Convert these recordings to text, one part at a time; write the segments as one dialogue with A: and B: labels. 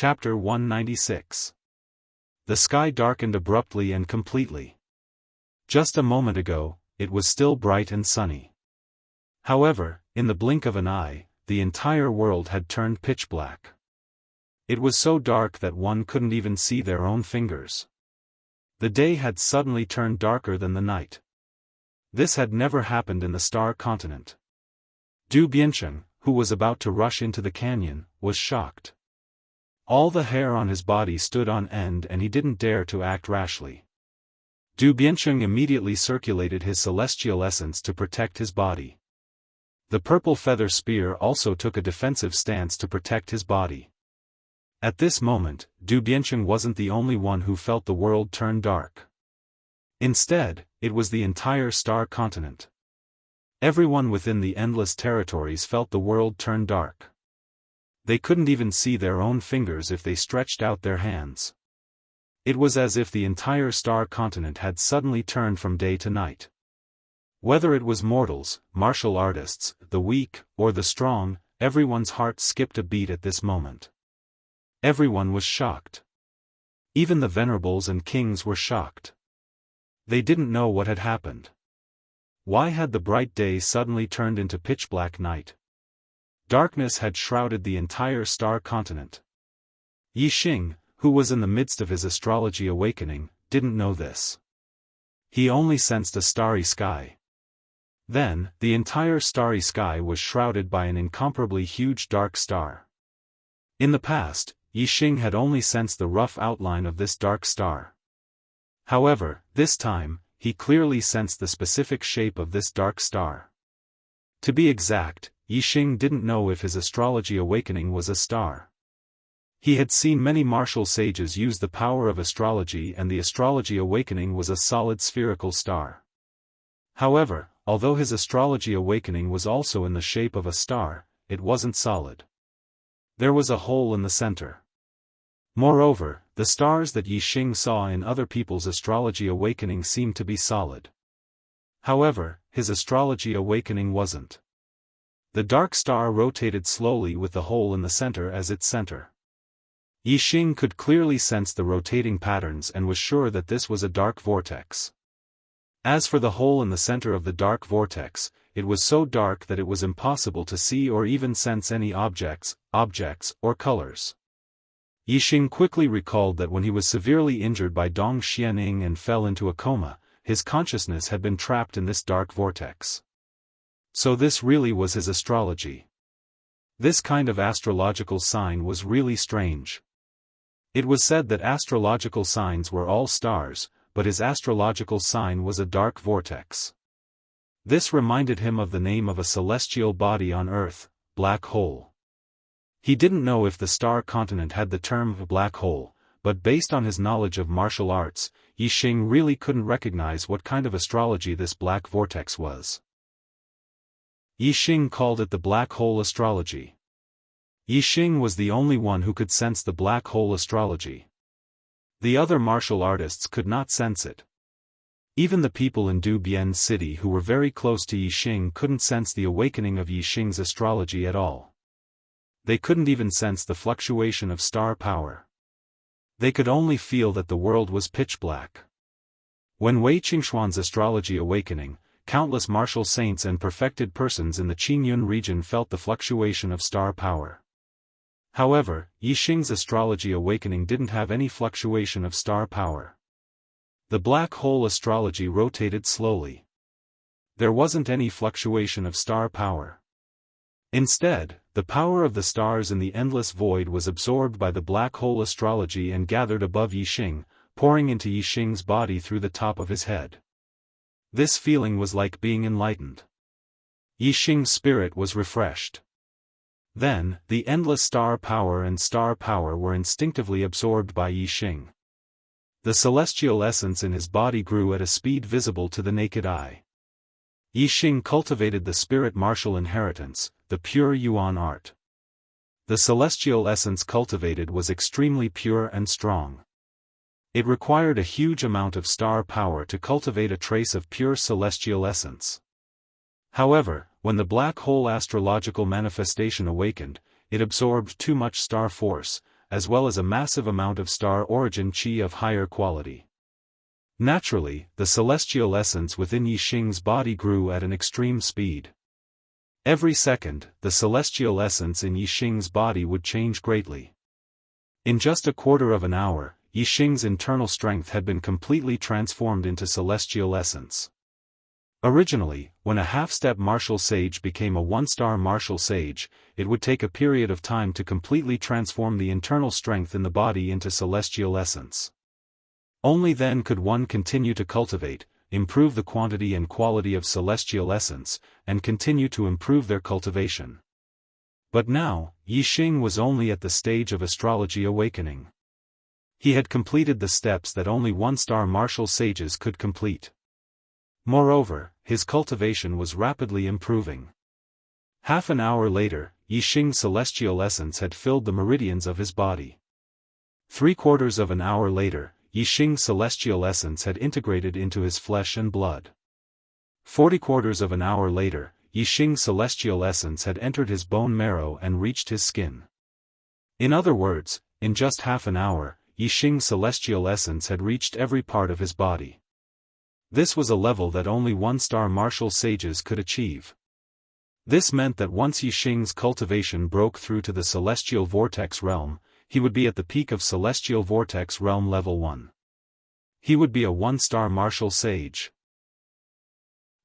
A: Chapter 196. The sky darkened abruptly and completely. Just a moment ago, it was still bright and sunny. However, in the blink of an eye, the entire world had turned pitch black. It was so dark that one couldn't even see their own fingers. The day had suddenly turned darker than the night. This had never happened in the star continent. Du Biancheng, who was about to rush into the canyon, was shocked. All the hair on his body stood on end and he didn't dare to act rashly. Du Biancheng immediately circulated his celestial essence to protect his body. The purple feather spear also took a defensive stance to protect his body. At this moment, Du Biancheng wasn't the only one who felt the world turn dark. Instead, it was the entire star continent. Everyone within the endless territories felt the world turn dark. They couldn't even see their own fingers if they stretched out their hands. It was as if the entire star continent had suddenly turned from day to night. Whether it was mortals, martial artists, the weak, or the strong, everyone's heart skipped a beat at this moment. Everyone was shocked. Even the venerables and kings were shocked. They didn't know what had happened. Why had the bright day suddenly turned into pitch black night? Darkness had shrouded the entire star continent. Yixing, who was in the midst of his astrology awakening, didn't know this. He only sensed a starry sky. Then, the entire starry sky was shrouded by an incomparably huge dark star. In the past, Yixing had only sensed the rough outline of this dark star. However, this time, he clearly sensed the specific shape of this dark star. To be exact, Yixing didn't know if his astrology awakening was a star. He had seen many martial sages use the power of astrology and the astrology awakening was a solid spherical star. However, although his astrology awakening was also in the shape of a star, it wasn't solid. There was a hole in the center. Moreover, the stars that Yixing saw in other people's astrology awakening seemed to be solid. However, his astrology awakening wasn't. The dark star rotated slowly with the hole in the center as its center. Yixing could clearly sense the rotating patterns and was sure that this was a dark vortex. As for the hole in the center of the dark vortex, it was so dark that it was impossible to see or even sense any objects, or colors. Yixing quickly recalled that when he was severely injured by Dong Xianing and fell into a coma, his consciousness had been trapped in this dark vortex. So this really was his astrology. This kind of astrological sign was really strange. It was said that astrological signs were all stars, but his astrological sign was a dark vortex. This reminded him of the name of a celestial body on Earth, black hole. He didn't know if the star continent had the term black hole, but based on his knowledge of martial arts, Yixing really couldn't recognize what kind of astrology this black vortex was. Yixing called it the black hole astrology. Yixing was the only one who could sense the black hole astrology. The other martial artists could not sense it. Even the people in Du Bian city who were very close to Yixing couldn't sense the awakening of Yixing's astrology at all. They couldn't even sense the fluctuation of star power. They could only feel that the world was pitch black. When Wei Qingxuan's astrology awakening, countless martial saints and perfected persons in the Qingyun region felt the fluctuation of star power. However, Yixing's astrology awakening didn't have any fluctuation of star power. The black hole astrology rotated slowly. There wasn't any fluctuation of star power. Instead, the power of the stars in the endless void was absorbed by the black hole astrology and gathered above Yixing, pouring into Yixing's body through the top of his head. This feeling was like being enlightened. Yixing's spirit was refreshed. Then, the endless star power and star power were instinctively absorbed by Yixing. The celestial essence in his body grew at a speed visible to the naked eye. Yixing cultivated the spirit martial inheritance, the pure Yuan art. The celestial essence cultivated was extremely pure and strong. It required a huge amount of star power to cultivate a trace of pure celestial essence. However, when the black hole astrological manifestation awakened, it absorbed too much star force, as well as a massive amount of star origin qi of higher quality. Naturally, the celestial essence within Yixing's body grew at an extreme speed. Every second, the celestial essence in Yixing's body would change greatly. In just a quarter of an hour, Yixing's internal strength had been completely transformed into celestial essence. Originally, when a half-step martial sage became a one-star martial sage, it would take a period of time to completely transform the internal strength in the body into celestial essence. Only then could one continue to cultivate, improve the quantity and quality of celestial essence, and continue to improve their cultivation. But now, Yixing was only at the stage of astrology awakening. He had completed the steps that only one-star martial sages could complete. Moreover, his cultivation was rapidly improving. Half an hour later, Yixing's celestial essence had filled the meridians of his body. 3/4 of an hour later, Yixing's celestial essence had integrated into his flesh and blood. 40/4 of an hour later, Yixing's celestial essence had entered his bone marrow and reached his skin. In other words, in just half an hour, Yixing's celestial essence had reached every part of his body. This was a level that only one-star martial sages could achieve. This meant that once Yixing's cultivation broke through to the celestial vortex realm, he would be at the peak of celestial vortex realm level 1. He would be a one-star martial sage.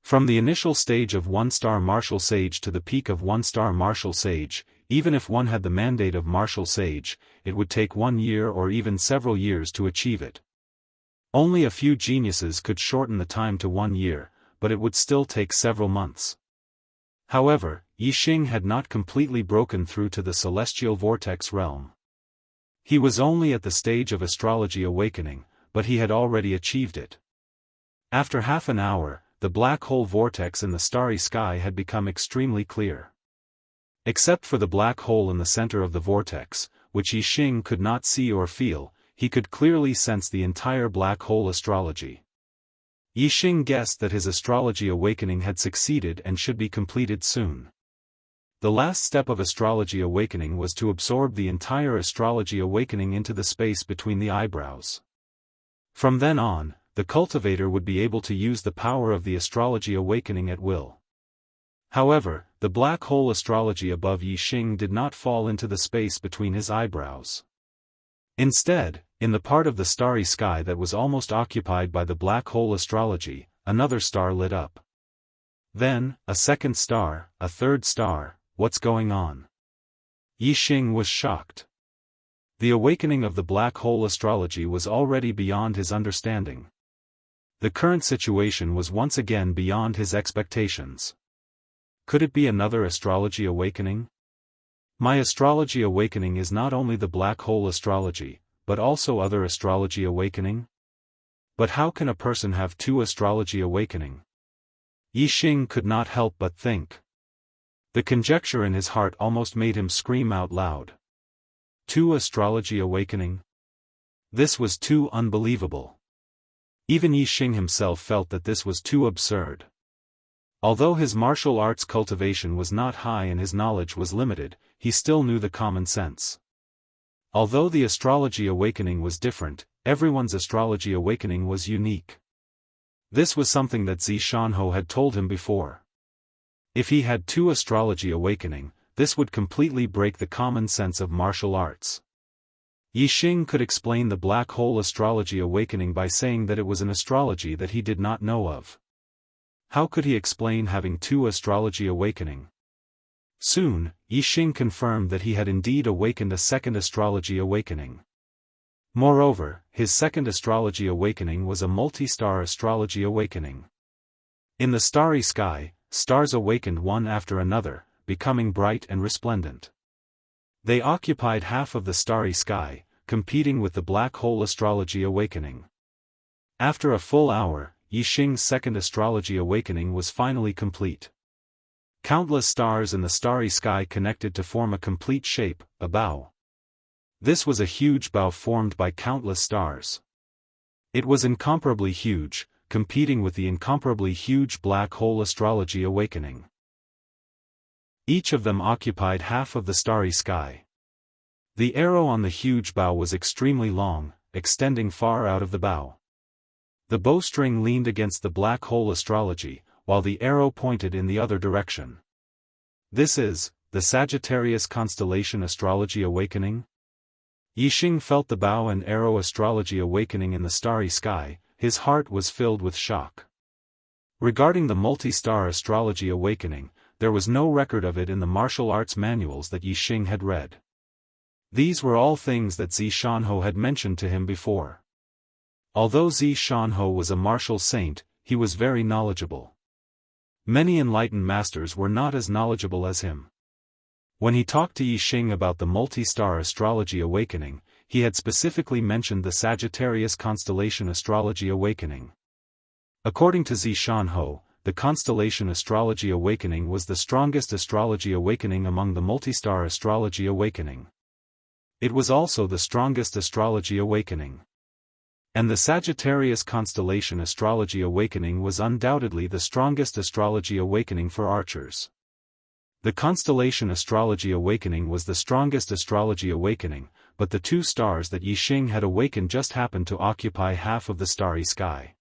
A: From the initial stage of one-star martial sage to the peak of one-star martial sage, even if one had the mandate of martial sage, it would take 1 year or even several years to achieve it. Only a few geniuses could shorten the time to 1 year, but it would still take several months. However, Yixing had not completely broken through to the celestial vortex realm. He was only at the stage of astrology awakening, but he had already achieved it. After half an hour, the black hole vortex in the starry sky had become extremely clear. Except for the black hole in the center of the vortex, which Yixing could not see or feel, he could clearly sense the entire black hole astrology. Yixing guessed that his astrology awakening had succeeded and should be completed soon. The last step of astrology awakening was to absorb the entire astrology awakening into the space between the eyebrows. From then on, the cultivator would be able to use the power of the astrology awakening at will. However, the black hole astrology above Yixing did not fall into the space between his eyebrows. Instead, in the part of the starry sky that was almost occupied by the black hole astrology, another star lit up. Then, a second star, a third star. What's going on? Yixing was shocked. The awakening of the black hole astrology was already beyond his understanding. The current situation was once again beyond his expectations. Could it be another astrology awakening? My astrology awakening is not only the black hole astrology, but also other astrology awakening? But how can a person have 2 astrology awakening? Yixing could not help but think. The conjecture in his heart almost made him scream out loud. 2 astrology awakening? This was too unbelievable. Even Yixing himself felt that this was too absurd. Although his martial arts cultivation was not high and his knowledge was limited, he still knew the common sense. Although the astrology awakening was different, everyone's astrology awakening was unique. This was something that Zishanho had told him before. If he had 2 astrology awakening, this would completely break the common sense of martial arts. Yixing could explain the black hole astrology awakening by saying that it was an astrology that he did not know of. How could he explain having 2 astrology awakening? Soon, Yixing confirmed that he had indeed awakened a second astrology awakening. Moreover, his second astrology awakening was a multi-star astrology awakening. In the starry sky, stars awakened one after another, becoming bright and resplendent. They occupied half of the starry sky, competing with the black hole astrology awakening. After a full hour, Yixing's second astrology awakening was finally complete. Countless stars in the starry sky connected to form a complete shape, a bow. This was a huge bow formed by countless stars. It was incomparably huge, competing with the incomparably huge black hole astrology awakening. Each of them occupied half of the starry sky. The arrow on the huge bow was extremely long, extending far out of the bow. The bowstring leaned against the black hole astrology, while the arrow pointed in the other direction. This is the Sagittarius constellation astrology awakening? Yixing felt the bow and arrow astrology awakening in the starry sky. His heart was filled with shock. Regarding the multi-star astrology awakening, there was no record of it in the martial arts manuals that Yixing had read. These were all things that Zi Shanhou had mentioned to him before. Although Zi Shanhou was a martial saint, he was very knowledgeable. Many enlightened masters were not as knowledgeable as him. When he talked to Yixing about the multi-star astrology awakening, he had specifically mentioned the Sagittarius constellation astrology awakening. According to Zi Shanhou, the constellation astrology awakening was the strongest astrology awakening among the multi-star astrology awakening. It was also the strongest astrology awakening. And the Sagittarius constellation astrology awakening was undoubtedly the strongest astrology awakening for archers. The constellation astrology awakening was the strongest astrology awakening, but the two stars that Yixing had awakened just happened to occupy half of the starry sky.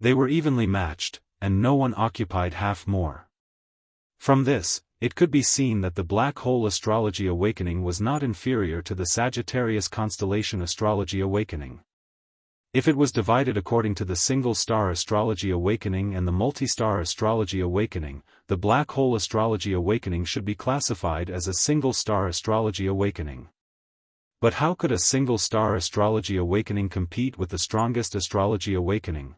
A: They were evenly matched, and no one occupied half more. From this, it could be seen that the black hole astrology awakening was not inferior to the Sagittarius constellation astrology awakening. If it was divided according to the single-star astrology awakening and the multi-star astrology awakening, the black hole astrology awakening should be classified as a single-star astrology awakening. But how could a single-star astrology awakening compete with the strongest astrology awakening?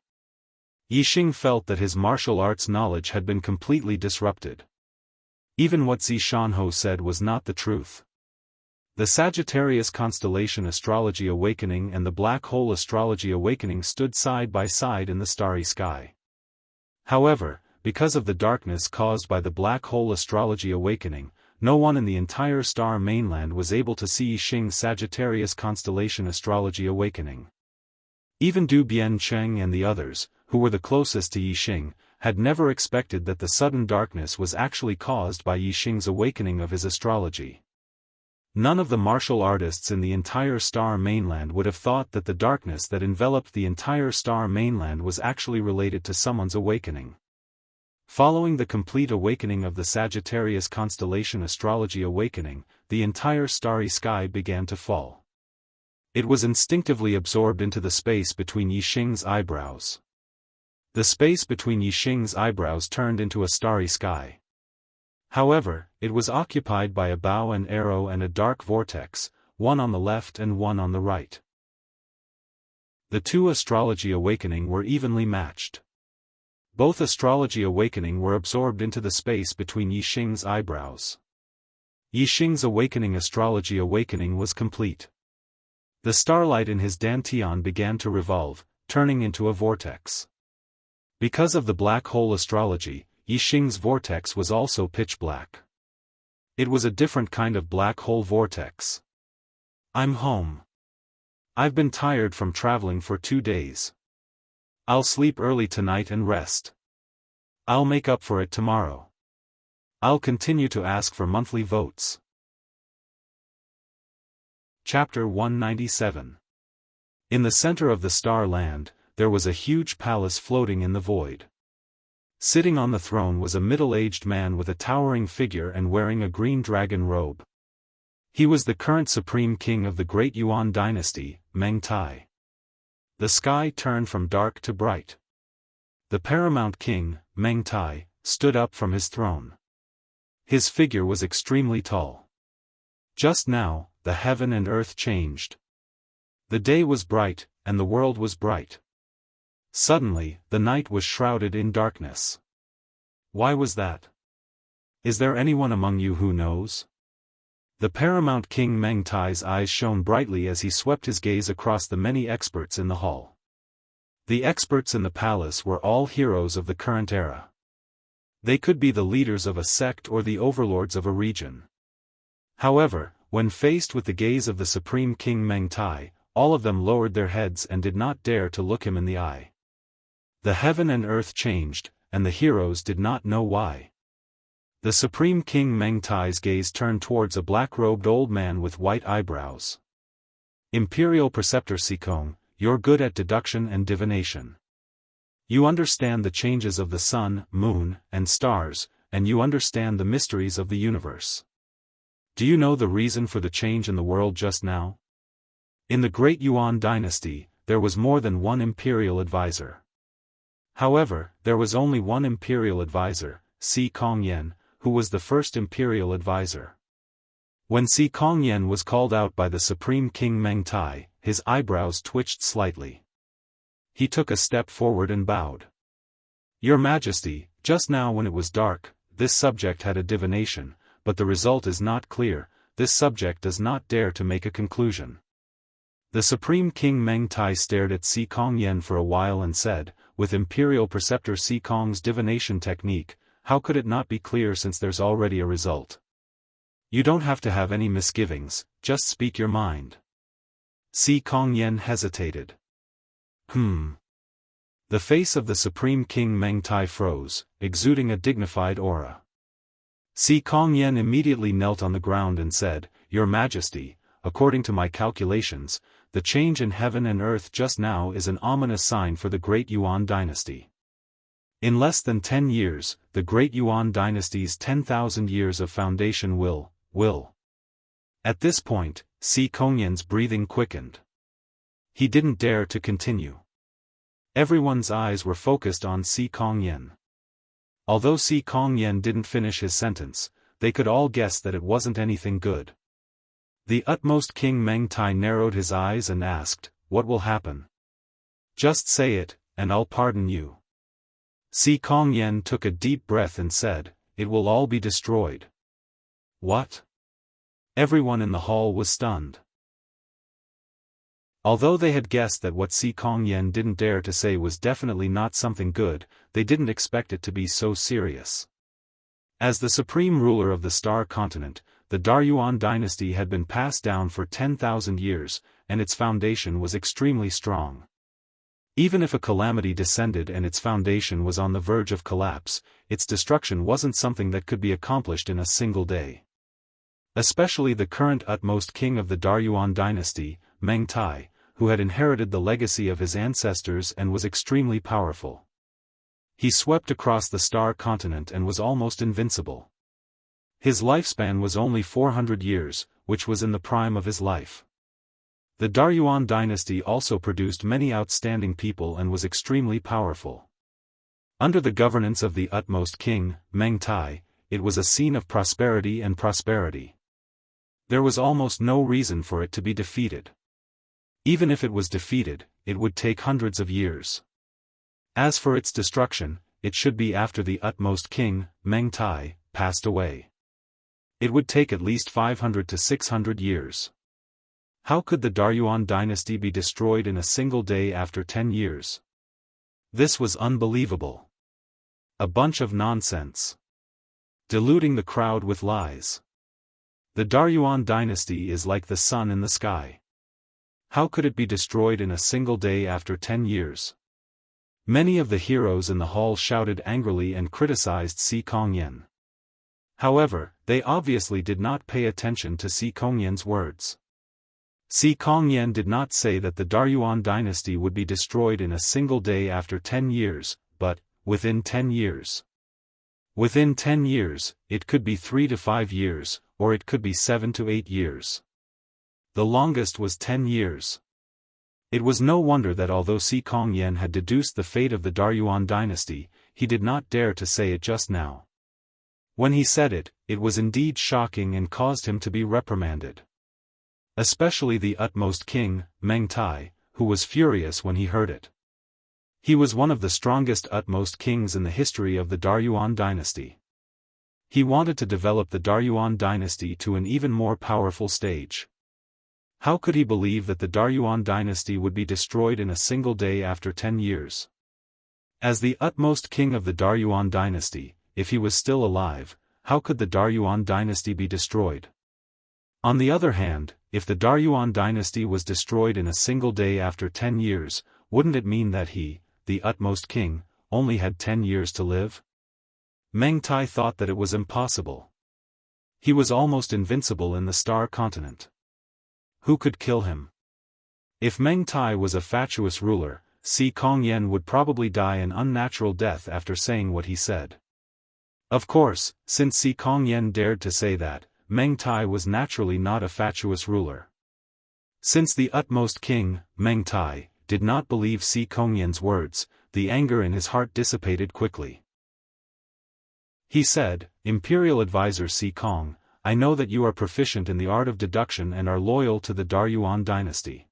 A: Yixing felt that his martial arts knowledge had been completely disrupted. Even what Zi Shanhou said was not the truth. The Sagittarius constellation astrology awakening and the black hole astrology awakening stood side by side in the starry sky. However, because of the darkness caused by the black hole astrology awakening, no one in the entire star mainland was able to see Yixing's Sagittarius constellation astrology awakening. Even Du Biancheng and the others, who were the closest to Yixing, had never expected that the sudden darkness was actually caused by Yixing's awakening of his astrology. None of the martial artists in the entire star mainland would have thought that the darkness that enveloped the entire star mainland was actually related to someone's awakening. Following the complete awakening of the Sagittarius constellation astrology awakening, the entire starry sky began to fall. It was instinctively absorbed into the space between Yixing's eyebrows. The space between Yixing's eyebrows turned into a starry sky. However, it was occupied by a bow and arrow and a dark vortex, one on the left and one on the right. The two astrology awakening were evenly matched. Both astrology awakening were absorbed into the space between Yixing's eyebrows. Yixing's awakening astrology awakening was complete. The starlight in his dantian began to revolve, turning into a vortex. Because of the black hole astrology, Yixing's vortex was also pitch black. It was a different kind of black hole vortex. I'm home. I've been tired from traveling for 2 days. I'll sleep early tonight and rest. I'll make up for it tomorrow. I'll continue to ask for monthly votes. Chapter 197. In the center of the star land, there was a huge palace floating in the void. Sitting on the throne was a middle-aged man with a towering figure and wearing a green dragon robe. He was the current supreme king of the great Yuan dynasty, Meng Tai. The sky turned from dark to bright. The paramount king, Meng Tai, stood up from his throne. His figure was extremely tall. Just now, the heaven and earth changed. The day was bright, and the world was bright. Suddenly, the night was shrouded in darkness. Why was that? Is there anyone among you who knows? The paramount king Meng Tai's eyes shone brightly as he swept his gaze across the many experts in the hall. The experts in the palace were all heroes of the current era. They could be the leaders of a sect or the overlords of a region. However, when faced with the gaze of the supreme king Meng Tai, all of them lowered their heads and did not dare to look him in the eye. The heaven and earth changed, and the heroes did not know why. The Supreme King Meng Tai's gaze turned towards a black-robed old man with white eyebrows. Imperial Preceptor Sikong, you're good at deduction and divination. You understand the changes of the sun, moon, and stars, and you understand the mysteries of the universe. Do you know the reason for the change in the world just now? In the Great Yuan dynasty, there was more than one imperial advisor. However, there was only one imperial advisor, Si Kongyan, who was the first imperial advisor. When Si Kongyan was called out by the Supreme King Meng Tai, his eyebrows twitched slightly. He took a step forward and bowed. Your Majesty, just now when it was dark, this subject had a divination, but the result is not clear. This subject does not dare to make a conclusion. The Supreme King Meng Tai stared at Si Kongyan for a while and said, with Imperial Preceptor Si Kong's divination technique, how could it not be clear since there's already a result? You don't have to have any misgivings, just speak your mind. Si Kongyan hesitated. The face of the Supreme King Meng Tai froze, exuding a dignified aura. Si Kongyan immediately knelt on the ground and said, Your Majesty, according to my calculations, the change in heaven and earth just now is an ominous sign for the Great Yuan dynasty. In less than 10 years, the Great Yuan dynasty's 10,000 years of foundation will. At this point, Si Kongyan's breathing quickened. He didn't dare to continue. Everyone's eyes were focused on Si Kongyan. Although Si Kongyan didn't finish his sentence, they could all guess that it wasn't anything good. The utmost King Meng Tai narrowed his eyes and asked, What will happen? Just say it, and I'll pardon you. Si Kongyan took a deep breath and said, It will all be destroyed. What? Everyone in the hall was stunned. Although they had guessed that what Si Kongyan didn't dare to say was definitely not something good, they didn't expect it to be so serious. As the supreme ruler of the Star Continent, the Daryuan dynasty had been passed down for 10,000 years, and its foundation was extremely strong. Even if a calamity descended and its foundation was on the verge of collapse, its destruction wasn't something that could be accomplished in a single day. Especially the current utmost king of the Daryuan dynasty, Meng Tai, who had inherited the legacy of his ancestors and was extremely powerful. He swept across the Star Continent and was almost invincible. His lifespan was only 400 years, which was in the prime of his life. The Daryuan dynasty also produced many outstanding people and was extremely powerful. Under the governance of the utmost king, Meng Tai, it was a scene of prosperity and prosperity. There was almost no reason for it to be defeated. Even if it was defeated, it would take hundreds of years. As for its destruction, it should be after the utmost king, Meng Tai, passed away. It would take at least 500 to 600 years. How could the Daryuan dynasty be destroyed in a single day after 10 years? This was unbelievable. A bunch of nonsense. Deluding the crowd with lies. The Daryuan dynasty is like the sun in the sky. How could it be destroyed in a single day after 10 years? Many of the heroes in the hall shouted angrily and criticized Si Kongyan. However, they obviously did not pay attention to Si Kongyan's words. Si Kongyan did not say that the Daryuan dynasty would be destroyed in a single day after 10 years, but, within 10 years. Within 10 years, it could be 3 to 5 years, or it could be 7 to 8 years. The longest was 10 years. It was no wonder that although Si Kongyan had deduced the fate of the Daryuan dynasty, he did not dare to say it just now. When he said it, it was indeed shocking and caused him to be reprimanded. Especially the utmost king, Meng Tai, who was furious when he heard it. He was one of the strongest utmost kings in the history of the Daryuan dynasty. He wanted to develop the Daryuan dynasty to an even more powerful stage. How could he believe that the Daryuan dynasty would be destroyed in a single day after 10 years? As the utmost king of the Daryuan dynasty, if he was still alive, how could the Daryuan dynasty be destroyed? On the other hand, if the Daryuan dynasty was destroyed in a single day after 10 years, wouldn't it mean that he, the utmost king, only had 10 years to live? Meng Tai thought that it was impossible. He was almost invincible in the Star Continent. Who could kill him? If Meng Tai was a fatuous ruler, Si Kongyan would probably die an unnatural death after saying what he said. Of course, since Si Kongyan dared to say that, Meng Tai was naturally not a fatuous ruler. Since the utmost king, Meng Tai, did not believe Si Kongyan's words, the anger in his heart dissipated quickly. He said, Imperial Advisor Si Kong, I know that you are proficient in the art of deduction and are loyal to the Daryuan dynasty.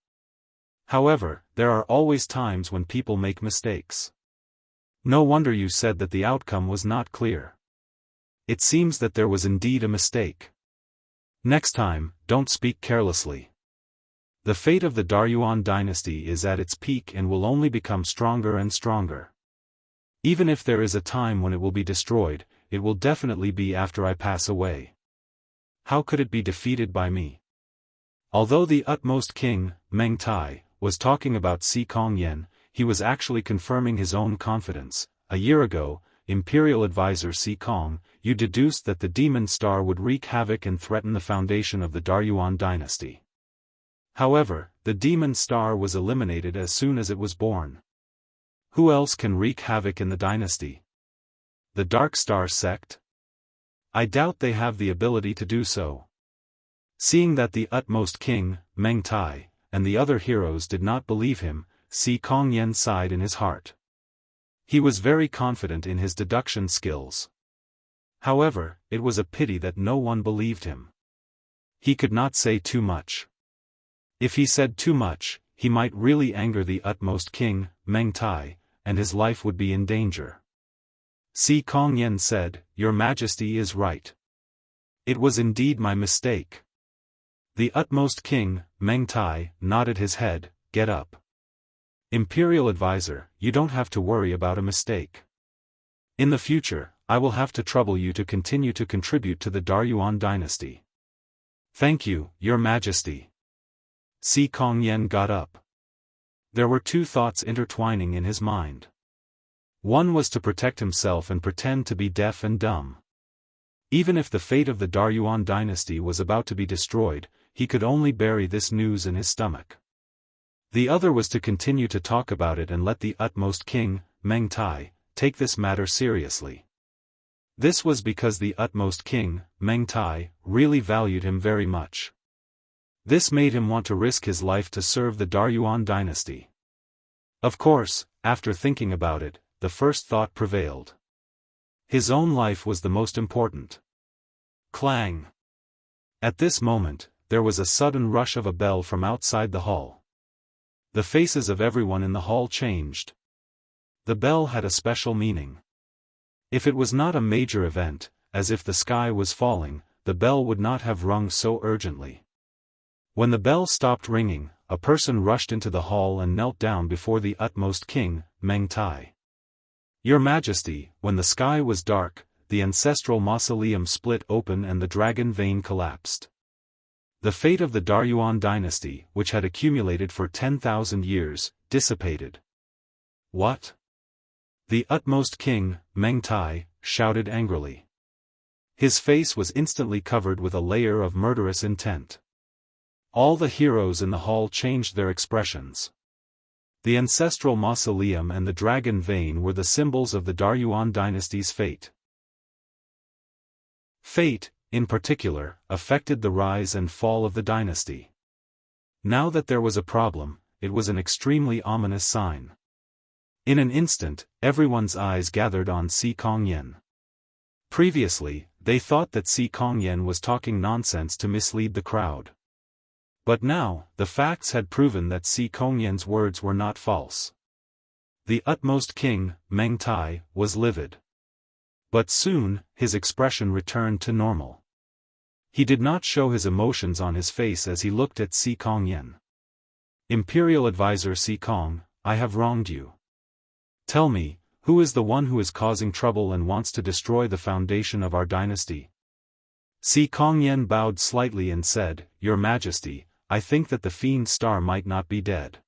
A: However, there are always times when people make mistakes. No wonder you said that the outcome was not clear. It seems that there was indeed a mistake. Next time, don't speak carelessly. The fate of the Daryuan dynasty is at its peak and will only become stronger and stronger. Even if there is a time when it will be destroyed, it will definitely be after I pass away. How could it be defeated by me? Although the utmost king, Meng Tai, was talking about Si Kongyan, he was actually confirming his own confidence. A year ago, Imperial Advisor Si Kong, you deduced that the demon star would wreak havoc and threaten the foundation of the Daryuan dynasty. However, the demon star was eliminated as soon as it was born. Who else can wreak havoc in the dynasty? The Dark Star sect? I doubt they have the ability to do so. Seeing that the utmost king, Meng Tai, and the other heroes did not believe him, Si Kongyan sighed in his heart. He was very confident in his deduction skills. However, it was a pity that no one believed him. He could not say too much. If he said too much, he might really anger the utmost king, Meng Tai, and his life would be in danger. Si Kongyan said, Your Majesty is right. It was indeed my mistake. The utmost king, Meng Tai, nodded his head, Get up. Imperial Advisor, you don't have to worry about a mistake. In the future, I will have to trouble you to continue to contribute to the Daryuan dynasty. Thank you, Your Majesty. Si Kongyan got up. There were two thoughts intertwining in his mind. One was to protect himself and pretend to be deaf and dumb. Even if the fate of the Daryuan dynasty was about to be destroyed, he could only bury this news in his stomach. The other was to continue to talk about it and let the utmost king, Meng Tai, take this matter seriously. This was because the utmost king, Meng Tai, really valued him very much. This made him want to risk his life to serve the Daryuan dynasty. Of course, after thinking about it, the first thought prevailed. His own life was the most important. Clang! At this moment, there was a sudden rush of a bell from outside the hall. The faces of everyone in the hall changed. The bell had a special meaning. If it was not a major event, as if the sky was falling, the bell would not have rung so urgently. When the bell stopped ringing, a person rushed into the hall and knelt down before the utmost king, Meng Tai. Your Majesty, when the sky was dark, the ancestral mausoleum split open and the dragon vein collapsed. The fate of the Daryuan dynasty, which had accumulated for 10,000 years, dissipated. What? The utmost king, Meng Tai, shouted angrily. His face was instantly covered with a layer of murderous intent. All the heroes in the hall changed their expressions. The ancestral mausoleum and the dragon vein were the symbols of the Daryuan dynasty's fate. Fate, in particular, affected the rise and fall of the dynasty. Now that there was a problem, it was an extremely ominous sign. In an instant, everyone's eyes gathered on Si Kongyan. Previously, they thought that Si Kongyan was talking nonsense to mislead the crowd. But now, the facts had proven that Si Kongyan's words were not false. The utmost king, Meng Tai, was livid. But soon, his expression returned to normal. He did not show his emotions on his face as he looked at Si Kongyan. Imperial Advisor Si Kong, I have wronged you. Tell me, who is the one who is causing trouble and wants to destroy the foundation of our dynasty? Si Kongyan bowed slightly and said, Your Majesty, I think that the Fiend Star might not be dead.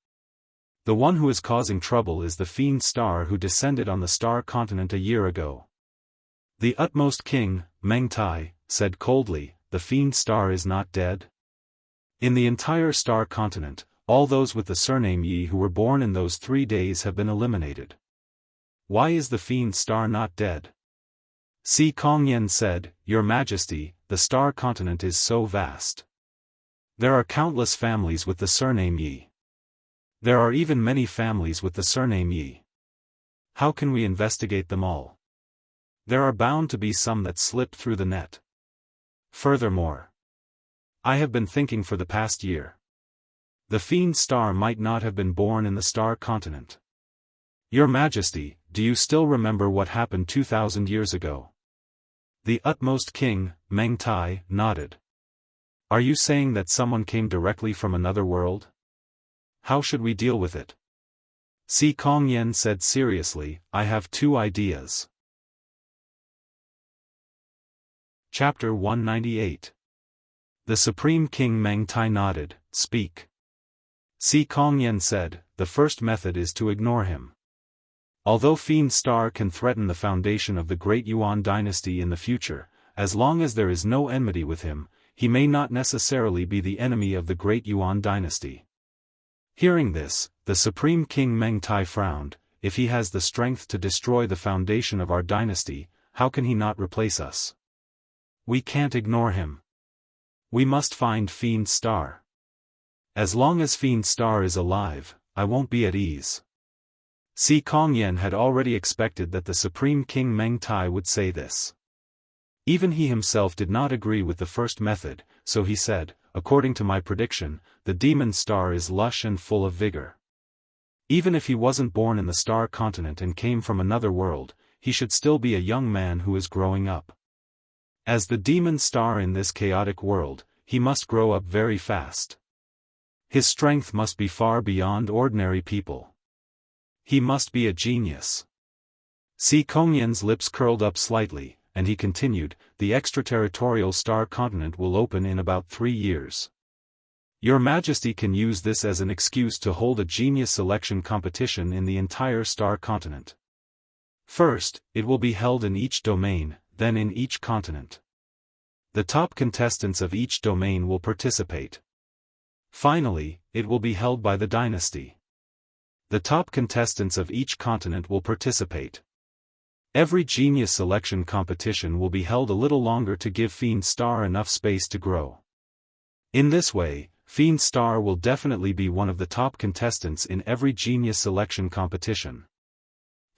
A: The one who is causing trouble is the Fiend Star who descended on the Star Continent a year ago. The utmost king, Meng Tai, said coldly, the fiend star is not dead? In the entire star continent, all those with the surname Yi who were born in those 3 days have been eliminated. Why is the fiend star not dead? Si Kongyan said, Your Majesty, the star continent is so vast. There are countless families with the surname Yi. There are even many families with the surname Yi. How can we investigate them all? There are bound to be some that slipped through the net. Furthermore, I have been thinking for the past year. The fiend star might not have been born in the star continent. Your Majesty, do you still remember what happened 2,000 years ago? The utmost king, Meng Tai, nodded. Are you saying that someone came directly from another world? How should we deal with it? Si Kongyan said seriously, I have 2 ideas. Chapter 198. The Supreme King Meng Tai nodded, Speak. Si Kongyan said, The first method is to ignore him. Although Fiend Star can threaten the foundation of the Great Yuan dynasty in the future, as long as there is no enmity with him, he may not necessarily be the enemy of the Great Yuan dynasty. Hearing this, the Supreme King Meng Tai frowned. If he has the strength to destroy the foundation of our dynasty, how can he not replace us? We can't ignore him. We must find Fiend Star. As long as Fiend Star is alive, I won't be at ease. Si Kongyan had already expected that the Supreme King Meng Tai would say this. Even he himself did not agree with the first method, so he said, According to my prediction, the demon star is lush and full of vigor. Even if he wasn't born in the star continent and came from another world, he should still be a young man who is growing up. As the demon star in this chaotic world, he must grow up very fast. His strength must be far beyond ordinary people. He must be a genius. Si Kongyan's lips curled up slightly, and he continued, The extraterritorial star continent will open in about 3 years. Your Majesty can use this as an excuse to hold a genius selection competition in the entire star continent. First, it will be held in each domain, then in each continent. The top contestants of each domain will participate. Finally, it will be held by the dynasty. The top contestants of each continent will participate. Every genius selection competition will be held a little longer to give Fiend Star enough space to grow. In this way, Fiend Star will definitely be one of the top contestants in every genius selection competition.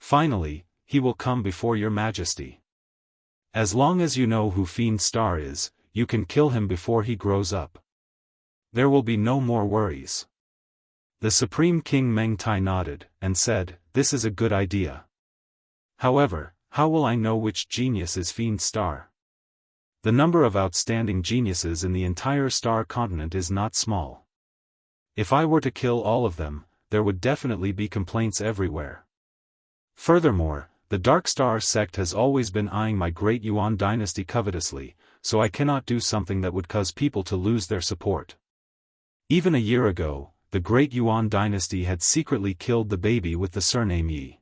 A: Finally, he will come before your Majesty. As long as you know who Fiend Star is, you can kill him before he grows up. There will be no more worries. The Supreme King Meng Tai nodded, and said, This is a good idea. However, how will I know which genius is Fiend Star? The number of outstanding geniuses in the entire star continent is not small. If I were to kill all of them, there would definitely be complaints everywhere. Furthermore, the Dark Star sect has always been eyeing my Great Yuan dynasty covetously, so I cannot do something that would cause people to lose their support. Even a year ago, the Great Yuan dynasty had secretly killed the baby with the surname Yi.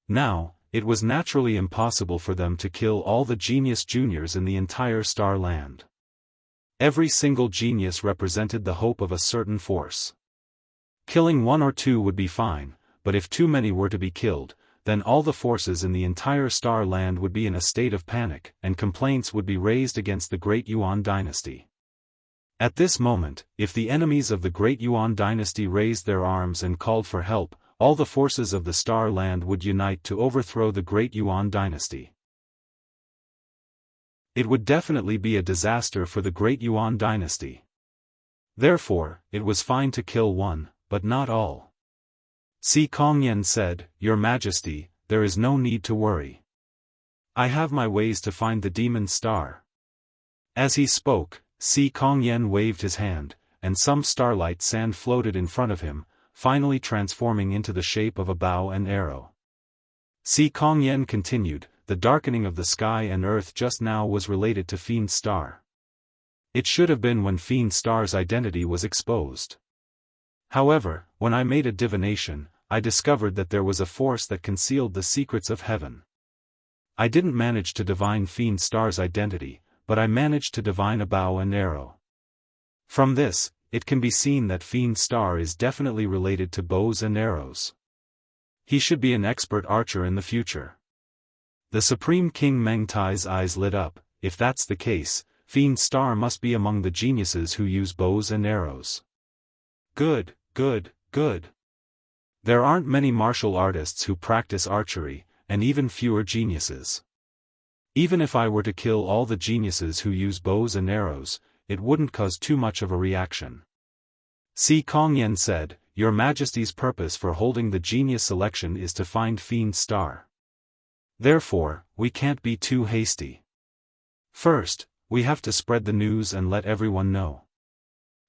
A: Now, it was naturally impossible for them to kill all the genius juniors in the entire star land. Every single genius represented the hope of a certain force. Killing 1 or 2 would be fine, but if too many were to be killed, then all the forces in the entire star land would be in a state of panic, and complaints would be raised against the Great Yuan dynasty. At this moment, if the enemies of the Great Yuan dynasty raised their arms and called for help, all the forces of the star land would unite to overthrow the Great Yuan dynasty. It would definitely be a disaster for the Great Yuan dynasty. Therefore, it was fine to kill 1, but not all. Si Kongyan said, Your Majesty, there is no need to worry. I have my ways to find the demon star. As he spoke, Si Kongyan waved his hand, and some starlight sand floated in front of him, finally transforming into the shape of a bow and arrow. Si Kongyan continued, The darkening of the sky and earth just now was related to Fiend Star. It should have been when Fiend Star's identity was exposed. However, when I made a divination, I discovered that there was a force that concealed the secrets of heaven. I didn't manage to divine Fiend Star's identity, but I managed to divine a bow and arrow. From this, it can be seen that Fiend Star is definitely related to bows and arrows. He should be an expert archer in the future. The Supreme King Meng Tai's eyes lit up. If that's the case, Fiend Star must be among the geniuses who use bows and arrows. Good, good, good. There aren't many martial artists who practice archery, and even fewer geniuses. Even if I were to kill all the geniuses who use bows and arrows, it wouldn't cause too much of a reaction. Si Kongyan said, Your Majesty's purpose for holding the genius selection is to find Fiend Star. Therefore, we can't be too hasty. First, we have to spread the news and let everyone know.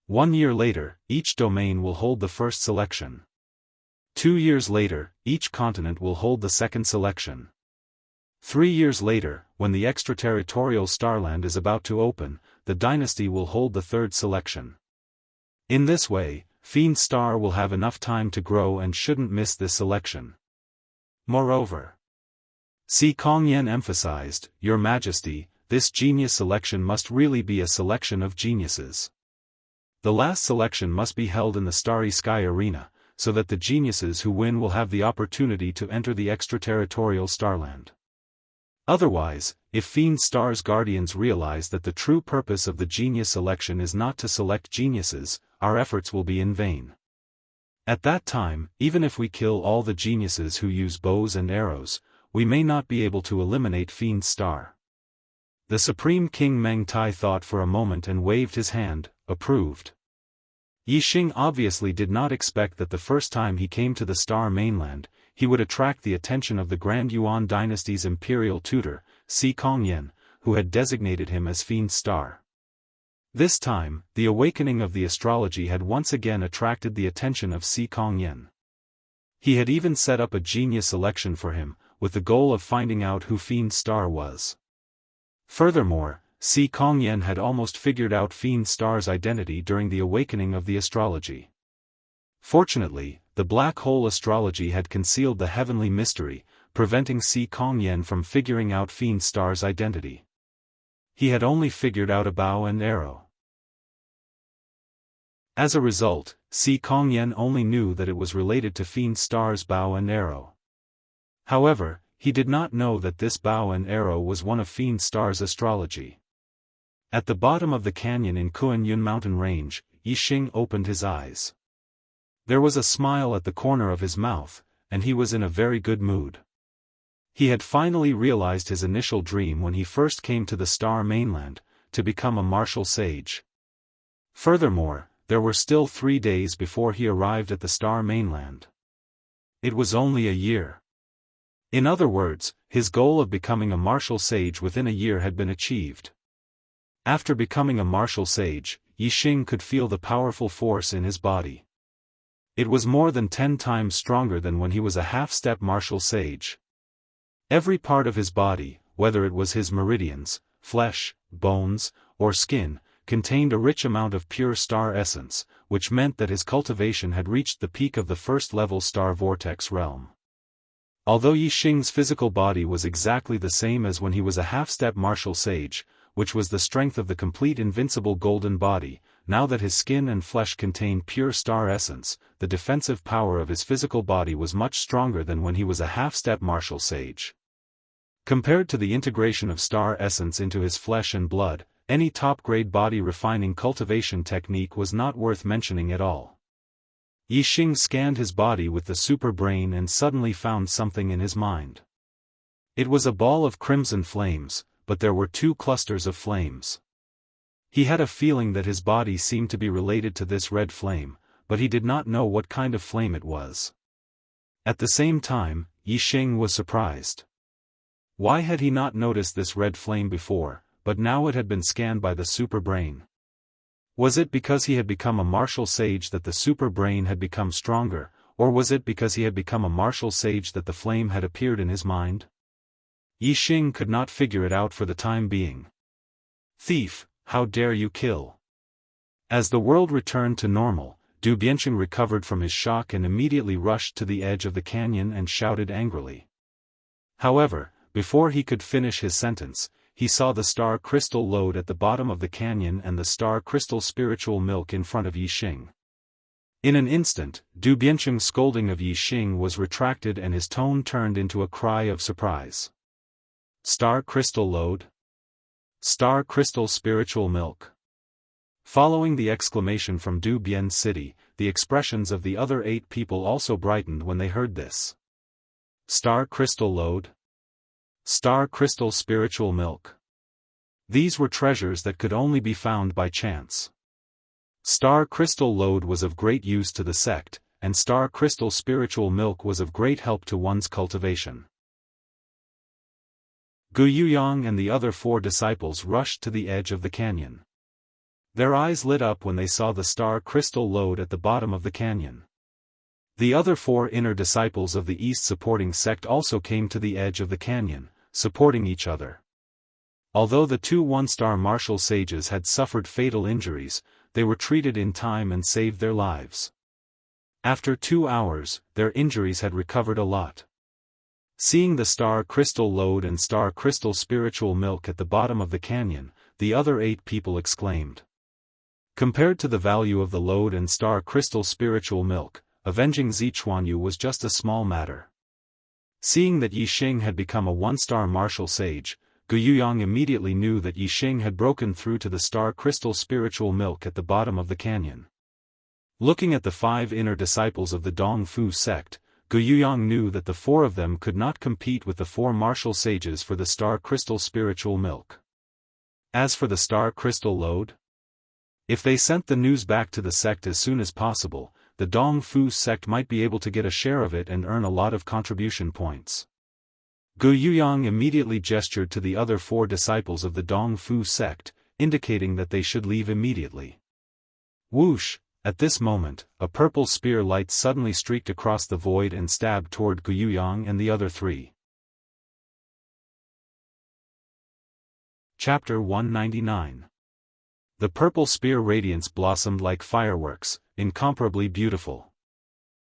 A: 1 year later, each domain will hold the first selection. 2 years later, each continent will hold the second selection. 3 years later, when the extraterritorial starland is about to open, the dynasty will hold the third selection. In this way, Fiend Star will have enough time to grow and shouldn't miss this selection. Moreover, Si Kongyan emphasized, Your Majesty, this genius selection must really be a selection of geniuses. The last selection must be held in the Starry Sky Arena, so that the geniuses who win will have the opportunity to enter the extraterritorial starland. Otherwise, if Fiend Star's guardians realize that the true purpose of the genius selection is not to select geniuses, our efforts will be in vain. At that time, even if we kill all the geniuses who use bows and arrows, we may not be able to eliminate Fiend Star. The Supreme King Meng Tai thought for a moment and waved his hand, approved. Yi Xing obviously did not expect that the first time he came to the Star Mainland, he would attract the attention of the Grand Yuan dynasty's imperial tutor, Si Kongyan, who had designated him as Fiend Star. This time, the awakening of the astrology had once again attracted the attention of Si Kongyan. He had even set up a genius selection for him, with the goal of finding out who Fiend Star was. Furthermore, Si Kongyan had almost figured out Fiend Star's identity during the awakening of the astrology. Fortunately, the black hole astrology had concealed the heavenly mystery, preventing Si Kongyan from figuring out Fiend Star's identity. He had only figured out a bow and arrow. As a result, Si Kongyan only knew that it was related to Fiend Star's bow and arrow. However, he did not know that this bow and arrow was one of Fiend Star's astrology. At the bottom of the canyon in Kuan-Yun mountain range, Yi Xing opened his eyes. There was a smile at the corner of his mouth, and he was in a very good mood. He had finally realized his initial dream when he first came to the Star Mainland, to become a martial sage. Furthermore, there were still 3 days before he arrived at the Star Mainland. It was only a year. In other words, his goal of becoming a martial sage within a year had been achieved. After becoming a martial sage, Yi Xing could feel the powerful force in his body. It was more than 10 times stronger than when he was a half-step martial sage. Every part of his body, whether it was his meridians, flesh, bones, or skin, contained a rich amount of pure star essence, which meant that his cultivation had reached the peak of the first-level star vortex realm. Although Yi Xing's physical body was exactly the same as when he was a half-step martial sage, which was the strength of the complete invincible golden body, now that his skin and flesh contained pure star essence, the defensive power of his physical body was much stronger than when he was a half-step martial sage. Compared to the integration of star essence into his flesh and blood, any top-grade body refining cultivation technique was not worth mentioning at all. Yi Xing scanned his body with the super brain and suddenly found something in his mind. It was a ball of crimson flames, but there were 2 clusters of flames. He had a feeling that his body seemed to be related to this red flame, but he did not know what kind of flame it was. At the same time, Yi Xing was surprised. Why had he not noticed this red flame before, but now it had been scanned by the super brain? Was it because he had become a martial sage that the super brain had become stronger, or was it because he had become a martial sage that the flame had appeared in his mind? Yi Xing could not figure it out for the time being. Thief, how dare you kill? As the world returned to normal, Du Bianqing recovered from his shock and immediately rushed to the edge of the canyon and shouted angrily. However, before he could finish his sentence, he saw the star crystal lode at the bottom of the canyon and the star crystal spiritual milk in front of Yixing. In an instant, Du Biancheng's scolding of Yixing was retracted and his tone turned into a cry of surprise. Star crystal lode? Star crystal spiritual milk? Following the exclamation from Du Bian's city, the expressions of the other 8 people also brightened when they heard this. Star crystal lode? Star crystal spiritual milk. These were treasures that could only be found by chance. Star crystal lode was of great use to the sect, and star crystal spiritual milk was of great help to one's cultivation. Gu Yuyang and the other 4 disciples rushed to the edge of the canyon. Their eyes lit up when they saw the star crystal lode at the bottom of the canyon. The other 4 inner disciples of the East supporting sect also came to the edge of the canyon, supporting each other. Although the 2 one-star martial sages had suffered fatal injuries, they were treated in time and saved their lives. After 2 hours, their injuries had recovered a lot. Seeing the star crystal lode and star crystal spiritual milk at the bottom of the canyon, the other 8 people exclaimed. Compared to the value of the lode and star crystal spiritual milk, avenging Zichuanyu was just a small matter. Seeing that Yixing had become a 1-star martial sage, Gu Yuyang immediately knew that Yixing had broken through to the star crystal spiritual milk at the bottom of the canyon. Looking at the 5 inner disciples of the Dongfu sect, Gu Yuyang knew that the 4 of them could not compete with the 4 martial sages for the star crystal spiritual milk. As for the star crystal lode, if they sent the news back to the sect as soon as possible, the Dongfu sect might be able to get a share of it and earn a lot of contribution points. Gu Yuyang immediately gestured to the other 4 disciples of the Dongfu sect, indicating that they should leave immediately. Whoosh! At this moment, a purple spear light suddenly streaked across the void and stabbed toward Gu Yuyang and the other 3. Chapter 199. The purple spear radiance blossomed like fireworks, incomparably beautiful.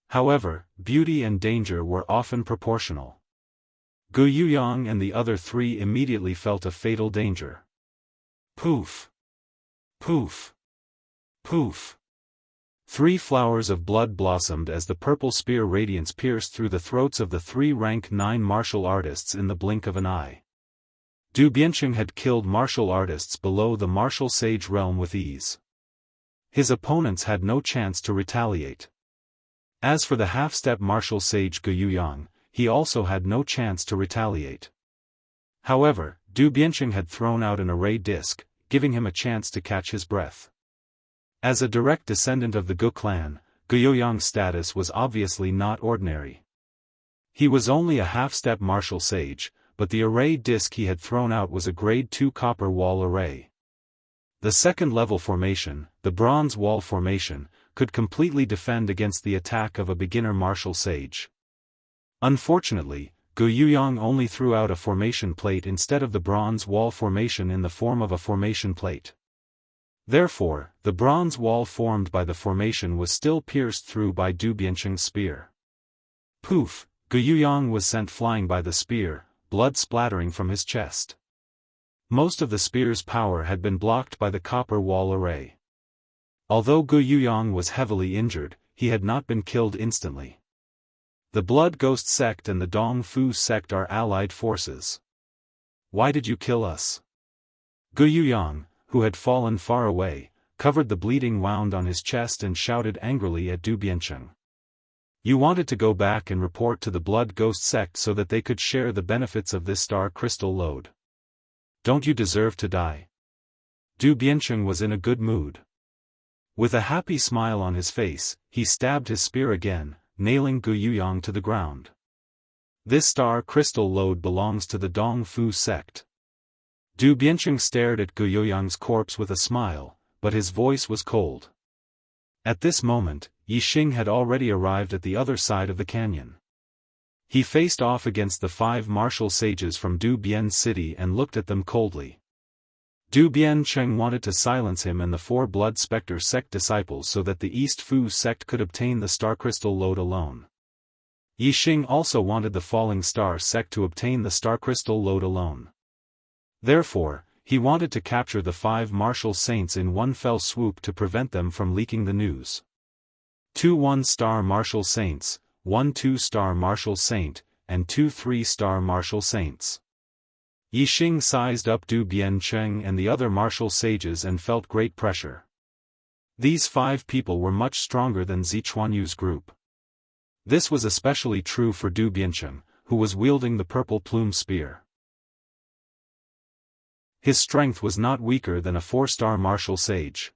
A: However, beauty and danger were often proportional. Gu Yuyang and the other 3 immediately felt a fatal danger. Poof! Poof! Poof! 3 flowers of blood blossomed as the purple spear radiance pierced through the throats of the 3 rank 9 martial artists in the blink of an eye. Du Biancheng had killed martial artists below the martial sage realm with ease. His opponents had no chance to retaliate. As for the half-step martial sage Gu Yuyang, he also had no chance to retaliate. However, Du Biancheng had thrown out an array disc, giving him a chance to catch his breath. As a direct descendant of the Gu clan, Gu Yuyang's status was obviously not ordinary. He was only a half-step martial sage, but the array disc he had thrown out was a grade 2 copper wall array. The second-level formation, the bronze wall formation, could completely defend against the attack of a beginner martial sage. Unfortunately, Gu Yuyang only threw out a formation plate instead of the bronze wall formation in the form of a formation plate. Therefore, the bronze wall formed by the formation was still pierced through by Du Biancheng's spear. Poof! Gu Yuyang was sent flying by the spear, blood splattering from his chest. Most of the spear's power had been blocked by the copper wall array. Although Gu Yuyang was heavily injured, he had not been killed instantly. The Blood Ghost sect and the Dongfu sect are allied forces. Why did you kill us? Gu Yuyang, who had fallen far away, covered the bleeding wound on his chest and shouted angrily at Du Biancheng. You wanted to go back and report to the Blood Ghost sect so that they could share the benefits of this star crystal lode. Don't you deserve to die? Du Biancheng was in a good mood. With a happy smile on his face, he stabbed his spear again, nailing Gu Yuyang to the ground. This star crystal lode belongs to the Dongfu sect. Du Biancheng stared at Gu Yuyang's corpse with a smile, but his voice was cold. At this moment, Yixing had already arrived at the other side of the canyon. He faced off against the 5 martial sages from Du Bian's city and looked at them coldly. Du Biancheng wanted to silence him and the 4 Blood Spectre sect disciples so that the East Fu sect could obtain the star crystal lode alone. Yixing also wanted the falling star sect to obtain the star crystal lode alone. Therefore, he wanted to capture the 5 martial saints in one fell swoop to prevent them from leaking the news. 2 1-star martial saints, 1 2-star martial saint, and 2 3-star martial saints. Yixing sized up Du Biancheng and the other martial sages and felt great pressure. These 5 people were much stronger than Zichuanyu's group. This was especially true for Du Biancheng, who was wielding the purple plume spear. His strength was not weaker than a 4-star martial sage.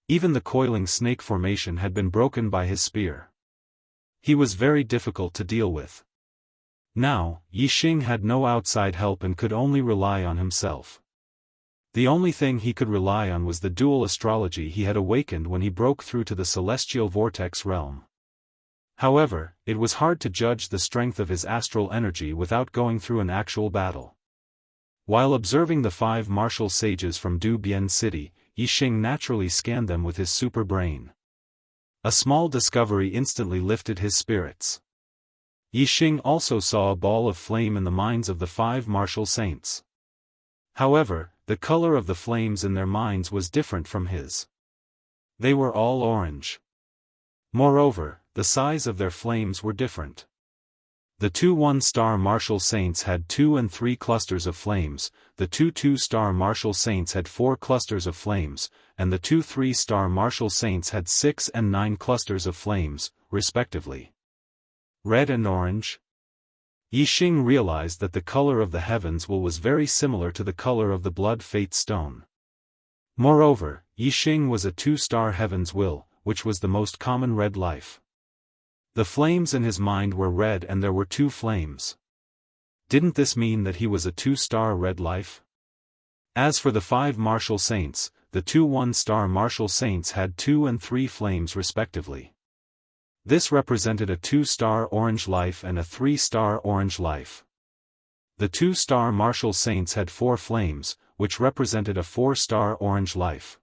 A: Even the coiling snake formation had been broken by his spear. He was very difficult to deal with. Now, Yixing had no outside help and could only rely on himself. The only thing he could rely on was the dual astrology he had awakened when he broke through to the celestial vortex realm. However, it was hard to judge the strength of his astral energy without going through an actual battle. While observing the 5 martial sages from Du Bian City, Yixing naturally scanned them with his super brain. A small discovery instantly lifted his spirits. Yixing also saw a ball of flame in the minds of the 5 martial saints. However, the color of the flames in their minds was different from his. They were all orange. Moreover, the size of their flames were different. The 2 1-star martial saints had 2 and 3 clusters of flames, the 2 2-star martial saints had 4 clusters of flames, and the 2 3-star martial saints had 6 and 9 clusters of flames, respectively. Red and orange. Yixing realized that the color of the heavens will was very similar to the color of the blood fate stone. Moreover, Yixing was a 2-star heaven's will, which was the most common red life. The flames in his mind were red and there were 2 flames. Didn't this mean that he was a 2-star red life? As for the 5 martial saints, the 2 1-star martial saints had 2 and 3 flames respectively. This represented a 2-star orange life and a 3-star orange life. The 2-star martial saints had 4 flames, which represented a 4-star orange life.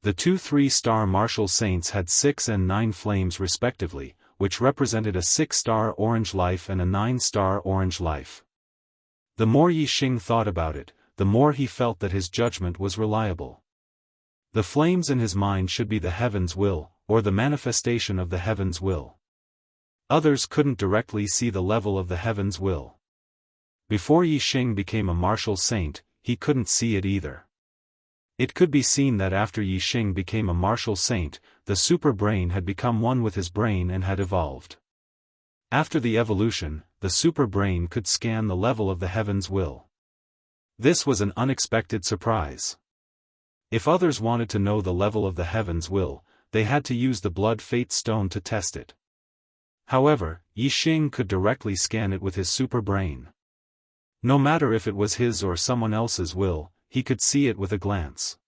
A: The 2 3-star martial saints had 6 and 9 flames respectively, which represented a 6-star orange life and a 9-star orange life. The more Yixing thought about it, the more he felt that his judgment was reliable. The flames in his mind should be the heaven's will, or the manifestation of the heaven's will. Others couldn't directly see the level of the heaven's will. Before Yixing became a martial saint, he couldn't see it either. It could be seen that after Yixing became a martial saint, the super brain had become one with his brain and had evolved. After the evolution, the super brain could scan the level of the heaven's will. This was an unexpected surprise. If others wanted to know the level of the heaven's will, they had to use the blood fate stone to test it. However, Yixing could directly scan it with his super brain. No matter if it was his or someone else's will, he could see it with a glance.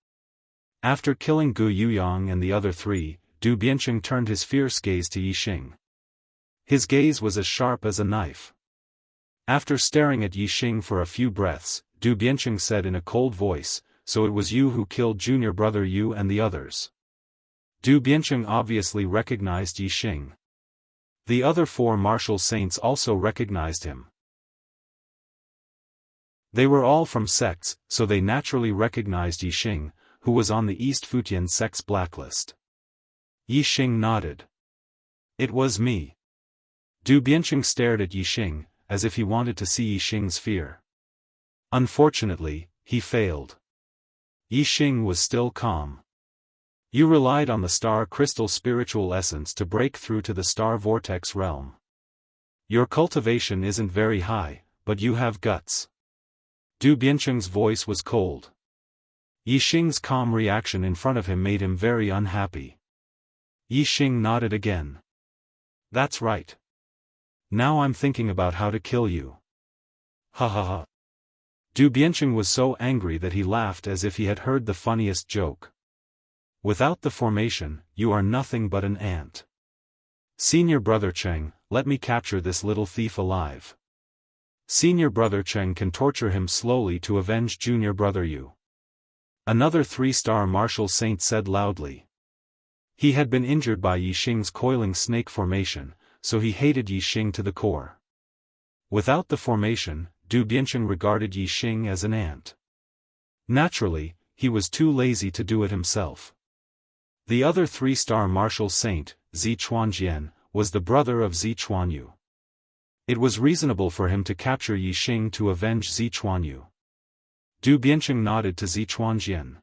A: After killing Gu Yuyang and the other 3, Du Biancheng turned his fierce gaze to Yixing. His gaze was as sharp as a knife. After staring at Yixing for a few breaths, Du Biancheng said in a cold voice, "So it was you who killed junior brother Yu and the others." Du Biancheng obviously recognized Yixing. The other 4 martial saints also recognized him. They were all from sects, so they naturally recognized Yixing, who was on the East Futian sect's blacklist. Yixing nodded. "It was me." Du Biancheng stared at Yixing, as if he wanted to see Yixing's fear. Unfortunately, he failed. Yixing was still calm. "You relied on the star crystal spiritual essence to break through to the star vortex realm. Your cultivation isn't very high, but you have guts." Du Biancheng's voice was cold. Yixing's calm reaction in front of him made him very unhappy. Yixing nodded again. "That's right. Now I'm thinking about how to kill you." Ha ha ha. Du Biancheng was so angry that he laughed as if he had heard the funniest joke. "Without the formation, you are nothing but an ant. Senior brother Cheng, let me capture this little thief alive. Senior brother Cheng can torture him slowly to avenge junior brother Yu." Another 3-star martial saint said loudly. He had been injured by Yixing's coiling snake formation, so he hated Yixing to the core. Without the formation, Du Biancheng regarded Yixing as an ant. Naturally, he was too lazy to do it himself. The other three-star martial saint, Zi Chuanjian, was the brother of Zi Chuanyu. It was reasonable for him to capture Yixing to avenge Zi Chuanyu. Du Biancheng nodded to Zi Chuanjian.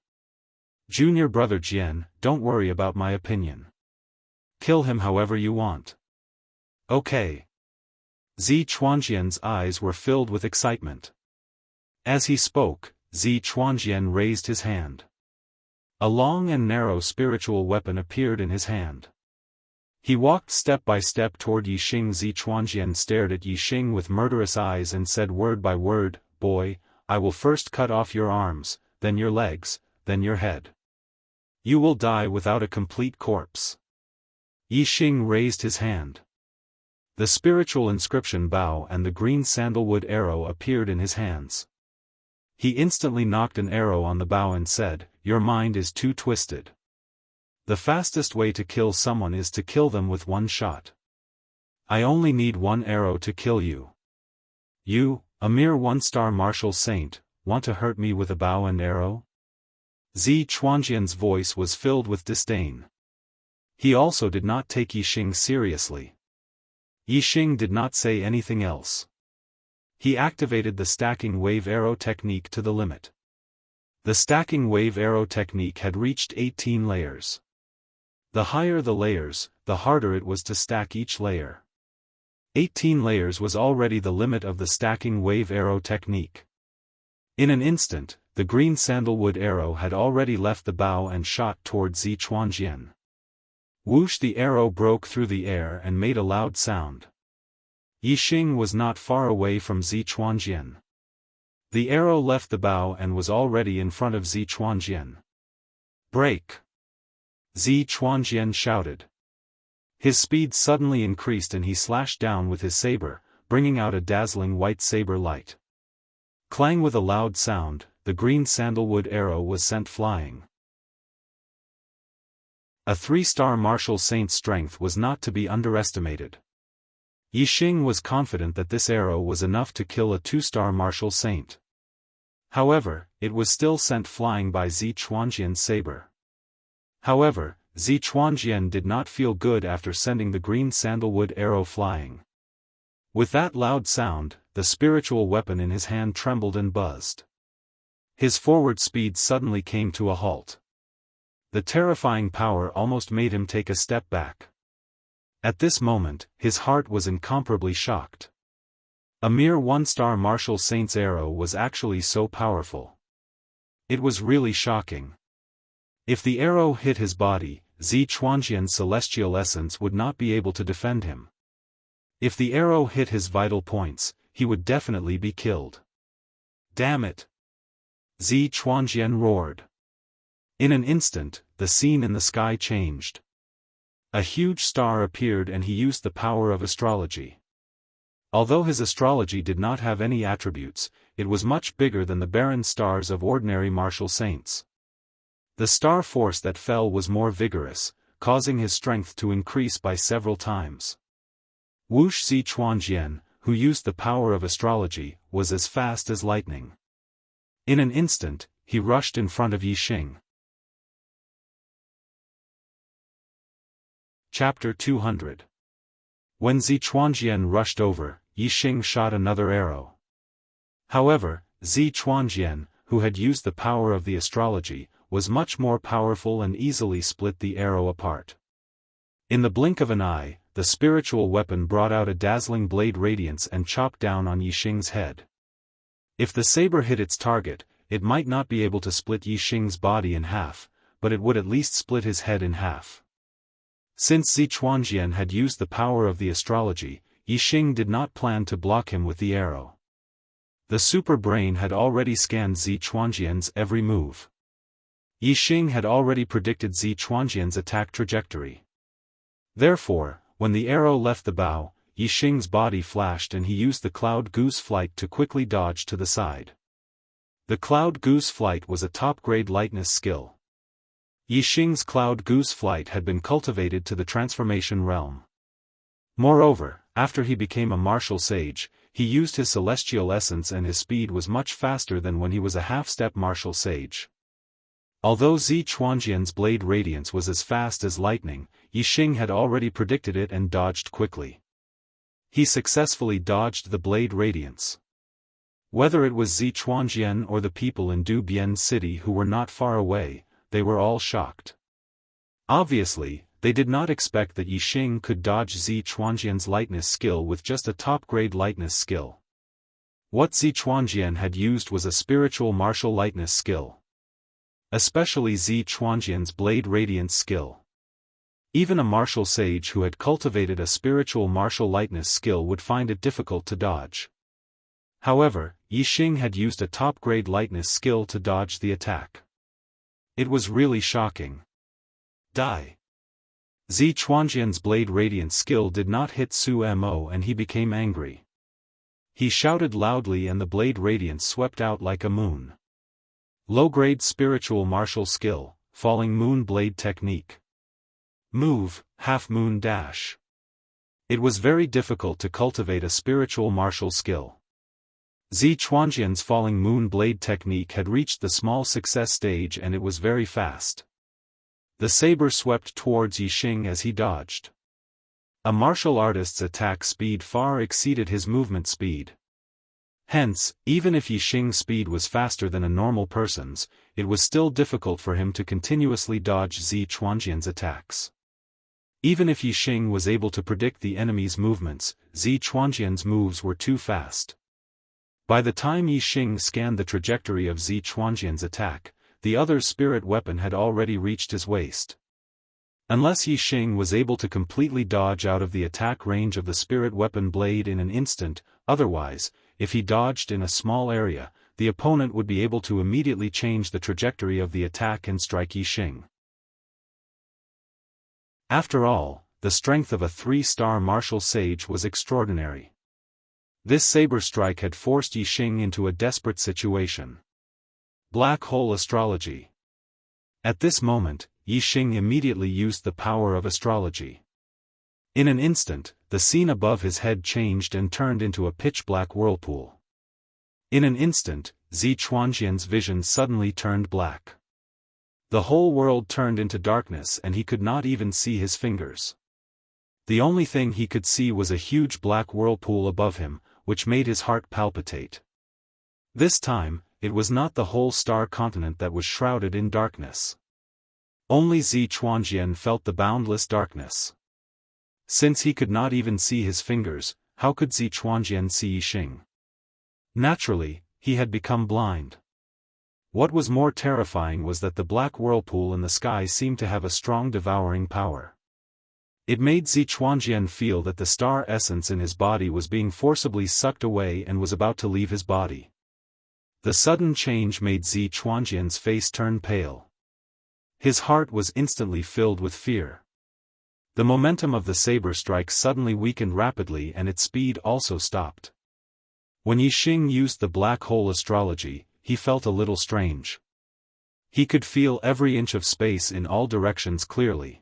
A: Junior brother Jian, don't worry about my opinion. Kill him however you want. Okay. Zi Chuanjian's eyes were filled with excitement. As he spoke, Zi Chuanjian raised his hand. A long and narrow spiritual weapon appeared in his hand. He walked step by step toward Yixing. Zi Chuanjian stared at Yixing with murderous eyes and said word by word, "Boy, I will first cut off your arms, then your legs, then your head. You will die without a complete corpse." Yixing raised his hand. The spiritual inscription bow and the green sandalwood arrow appeared in his hands. He instantly knocked an arrow on the bow and said, "Your mind is too twisted. The fastest way to kill someone is to kill them with one shot. I only need one arrow to kill you. You, a mere one-star martial saint, want to hurt me with a bow and arrow?" Zi Chuanjian's voice was filled with disdain. He also did not take Yixing seriously. Yixing did not say anything else. He activated the stacking wave arrow technique to the limit. The stacking wave arrow technique had reached 18 layers. The higher the layers, the harder it was to stack each layer. 18 layers was already the limit of the stacking wave arrow technique. In an instant, the green sandalwood arrow had already left the bow and shot toward Zi Chuanjian. Whoosh! The arrow broke through the air and made a loud sound. Yixing was not far away from Zi Chuanjian. The arrow left the bow and was already in front of Zi Chuanjian. "Break!" Zi Chuanjian shouted. His speed suddenly increased and he slashed down with his saber, bringing out a dazzling white saber light. Clang! With a loud sound, the green sandalwood arrow was sent flying. A three-star martial saint's strength was not to be underestimated. Yixing was confident that this arrow was enough to kill a two-star martial saint. However, it was still sent flying by Zi Chuanjian's saber. However, Zi Chuanjian did not feel good after sending the green sandalwood arrow flying. With that loud sound, the spiritual weapon in his hand trembled and buzzed. His forward speed suddenly came to a halt. The terrifying power almost made him take a step back. At this moment, his heart was incomparably shocked. A mere one-star martial saint's arrow was actually so powerful. It was really shocking. If the arrow hit his body, Zi Chuanjian's celestial essence would not be able to defend him. If the arrow hit his vital points, he would definitely be killed. "Damn it!" Zi Chuanjian roared. In an instant, the scene in the sky changed. A huge star appeared and he used the power of astrology. Although his astrology did not have any attributes, it was much bigger than the barren stars of ordinary martial saints. The star force that fell was more vigorous, causing his strength to increase by several times. Whoosh! Zi Chuanjian, who used the power of astrology, was as fast as lightning. In an instant, he rushed in front of Yixing. Chapter 200. When Zi Chuanjian rushed over, Yixing shot another arrow. However, Zi Chuanjian, who had used the power of the astrology, was much more powerful and easily split the arrow apart. In the blink of an eye, the spiritual weapon brought out a dazzling blade radiance and chopped down on Yixing's head. If the saber hit its target, it might not be able to split Yixing's body in half, but it would at least split his head in half. Since Zi Chuanjian had used the power of the astrology, Yixing did not plan to block him with the arrow. The super brain had already scanned Zi Chuanjian's every move. Yixing had already predicted Zi Chuanjian's attack trajectory. Therefore, when the arrow left the bow, Yixing's body flashed and he used the cloud goose flight to quickly dodge to the side. The cloud goose flight was a top-grade lightness skill. Yixing's cloud goose flight had been cultivated to the transformation realm. Moreover, after he became a martial sage, he used his celestial essence and his speed was much faster than when he was a half-step martial sage. Although Zi Chuanjian's blade radiance was as fast as lightning, Yixing had already predicted it and dodged quickly. He successfully dodged the blade radiance. Whether it was Zi Chuanjian or the people in Du Bian City who were not far away, they were all shocked. Obviously, they did not expect that Yixing could dodge Zi Chuanjian's lightness skill with just a top-grade lightness skill. What Zi Chuanjian had used was a spiritual martial lightness skill. Especially Zi Chuanjian's blade radiance skill. Even a martial sage who had cultivated a spiritual martial lightness skill would find it difficult to dodge. However, Yixing had used a top-grade lightness skill to dodge the attack. It was really shocking. Die. Zi Chuanjian's blade radiance skill did not hit Su Mo and he became angry. He shouted loudly and the blade radiance swept out like a moon. Low-grade spiritual martial skill, falling moon blade technique. Move, half-moon dash. It was very difficult to cultivate a spiritual martial skill. Zi Chuanjian's falling moon blade technique had reached the small success stage and it was very fast. The saber swept towards Yixing as he dodged. A martial artist's attack speed far exceeded his movement speed. Hence, even if Yixing's speed was faster than a normal person's, it was still difficult for him to continuously dodge Zi Chuanjian's attacks. Even if Yixing was able to predict the enemy's movements, Zi Chuanjian's moves were too fast. By the time Yixing scanned the trajectory of Zi Chuanjian's attack, the other's spirit weapon had already reached his waist. Unless Yixing was able to completely dodge out of the attack range of the spirit weapon blade in an instant, otherwise, if he dodged in a small area, the opponent would be able to immediately change the trajectory of the attack and strike Yixing. After all, the strength of a 3-star martial sage was extraordinary. This saber strike had forced Yixing into a desperate situation. Black hole astrology. At this moment, Yixing immediately used the power of astrology. In an instant, the scene above his head changed and turned into a pitch-black whirlpool. In an instant, Zi Chuanjian's vision suddenly turned black. The whole world turned into darkness and he could not even see his fingers. The only thing he could see was a huge black whirlpool above him, which made his heart palpitate. This time, it was not the whole star continent that was shrouded in darkness. Only Zi Chuanjian felt the boundless darkness. Since he could not even see his fingers, how could Zi Chuanjian see Yixing? Naturally, he had become blind. What was more terrifying was that the black whirlpool in the sky seemed to have a strong devouring power. It made Zi Chuanjian feel that the star essence in his body was being forcibly sucked away and was about to leave his body. The sudden change made Zi Chuanjian's face turn pale. His heart was instantly filled with fear. The momentum of the saber strike suddenly weakened rapidly and its speed also stopped. When Yixing used the black hole astrology, he felt a little strange. He could feel every inch of space in all directions clearly.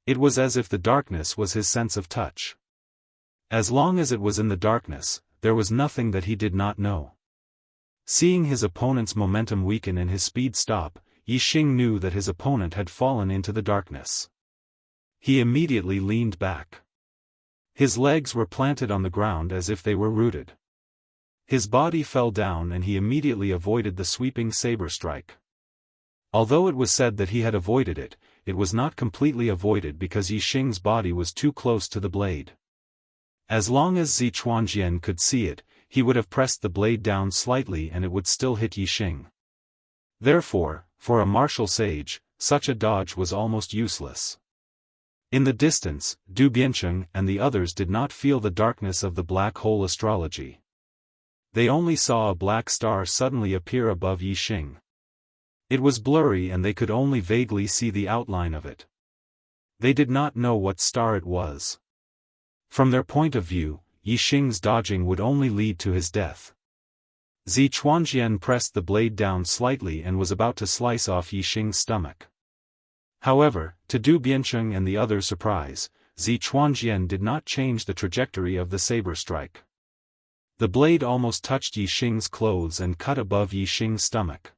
A: It was as if the darkness was his sense of touch. As long as it was in the darkness, there was nothing that he did not know. Seeing his opponent's momentum weaken and his speed stop, Yixing knew that his opponent had fallen into the darkness. He immediately leaned back. His legs were planted on the ground as if they were rooted. His body fell down and he immediately avoided the sweeping saber strike. Although it was said that he had avoided it, it was not completely avoided because Yixing's body was too close to the blade. As long as Zi Chuanjian could see it, he would have pressed the blade down slightly and it would still hit Yixing. Therefore, for a martial sage, such a dodge was almost useless. In the distance, Du Biancheng and the others did not feel the darkness of the black hole astrology. They only saw a black star suddenly appear above Yixing. It was blurry and they could only vaguely see the outline of it. They did not know what star it was. From their point of view, Yixing's dodging would only lead to his death. Zi Chuanjian pressed the blade down slightly and was about to slice off Yixing's stomach. However, to Du Biancheng and the others' surprise, Zichuanjian did not change the trajectory of the saber strike. The blade almost touched Yi Xing's clothes and cut above Yi Xing's stomach.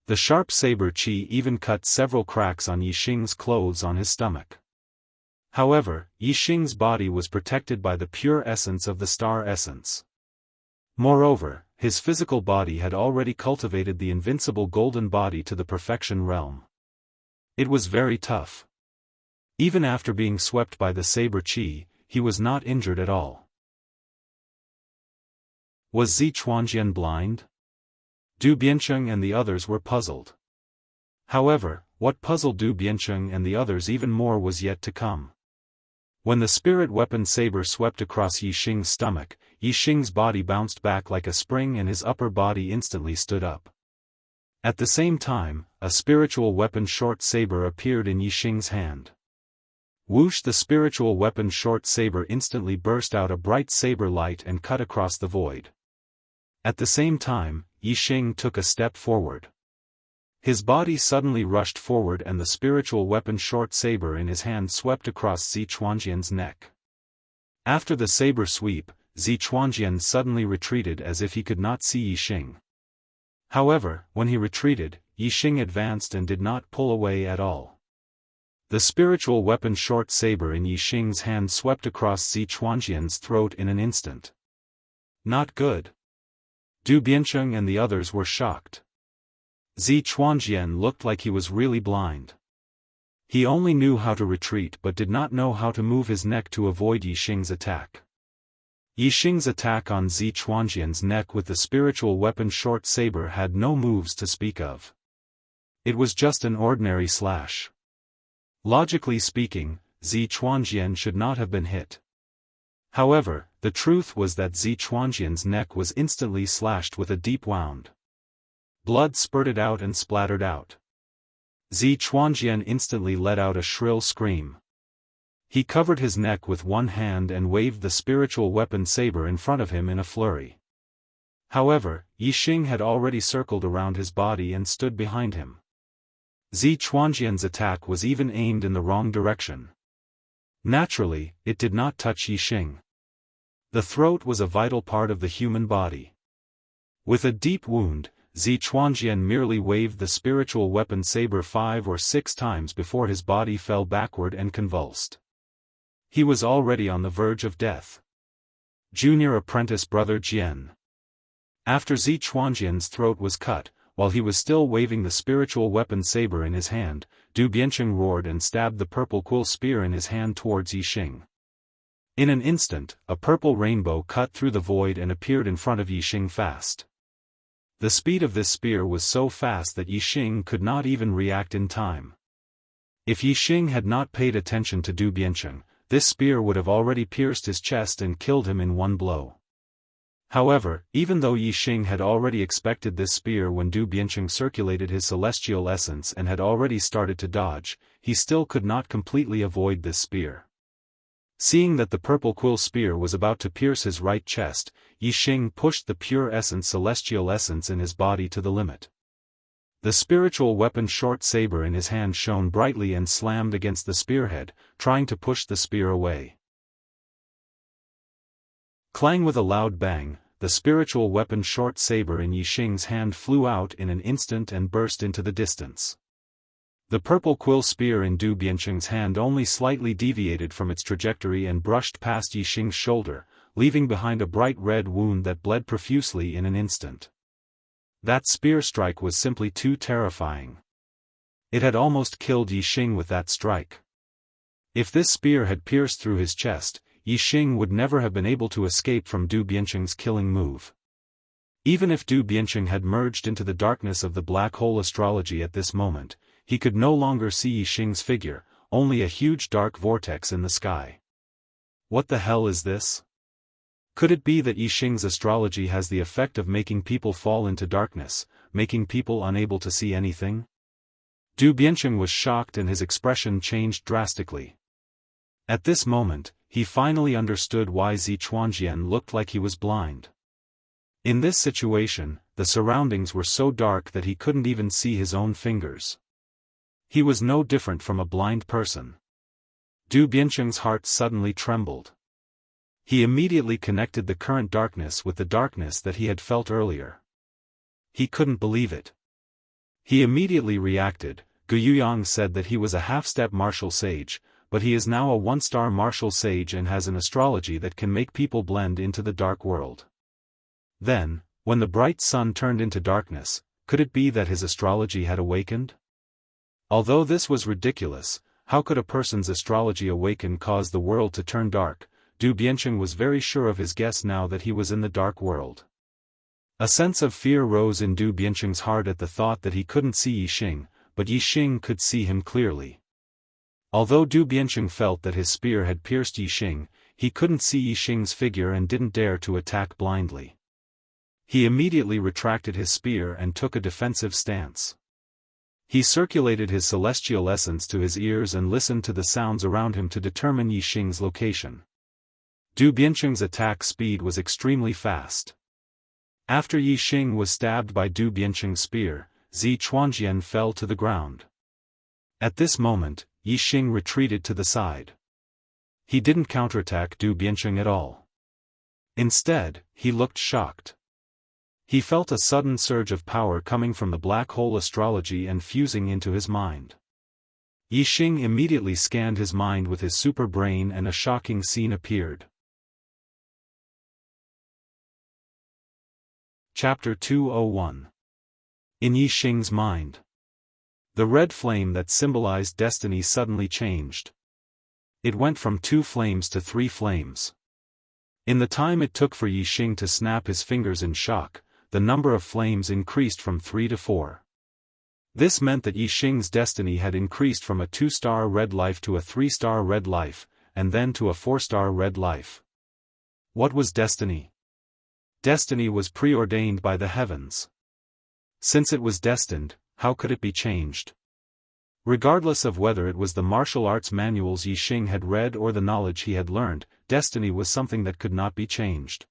A: The sharp saber qi even cut several cracks on Yi Xing's clothes on his stomach. However, Yi Xing's body was protected by the pure essence of the star essence. Moreover, his physical body had already cultivated the invincible golden body to the perfection realm. It was very tough. Even after being swept by the saber qi, he was not injured at all. Was Zichuanjian blind? Du Biancheng and the others were puzzled. However, what puzzled Du Biancheng and the others even more was yet to come. When the spirit weapon saber swept across Yi Xing's stomach, Yi Xing's body bounced back like a spring and his upper body instantly stood up. At the same time, a spiritual weapon short saber appeared in Yi Xing's hand. Whoosh! The spiritual weapon short saber instantly burst out a bright saber light and cut across the void. At the same time, Yi Xing took a step forward. His body suddenly rushed forward and the spiritual weapon short saber in his hand swept across Zichuanjian's neck. After the saber sweep, Zichuanjian suddenly retreated as if he could not see Yi Xing. However, when he retreated, Yi Xing advanced and did not pull away at all. The spiritual weapon short saber in Yi Xing's hand swept across Zichuanjian's throat in an instant. Not good. Du Biancheng and the others were shocked. Zichuanjian looked like he was really blind. He only knew how to retreat but did not know how to move his neck to avoid Yi Xing's attack. Yi Xing's attack on Zichuanjian's neck with the spiritual weapon short saber had no moves to speak of. It was just an ordinary slash. Logically speaking, Zichuanjian should not have been hit. However, the truth was that Zichuanjian's neck was instantly slashed with a deep wound. Blood spurted out and splattered out. Zichuanjian instantly let out a shrill scream. He covered his neck with one hand and waved the spiritual weapon saber in front of him in a flurry. However, Yi Xing had already circled around his body and stood behind him. Zichuanjian's attack was even aimed in the wrong direction. Naturally, it did not touch Yi Xing. The throat was a vital part of the human body. With a deep wound, Zichuanjian merely waved the spiritual weapon saber 5 or 6 times before his body fell backward and convulsed. He was already on the verge of death. Junior apprentice brother Jian. After Zichuanjian's throat was cut, while he was still waving the spiritual weapon saber in his hand, Du Biancheng roared and stabbed the purple quill spear in his hand towards Yi Xing. In an instant, a purple rainbow cut through the void and appeared in front of Yi Xing fast. The speed of this spear was so fast that Yi Xing could not even react in time. If Yi Xing had not paid attention to Du Biancheng, this spear would have already pierced his chest and killed him in one blow. However, even though Yi Xing had already expected this spear when Du Biancheng circulated his celestial essence and had already started to dodge, he still could not completely avoid this spear. Seeing that the purple quill spear was about to pierce his right chest, Yi Xing pushed the pure essence celestial essence in his body to the limit. The spiritual weapon short saber in his hand shone brightly and slammed against the spearhead, trying to push the spear away. Clang! With a loud bang, the spiritual weapon short saber in Yi Xing's hand flew out in an instant and burst into the distance. The purple quill spear in Du Biancheng's hand only slightly deviated from its trajectory and brushed past Yi Xing's shoulder, leaving behind a bright red wound that bled profusely in an instant. That spear strike was simply too terrifying. It had almost killed Yi Xing with that strike. If this spear had pierced through his chest, Yi Xing would never have been able to escape from Du Biancheng's killing move. Even if Du Biancheng had merged into the darkness of the black hole astrology at this moment, he could no longer see Yi Xing's figure, only a huge dark vortex in the sky. What the hell is this? Could it be that Yi Xing's astrology has the effect of making people fall into darkness, making people unable to see anything? Du Biancheng was shocked and his expression changed drastically. At this moment, he finally understood why Zichuanjian looked like he was blind. In this situation, the surroundings were so dark that he couldn't even see his own fingers. He was no different from a blind person. Du Biancheng's heart suddenly trembled. He immediately connected the current darkness with the darkness that he had felt earlier. He couldn't believe it. He immediately reacted. Gu Yuyang said that he was a half-step martial sage, but he is now a one-star martial sage and has an astrology that can make people blend into the dark world. Then, when the bright sun turned into darkness, could it be that his astrology had awakened? Although this was ridiculous, how could a person's astrology awaken cause the world to turn dark? Du Biancheng was very sure of his guess now that he was in the dark world. A sense of fear rose in Du Biancheng's heart at the thought that he couldn't see Yixing, but Yixing could see him clearly. Although Du Biancheng felt that his spear had pierced Yixing, he couldn't see Yixing's figure and didn't dare to attack blindly. He immediately retracted his spear and took a defensive stance. He circulated his celestial essence to his ears and listened to the sounds around him to determine Yixing's location. Du Biancheng's attack speed was extremely fast. After Yixing was stabbed by Du Biancheng's spear, Zi Chuanjian fell to the ground. At this moment, Yixing retreated to the side. He didn't counterattack Du Biancheng at all. Instead, he looked shocked. He felt a sudden surge of power coming from the black hole astrology and fusing into his mind. Yixing immediately scanned his mind with his super brain and a shocking scene appeared. Chapter 201. In Yixing's mind. The red flame that symbolized destiny suddenly changed. It went from 2 flames to 3 flames. In the time it took for Yixing to snap his fingers in shock, the number of flames increased from 3 to 4. This meant that Yixing's destiny had increased from a 2-star red life to a 3-star red life, and then to a 4-star red life. What was destiny? Destiny was preordained by the heavens. Since it was destined, how could it be changed? Regardless of whether it was the martial arts manuals Yixing had read or the knowledge he had learned, destiny was something that could not be changed.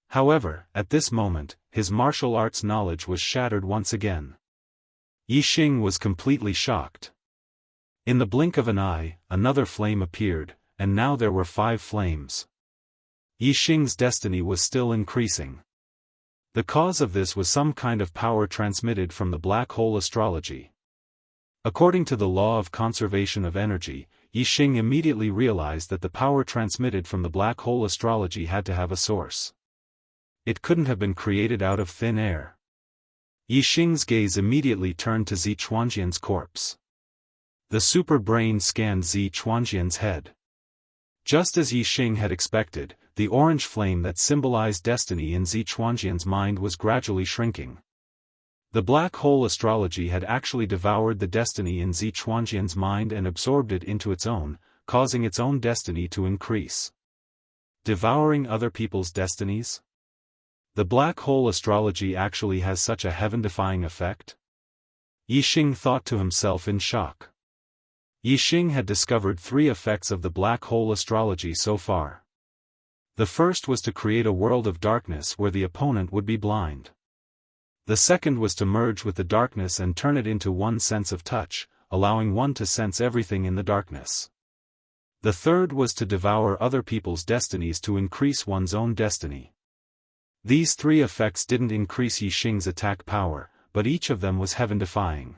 A: However, at this moment, his martial arts knowledge was shattered once again. Yixing was completely shocked. In the blink of an eye, another flame appeared, and now there were 5 flames. Yixing's destiny was still increasing. The cause of this was some kind of power transmitted from the black hole astrology. According to the law of conservation of energy, Yixing immediately realized that the power transmitted from the black hole astrology had to have a source. It couldn't have been created out of thin air. Yixing's gaze immediately turned to Zi Chuanjian's corpse. The super brain scanned Zi Chuanjian's head. Just as Yixing had expected, the orange flame that symbolized destiny in Zi Chuanjian's mind was gradually shrinking. The black hole astrology had actually devoured the destiny in Zi Chuanjian's mind and absorbed it into its own, causing its own destiny to increase. Devouring other people's destinies? The black hole astrology actually has such a heaven-defying effect? Yixing thought to himself in shock. Yixing had discovered 3 effects of the black hole astrology so far. The first was to create a world of darkness where the opponent would be blind. The second was to merge with the darkness and turn it into one sense of touch, allowing one to sense everything in the darkness. The third was to devour other people's destinies to increase one's own destiny. These 3 effects didn't increase Yixing's attack power, but each of them was heaven-defying.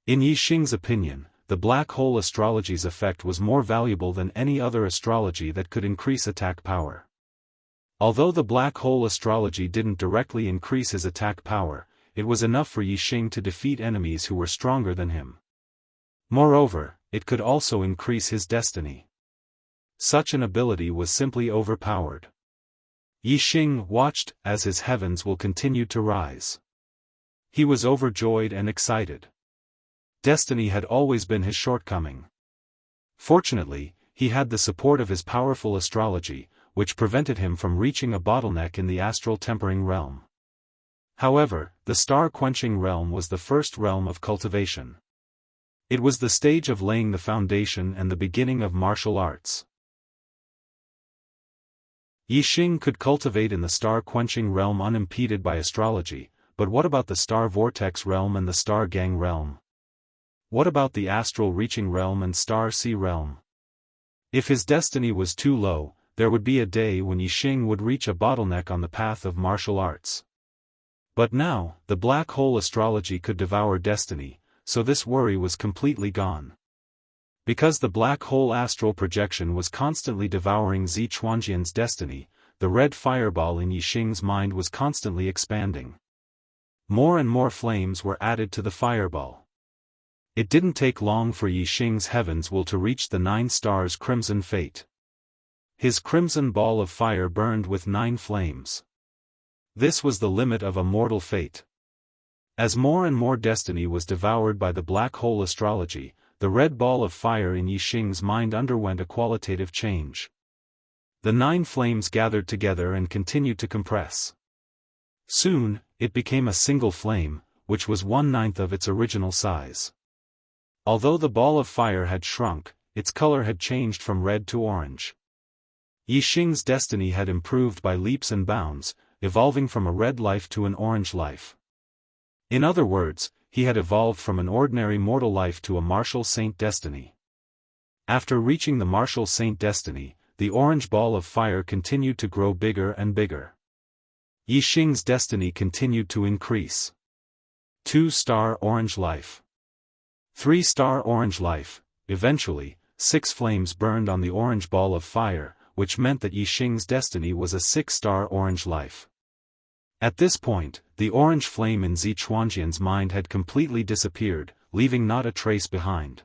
A: In Yixing's opinion, the black hole astrology's effect was more valuable than any other astrology that could increase attack power. Although the black hole astrology didn't directly increase his attack power, it was enough for Yixing to defeat enemies who were stronger than him. Moreover, it could also increase his destiny. Such an ability was simply overpowered. Yixing watched as his heavens will continue to rise. He was overjoyed and excited. Destiny had always been his shortcoming. Fortunately, he had the support of his powerful astrology, which prevented him from reaching a bottleneck in the astral tempering realm. However, the star-quenching realm was the first realm of cultivation. It was the stage of laying the foundation and the beginning of martial arts. Yixing could cultivate in the star-quenching realm unimpeded by astrology, but what about the star-vortex realm and the star-gang realm? What about the astral reaching realm and star-sea realm? If his destiny was too low, there would be a day when Yixing would reach a bottleneck on the path of martial arts. But now, the black hole astrology could devour destiny, so this worry was completely gone. Because the black hole astral projection was constantly devouring Zichuanjian's destiny, the red fireball in Yixing's mind was constantly expanding. More and more flames were added to the fireball. It didn't take long for Yixing's heaven's will to reach the 9 stars' crimson fate. His crimson ball of fire burned with 9 flames. This was the limit of a mortal fate. As more and more destiny was devoured by the black hole astrology, the red ball of fire in Yixing's mind underwent a qualitative change. The 9 flames gathered together and continued to compress. Soon, it became a single flame, which was 1/9 of its original size. Although the ball of fire had shrunk, its color had changed from red to orange. Yixing's destiny had improved by leaps and bounds, evolving from a red life to an orange life. In other words, he had evolved from an ordinary mortal life to a martial saint destiny. After reaching the martial saint destiny, the orange ball of fire continued to grow bigger and bigger. Yixing's destiny continued to increase. 2-star orange life. 3-star orange life. Eventually, 6 flames burned on the orange ball of fire, which meant that Yixing's destiny was a 6-star orange life. At this point, the orange flame in Zichuanjian's mind had completely disappeared, leaving not a trace behind.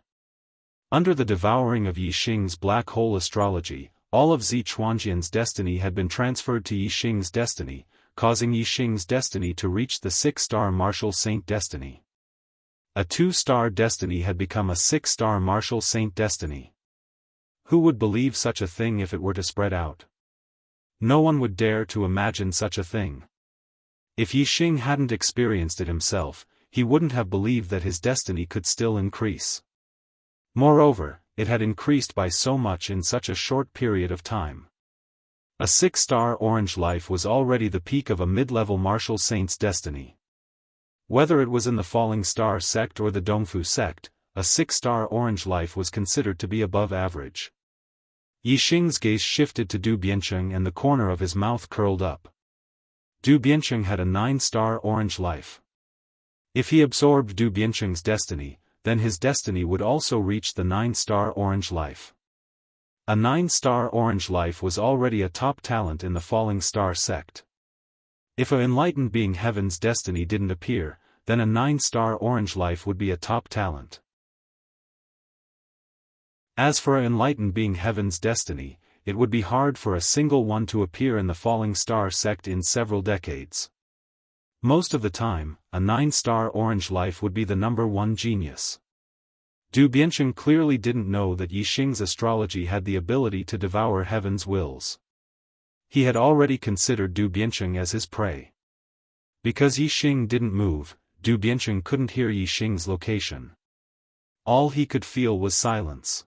A: Under the devouring of Yixing's black hole astrology, all of Zichuanjian's destiny had been transferred to Yixing's destiny, causing Yixing's destiny to reach the 6-star martial saint destiny. A 2-star destiny had become a 6-star martial saint destiny. Who would believe such a thing if it were to spread out? No one would dare to imagine such a thing. If Yixing hadn't experienced it himself, he wouldn't have believed that his destiny could still increase. Moreover, it had increased by so much in such a short period of time. A 6-star orange life was already the peak of a mid-level martial saint's destiny. Whether it was in the falling star sect or the Dongfu sect, a 6-star orange life was considered to be above average. Yixing's gaze shifted to Du Biancheng and the corner of his mouth curled up. Du Biancheng had a 9-star orange life. If he absorbed Du Biancheng's destiny, then his destiny would also reach the 9-star orange life. A 9-star orange life was already a top talent in the falling star sect. If an enlightened being heaven's destiny didn't appear, then a 9-star orange life would be a top talent. As for an enlightened being heaven's destiny, it would be hard for a single one to appear in the falling star sect in several decades. Most of the time, a 9-star orange life would be the number 1 genius. Du Biancheng clearly didn't know that Yixing's astrology had the ability to devour heaven's wills. He had already considered Du Biancheng as his prey. Because Yixing didn't move, Du Biancheng couldn't hear Yixing's location. All he could feel was silence.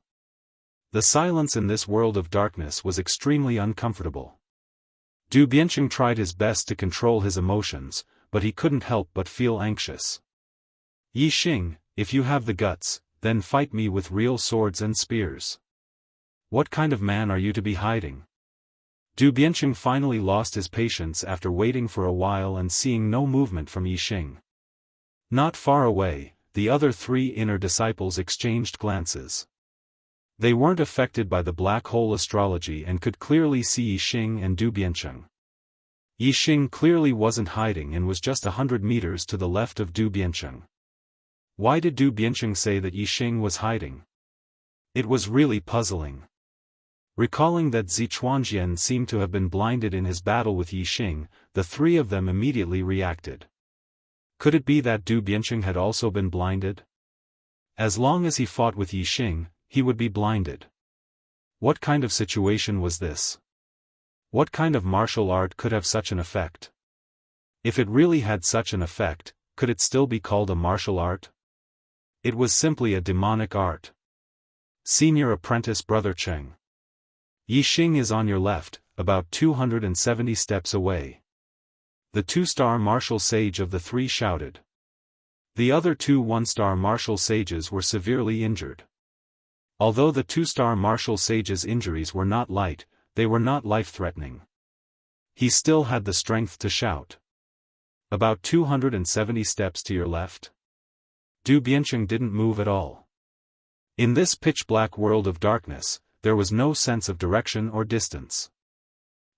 A: The silence in this world of darkness was extremely uncomfortable. Du Biancheng tried his best to control his emotions, but he couldn't help but feel anxious. Yixing, if you have the guts, then fight me with real swords and spears. What kind of man are you to be hiding? Du Biancheng finally lost his patience after waiting for a while and seeing no movement from Yixing. Not far away, the other 3 inner disciples exchanged glances. They weren't affected by the black hole astrology and could clearly see Yixing and Du Biancheng. Yixing clearly wasn't hiding and was just 100 meters to the left of Du Biancheng. Why did Du Biancheng say that Yixing was hiding? It was really puzzling. Recalling that Zichuanjian seemed to have been blinded in his battle with Yixing, the 3 of them immediately reacted. Could it be that Du Biancheng had also been blinded? As long as he fought with Yixing, he would be blinded. What kind of situation was this? What kind of martial art could have such an effect? If it really had such an effect, could it still be called a martial art? It was simply a demonic art. Senior Apprentice Brother Cheng. Yixing is on your left, about 270 steps away. The 2-star martial sage of the 3 shouted. The other 2 1-star martial sages were severely injured. Although the two-star martial sage's injuries were not light, they were not life-threatening. He still had the strength to shout. About 270 steps to your left. Du Biancheng didn't move at all. In this pitch-black world of darkness, there was no sense of direction or distance.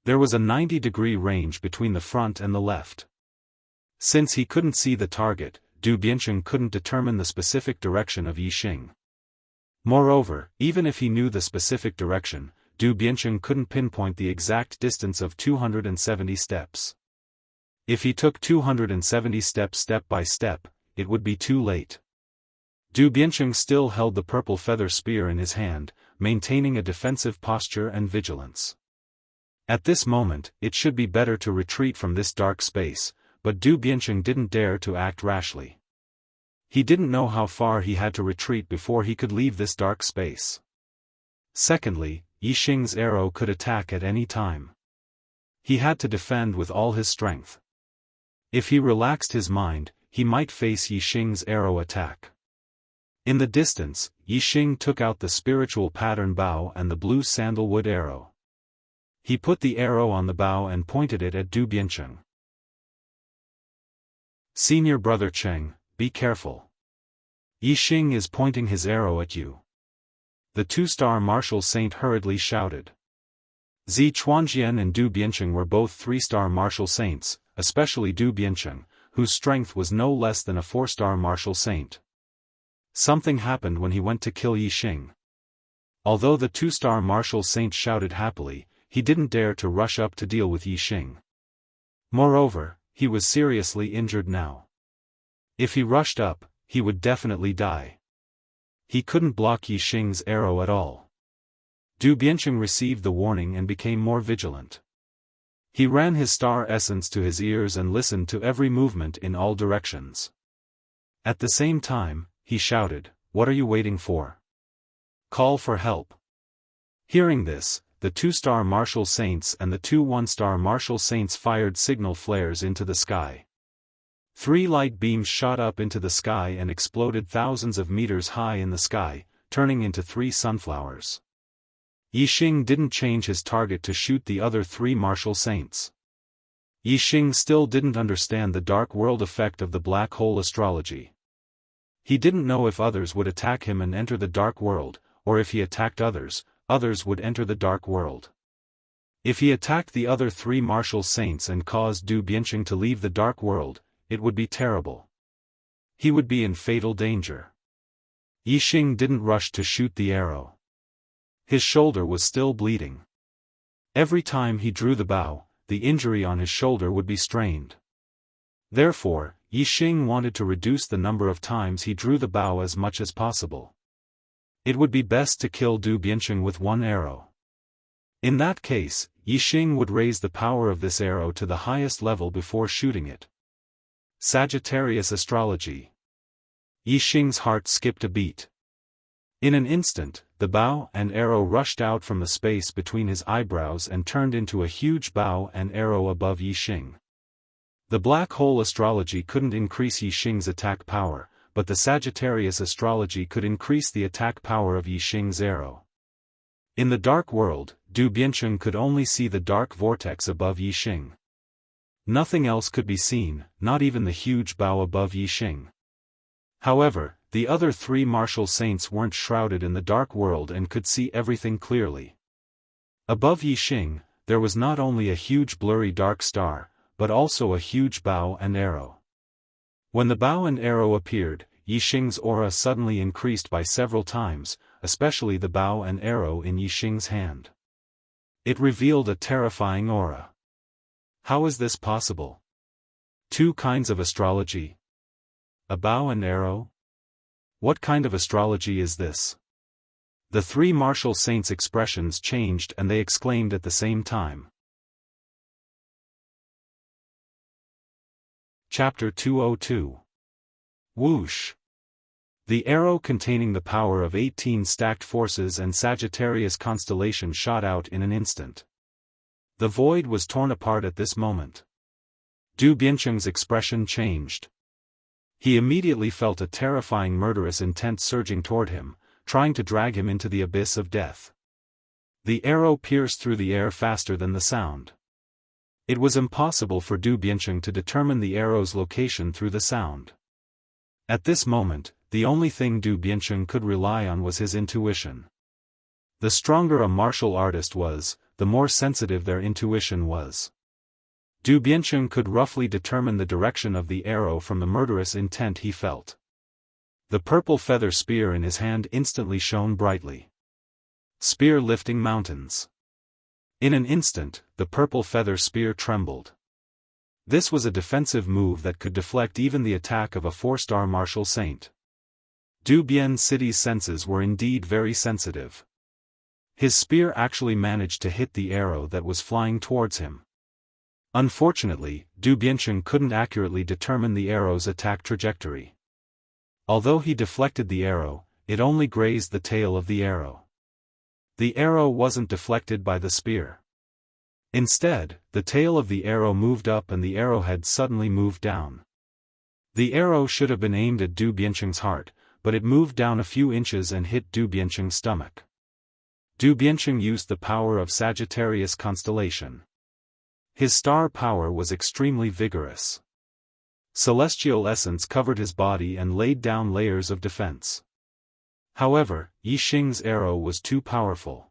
A: There was a 90-degree range between the front and the left. Since he couldn't see the target, Du Biancheng couldn't determine the specific direction of Yixing. Moreover, even if he knew the specific direction, Du Biancheng couldn't pinpoint the exact distance of 270 steps. If he took 270 steps step by step, it would be too late. Du Biancheng still held the purple feather spear in his hand, maintaining a defensive posture and vigilance. At this moment, it should be better to retreat from this dark space, but Du Biancheng didn't dare to act rashly. He didn't know how far he had to retreat before he could leave this dark space. Secondly, Yixing's arrow could attack at any time. He had to defend with all his strength. If he relaxed his mind, he might face Yixing's arrow attack. In the distance, Yixing took out the spiritual pattern bow and the blue sandalwood arrow. He put the arrow on the bow and pointed it at Du Biancheng. Senior brother Cheng, be careful. Yixing is pointing his arrow at you. The two-star martial saint hurriedly shouted. Zi Chuanjian and Du Biancheng were both three-star martial saints, especially Du Biancheng, whose strength was no less than a four-star martial saint. Something happened when he went to kill Yixing. Although the two-star martial saint shouted happily, he didn't dare to rush up to deal with Yixing. Moreover, he was seriously injured now. If he rushed up, he would definitely die. He couldn't block Yixing's arrow at all. Du Biancheng received the warning and became more vigilant. He ran his star essence to his ears and listened to every movement in all directions. At the same time, he shouted, "What are you waiting for? Call for help." Hearing this, the two-star martial saints and the two one-star martial saints fired signal flares into the sky. 3 light beams shot up into the sky and exploded thousands of meters high in the sky, turning into 3 sunflowers. Yixing didn't change his target to shoot the other 3 martial saints. Yixing still didn't understand the dark world effect of the black hole astrology. He didn't know if others would attack him and enter the dark world, or if he attacked others, others would enter the dark world. If he attacked the other 3 martial saints and caused Du Biancheng to leave the dark world, it would be terrible. He would be in fatal danger. Yixing didn't rush to shoot the arrow. His shoulder was still bleeding. Every time he drew the bow, the injury on his shoulder would be strained. Therefore, Yixing wanted to reduce the number of times he drew the bow as much as possible. It would be best to kill Du Biancheng with 1 arrow. In that case, Yixing would raise the power of this arrow to the highest level before shooting it. Sagittarius astrology. Yixing's heart skipped a beat. In an instant, the bow and arrow rushed out from the space between his eyebrows and turned into a huge bow and arrow above Yixing. The black hole astrology couldn't increase Yixing's attack power, but the Sagittarius astrology could increase the attack power of Yixing's arrow. In the dark world, Du Biancheng could only see the dark vortex above Yixing. Nothing else could be seen, not even the huge bow above Yixing. However, the other 3 martial saints weren't shrouded in the dark world and could see everything clearly. Above Yixing, there was not only a huge blurry dark star, but also a huge bow and arrow. When the bow and arrow appeared, Yixing's aura suddenly increased by several times, especially the bow and arrow in Yixing's hand. It revealed a terrifying aura. How is this possible? 2 kinds of astrology? A bow and arrow? What kind of astrology is this? The 3 martial saints' expressions changed and they exclaimed at the same time. Chapter 202. Whoosh! The arrow containing the power of 18 stacked forces and Sagittarius constellation shot out in an instant. The void was torn apart at this moment. Du Biancheng's expression changed. He immediately felt a terrifying murderous intent surging toward him, trying to drag him into the abyss of death. The arrow pierced through the air faster than the sound. It was impossible for Du Biancheng to determine the arrow's location through the sound. At this moment, the only thing Du Biancheng could rely on was his intuition. The stronger a martial artist was, the more sensitive their intuition was. Du Biancheng could roughly determine the direction of the arrow from the murderous intent he felt. The purple feather spear in his hand instantly shone brightly. Spear lifting mountains. In an instant, the purple feather spear trembled. This was a defensive move that could deflect even the attack of a 4-star martial saint. Du Bian City's senses were indeed very sensitive. His spear actually managed to hit the arrow that was flying towards him. Unfortunately, Du Biancheng couldn't accurately determine the arrow's attack trajectory. Although he deflected the arrow, it only grazed the tail of the arrow. The arrow wasn't deflected by the spear. Instead, the tail of the arrow moved up and the arrowhead suddenly moved down. The arrow should have been aimed at Du Biancheng's heart, but it moved down a few inches and hit Du Biancheng's stomach. Du Biancheng used the power of Sagittarius constellation. His star power was extremely vigorous. Celestial essence covered his body and laid down layers of defense. However, Yixing's arrow was too powerful.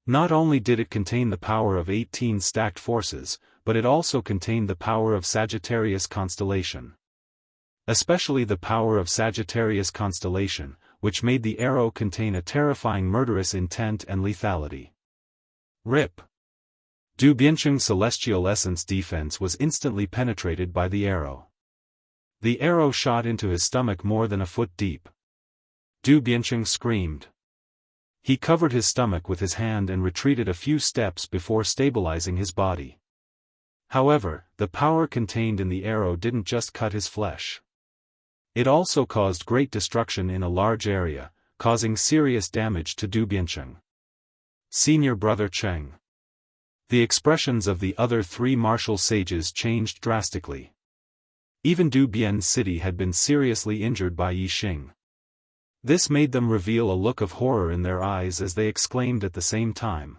A: Not only did it contain the power of 18 stacked forces, but it also contained the power of Sagittarius constellation. Especially the power of Sagittarius constellation, which made the arrow contain a terrifying murderous intent and lethality. Rip! Du Biancheng's celestial essence defense was instantly penetrated by the arrow. The arrow shot into his stomach more than a foot deep. Du Biancheng screamed. He covered his stomach with his hand and retreated a few steps before stabilizing his body. However, the power contained in the arrow didn't just cut his flesh. It also caused great destruction in a large area, causing serious damage to Du Biancheng. Senior Brother Cheng. The expressions of the other 3 martial sages changed drastically. Even Du Bian City had been seriously injured by Yixing. This made them reveal a look of horror in their eyes as they exclaimed at the same time.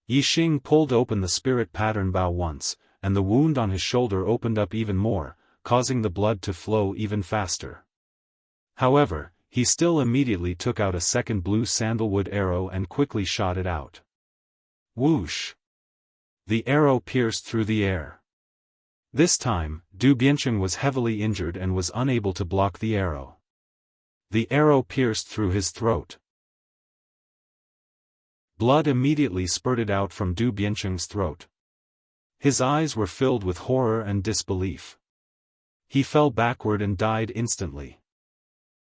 A: Yixing pulled open the spirit pattern bow once, and the wound on his shoulder opened up even more, causing the blood to flow even faster. However, he still immediately took out a second blue sandalwood arrow and quickly shot it out. Whoosh! The arrow pierced through the air. This time, Du Biancheng was heavily injured and was unable to block the arrow. The arrow pierced through his throat. Blood immediately spurted out from Du Biancheng's throat. His eyes were filled with horror and disbelief. He fell backward and died instantly.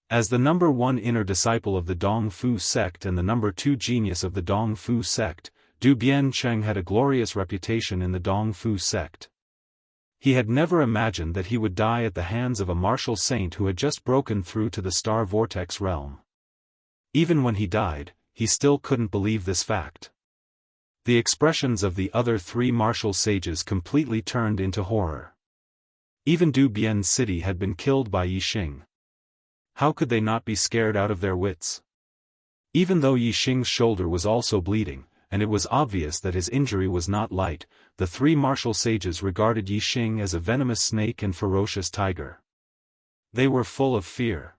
A: As the number 1 inner disciple of the Dong Fu sect and the number 2 genius of the Dong Fu sect, Du Biancheng had a glorious reputation in the Dong Fu sect. He had never imagined that he would die at the hands of a martial saint who had just broken through to the star vortex realm. Even when he died, he still couldn't believe this fact. The expressions of the other 3 martial sages completely turned into horror. Even Du Bian City had been killed by Yixing. How could they not be scared out of their wits? Even though Yixing's shoulder was also bleeding, and it was obvious that his injury was not light, the 3 martial sages regarded Yixing as a venomous snake and ferocious tiger. They were full of fear.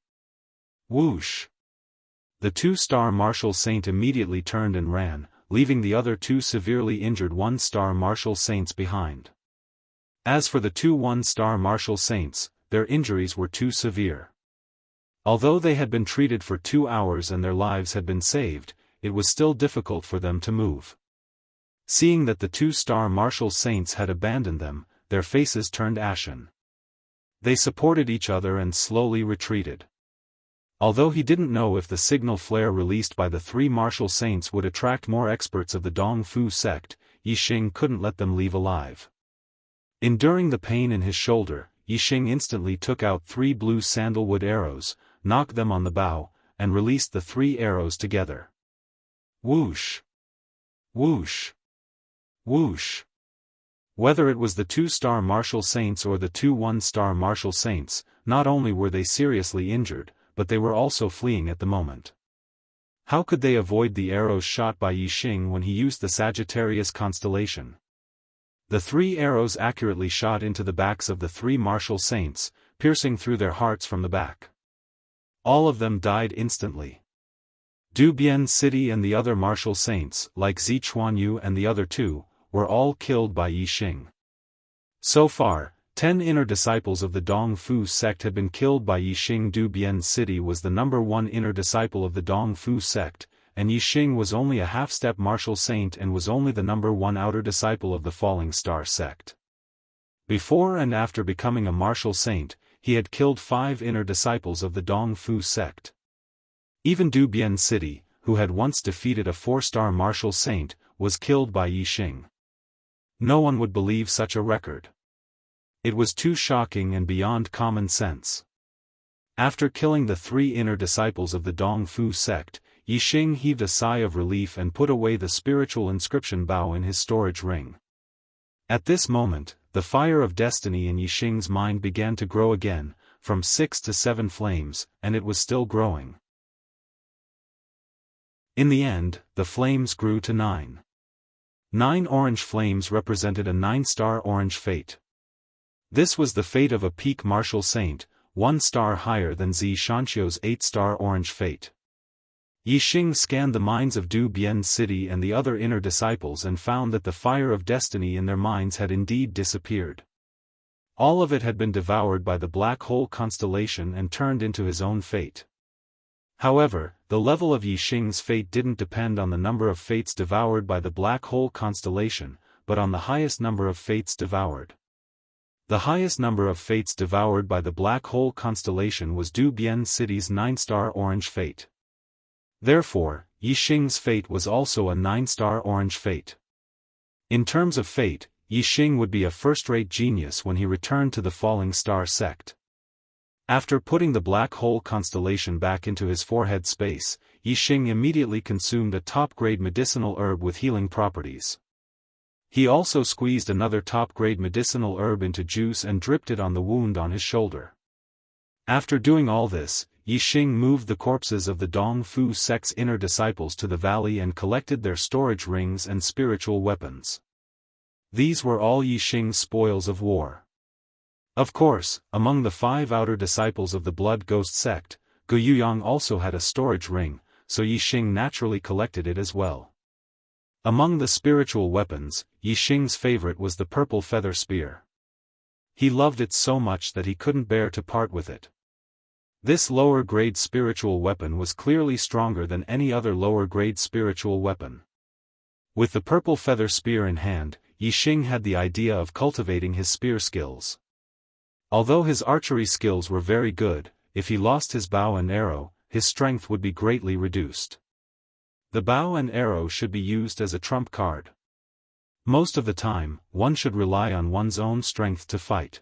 A: Whoosh! The 2-star martial saint immediately turned and ran, leaving the other 2 severely injured 1-star martial saints behind. As for the 2 1-star martial saints, their injuries were too severe. Although they had been treated for 2 hours and their lives had been saved, it was still difficult for them to move. Seeing that the 2-star martial saints had abandoned them, their faces turned ashen. They supported each other and slowly retreated. Although he didn't know if the signal flare released by the 3 martial saints would attract more experts of the Dong Fu sect, Yixing couldn't let them leave alive. Enduring the pain in his shoulder, Yixing instantly took out 3 blue sandalwood arrows, knocked them on the bow, and released the 3 arrows together. Whoosh! Whoosh! Whoosh! Whether it was the 2-star martial saints or the 2 1-star martial saints, not only were they seriously injured, but they were also fleeing at the moment. How could they avoid the arrows shot by Yixing when he used the Sagittarius constellation? The 3 arrows accurately shot into the backs of the 3 martial saints, piercing through their hearts from the back. All of them died instantly. Du Bian City and the other martial saints, like Zi Chuanyu and the other 2, were all killed by Yixing. So far, 10 inner disciples of the Dong Fu sect had been killed by Yixing. Du Bian City was the number 1 inner disciple of the Dong Fu sect, and Yixing was only a half-step martial saint and was only the number 1 outer disciple of the Falling Star sect. Before and after becoming a martial saint, he had killed 5 inner disciples of the Dong Fu sect. Even Du Bian City, who had once defeated a 4-star martial saint, was killed by Yixing. No one would believe such a record. It was too shocking and beyond common sense. After killing the 3 inner disciples of the Dong Fu sect, Yixing heaved a sigh of relief and put away the spiritual inscription bao in his storage ring. At this moment, the fire of destiny in Yixing's mind began to grow again, from 6 to 7 flames, and it was still growing. In the end, the flames grew to 9. 9 orange flames represented a 9-star orange fate. This was the fate of a peak martial saint, 1 star higher than Zi Shanqiu's 8-star orange fate. Yixing scanned the minds of Du Bian City and the other inner disciples and found that the fire of destiny in their minds had indeed disappeared. All of it had been devoured by the black hole constellation and turned into his own fate. However, the level of Yixing's fate didn't depend on the number of fates devoured by the black hole constellation, but on the highest number of fates devoured. The highest number of fates devoured by the black hole constellation was Du Bian City's 9-star orange fate. Therefore, Yixing's fate was also a 9-star orange fate. In terms of fate, Yixing would be a first-rate genius when he returned to the Falling Star sect. After putting the black hole constellation back into his forehead space, Yixing immediately consumed a top-grade medicinal herb with healing properties. He also squeezed another top-grade medicinal herb into juice and dripped it on the wound on his shoulder. After doing all this, Yixing moved the corpses of the Dong Fu sect's inner disciples to the valley and collected their storage rings and spiritual weapons. These were all Yixing's spoils of war. Of course, among the 5 outer disciples of the Blood Ghost sect, Gu Yuyang also had a storage ring, so Yixing naturally collected it as well. Among the spiritual weapons, Yixing's favorite was the purple feather spear. He loved it so much that he couldn't bear to part with it. This lower-grade spiritual weapon was clearly stronger than any other lower-grade spiritual weapon. With the purple feather spear in hand, Yixing had the idea of cultivating his spear skills. Although his archery skills were very good, if he lost his bow and arrow, his strength would be greatly reduced. The bow and arrow should be used as a trump card. Most of the time, one should rely on one's own strength to fight.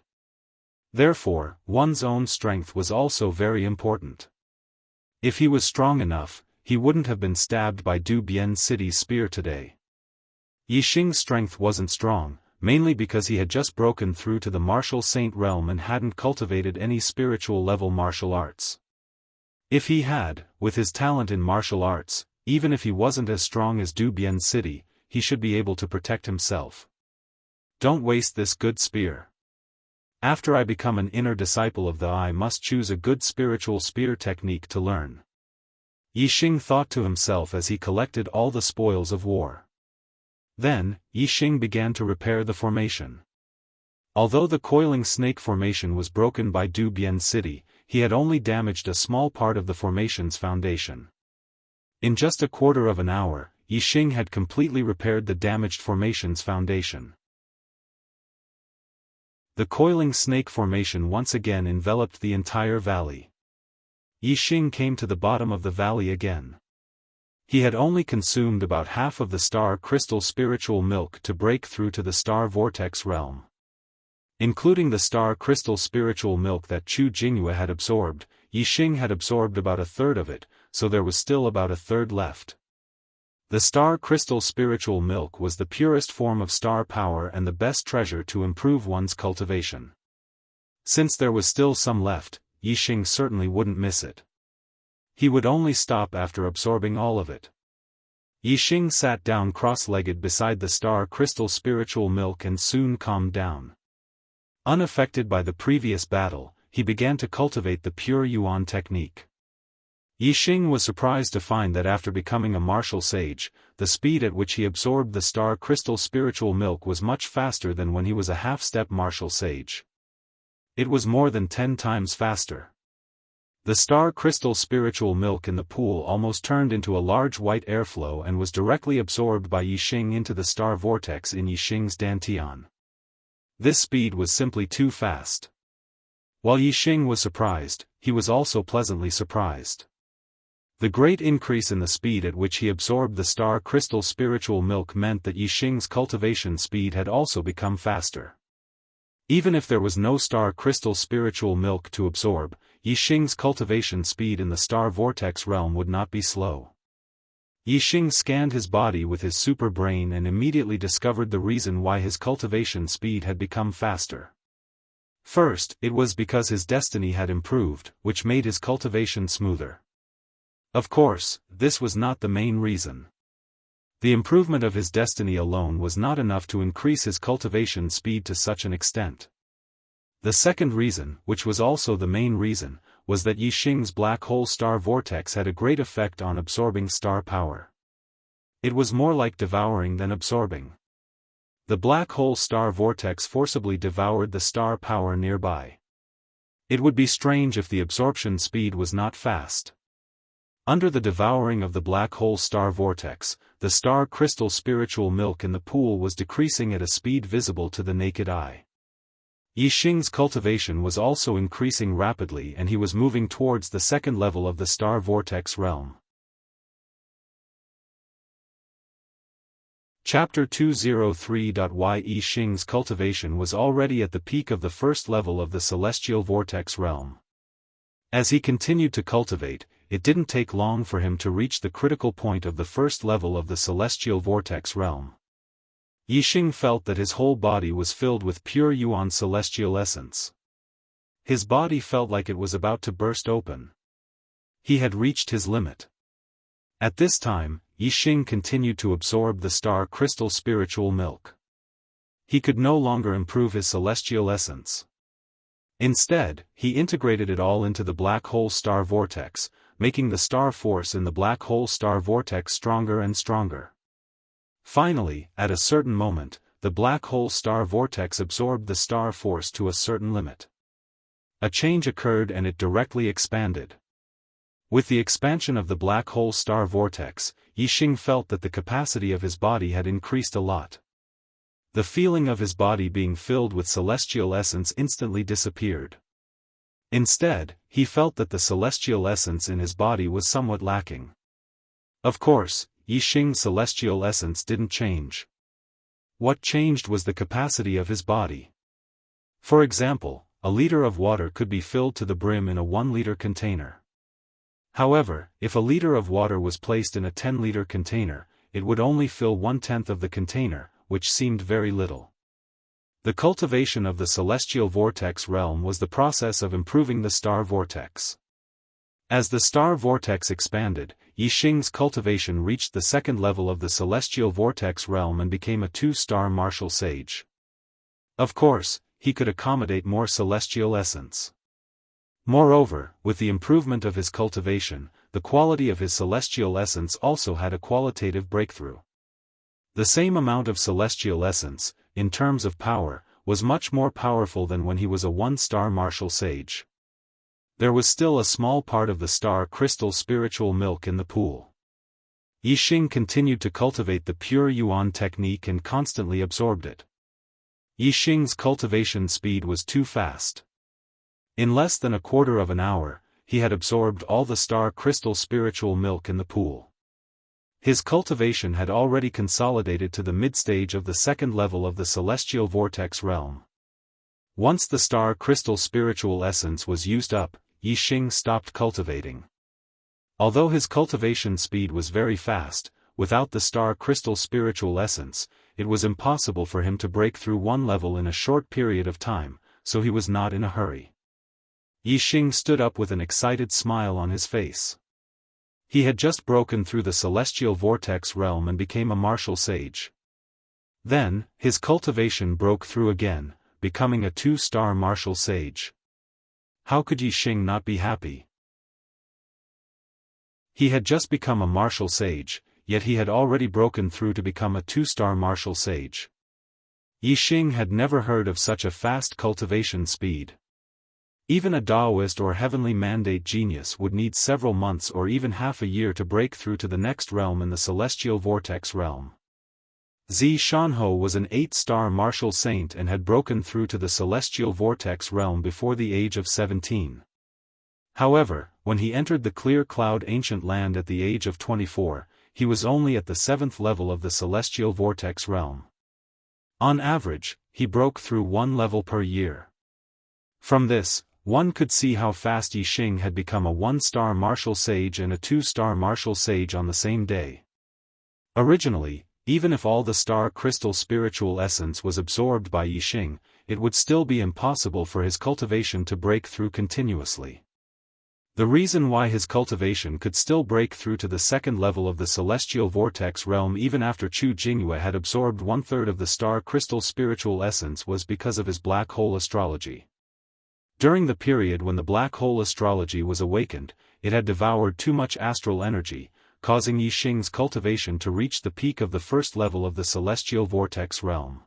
A: Therefore, one's own strength was also very important. If he was strong enough, he wouldn't have been stabbed by Du Bian City's spear today. Yixing's strength wasn't strong, mainly because he had just broken through to the martial saint realm and hadn't cultivated any spiritual level martial arts. If he had, with his talent in martial arts, even if he wasn't as strong as Du Bian City, he should be able to protect himself. Don't waste this good spear. After I become an inner disciple of the I must choose a good spiritual spear technique to learn. Yixing thought to himself as he collected all the spoils of war. Then, Yixing began to repair the formation. Although the coiling snake formation was broken by Du Bian City, he had only damaged a small part of the formation's foundation. In just a quarter of an hour, Yixing had completely repaired the damaged formation's foundation. The coiling snake formation once again enveloped the entire valley. Yixing came to the bottom of the valley again. He had only consumed about half of the star crystal spiritual milk to break through to the star vortex realm. Including the star crystal spiritual milk that Chu Jingyue had absorbed, Yixing had absorbed about a third of it, so there was still about a third left. The star crystal spiritual milk was the purest form of star power and the best treasure to improve one's cultivation. Since there was still some left, Yixing certainly wouldn't miss it. He would only stop after absorbing all of it. Yixing sat down cross-legged beside the star crystal spiritual milk and soon calmed down. Unaffected by the previous battle, he began to cultivate the pure yuan technique. Yixing was surprised to find that after becoming a martial sage, the speed at which he absorbed the star crystal spiritual milk was much faster than when he was a half-step martial sage. It was more than 10 times faster. The star crystal spiritual milk in the pool almost turned into a large white airflow and was directly absorbed by Yixing into the star vortex in Yixing's dantian. This speed was simply too fast. While Yixing was surprised, he was also pleasantly surprised. The great increase in the speed at which he absorbed the star crystal spiritual milk meant that Yixing's cultivation speed had also become faster. Even if there was no star crystal spiritual milk to absorb, Yixing's cultivation speed in the star vortex realm would not be slow. Yixing scanned his body with his super brain and immediately discovered the reason why his cultivation speed had become faster. First, it was because his destiny had improved, which made his cultivation smoother. Of course, this was not the main reason. The improvement of his destiny alone was not enough to increase his cultivation speed to such an extent. The second reason, which was also the main reason, was that Yixing's black hole star vortex had a great effect on absorbing star power. It was more like devouring than absorbing. The black hole star vortex forcibly devoured the star power nearby. It would be strange if the absorption speed was not fast. Under the devouring of the black hole star vortex, the star crystal spiritual milk in the pool was decreasing at a speed visible to the naked eye. Yixing's cultivation was also increasing rapidly and he was moving towards the second level of the star vortex realm. Chapter 203.Y Yixing's cultivation was already at the peak of the first level of the celestial vortex realm. As he continued to cultivate, it didn't take long for him to reach the critical point of the first level of the celestial vortex realm. Yixing felt that his whole body was filled with pure yuan celestial essence. His body felt like it was about to burst open. He had reached his limit. At this time, Yixing continued to absorb the star crystal spiritual milk. He could no longer improve his celestial essence. Instead, he integrated it all into the black hole star vortex, making the star force in the black hole star vortex stronger and stronger. Finally, at a certain moment, the black hole star vortex absorbed the star force to a certain limit. A change occurred and it directly expanded. With the expansion of the black hole star vortex, Yixing felt that the capacity of his body had increased a lot. The feeling of his body being filled with celestial essence instantly disappeared. Instead, he felt that the celestial essence in his body was somewhat lacking. Of course, Yixing's celestial essence didn't change. What changed was the capacity of his body. For example, a liter of water could be filled to the brim in a 1-liter container. However, if a liter of water was placed in a 10-liter container, it would only fill 1/10 of the container, which seemed very little. The cultivation of the celestial vortex realm was the process of improving the star vortex. As the star vortex expanded, Yixing's cultivation reached the second level of the celestial vortex realm and became a 2-star martial sage. Of course, he could accommodate more celestial essence. Moreover, with the improvement of his cultivation, the quality of his celestial essence also had a qualitative breakthrough. The same amount of celestial essence, in terms of power, was much more powerful than when he was a 1-star martial sage. There was still a small part of the star crystal spiritual milk in the pool. Yixing continued to cultivate the pure yuan technique and constantly absorbed it. Yixing's cultivation speed was too fast. In less than a quarter of an hour, he had absorbed all the star crystal spiritual milk in the pool. His cultivation had already consolidated to the mid-stage of the second level of the celestial vortex realm. Once the star crystal spiritual essence was used up, Yixing stopped cultivating. Although his cultivation speed was very fast, without the star crystal spiritual essence, it was impossible for him to break through one level in a short period of time, so he was not in a hurry. Yixing stood up with an excited smile on his face. He had just broken through the celestial vortex realm and became a martial sage. Then, his cultivation broke through again, becoming a 2-star martial sage. How could Yixing not be happy? He had just become a martial sage, yet he had already broken through to become a 2-star martial sage. Yixing had never heard of such a fast cultivation speed. Even a Taoist or heavenly mandate genius would need several months or even half a year to break through to the next realm in the celestial vortex realm. Zi Shanhou was an 8-star martial saint and had broken through to the celestial vortex realm before the age of 17. However, when he entered the clear cloud ancient land at the age of 24, he was only at the 7th level of the celestial vortex realm. On average, he broke through 1 level per year. From this, one could see how fast Yixing had become a 1-star martial sage and a 2-star martial sage on the same day. Originally, even if all the star crystal spiritual essence was absorbed by Yixing, it would still be impossible for his cultivation to break through continuously. The reason why his cultivation could still break through to the 2nd level of the celestial vortex realm even after Chu Jingyue had absorbed 1/3 of the star crystal spiritual essence was because of his black hole astrology. During the period when the black hole astrology was awakened, it had devoured too much astral energy, causing Yixing's cultivation to reach the peak of the 1st level of the celestial vortex realm.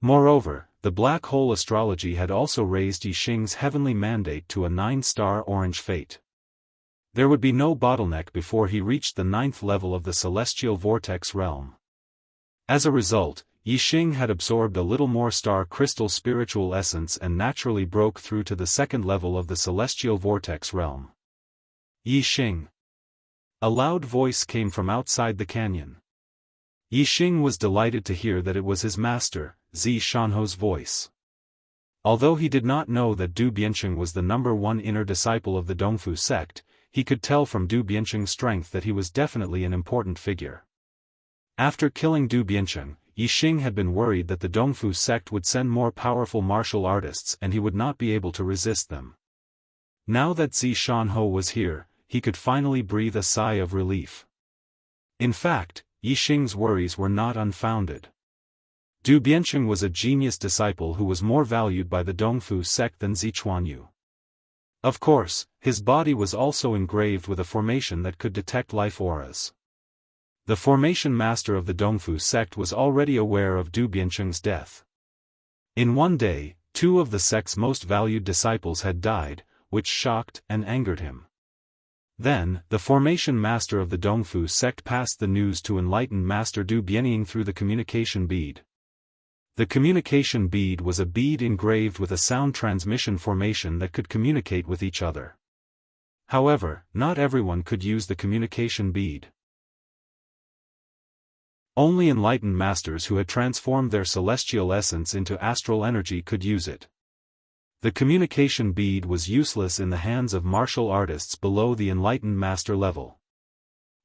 A: Moreover, the black hole astrology had also raised Yixing's heavenly mandate to a 9-star orange fate. There would be no bottleneck before he reached the 9th level of the celestial vortex realm. As a result, Yixing had absorbed a little more star crystal spiritual essence and naturally broke through to the 2nd level of the celestial vortex realm. Yixing. A loud voice came from outside the canyon. Yixing was delighted to hear that it was his master, Zi Shanhou's voice. Although he did not know that Du Biancheng was the #1 inner disciple of the Dongfu sect, he could tell from Du Biancheng's strength that he was definitely an important figure. After killing Du Biancheng, Yixing had been worried that the Dongfu sect would send more powerful martial artists and he would not be able to resist them. Now that Zi Shanhou was here, he could finally breathe a sigh of relief. In fact, Yixing's worries were not unfounded. Du Biancheng was a genius disciple who was more valued by the Dongfu sect than Zi Chuanyu. Of course, his body was also engraved with a formation that could detect life auras. The formation master of the Dongfu sect was already aware of Du Biancheng's death. In one day, 2 of the sect's most valued disciples had died, which shocked and angered him. Then, the formation master of the Dongfu sect passed the news to enlightened master Du Bianying through the communication bead. The communication bead was a bead engraved with a sound transmission formation that could communicate with each other. However, not everyone could use the communication bead. Only enlightened masters who had transformed their celestial essence into astral energy could use it. The communication bead was useless in the hands of martial artists below the enlightened master level.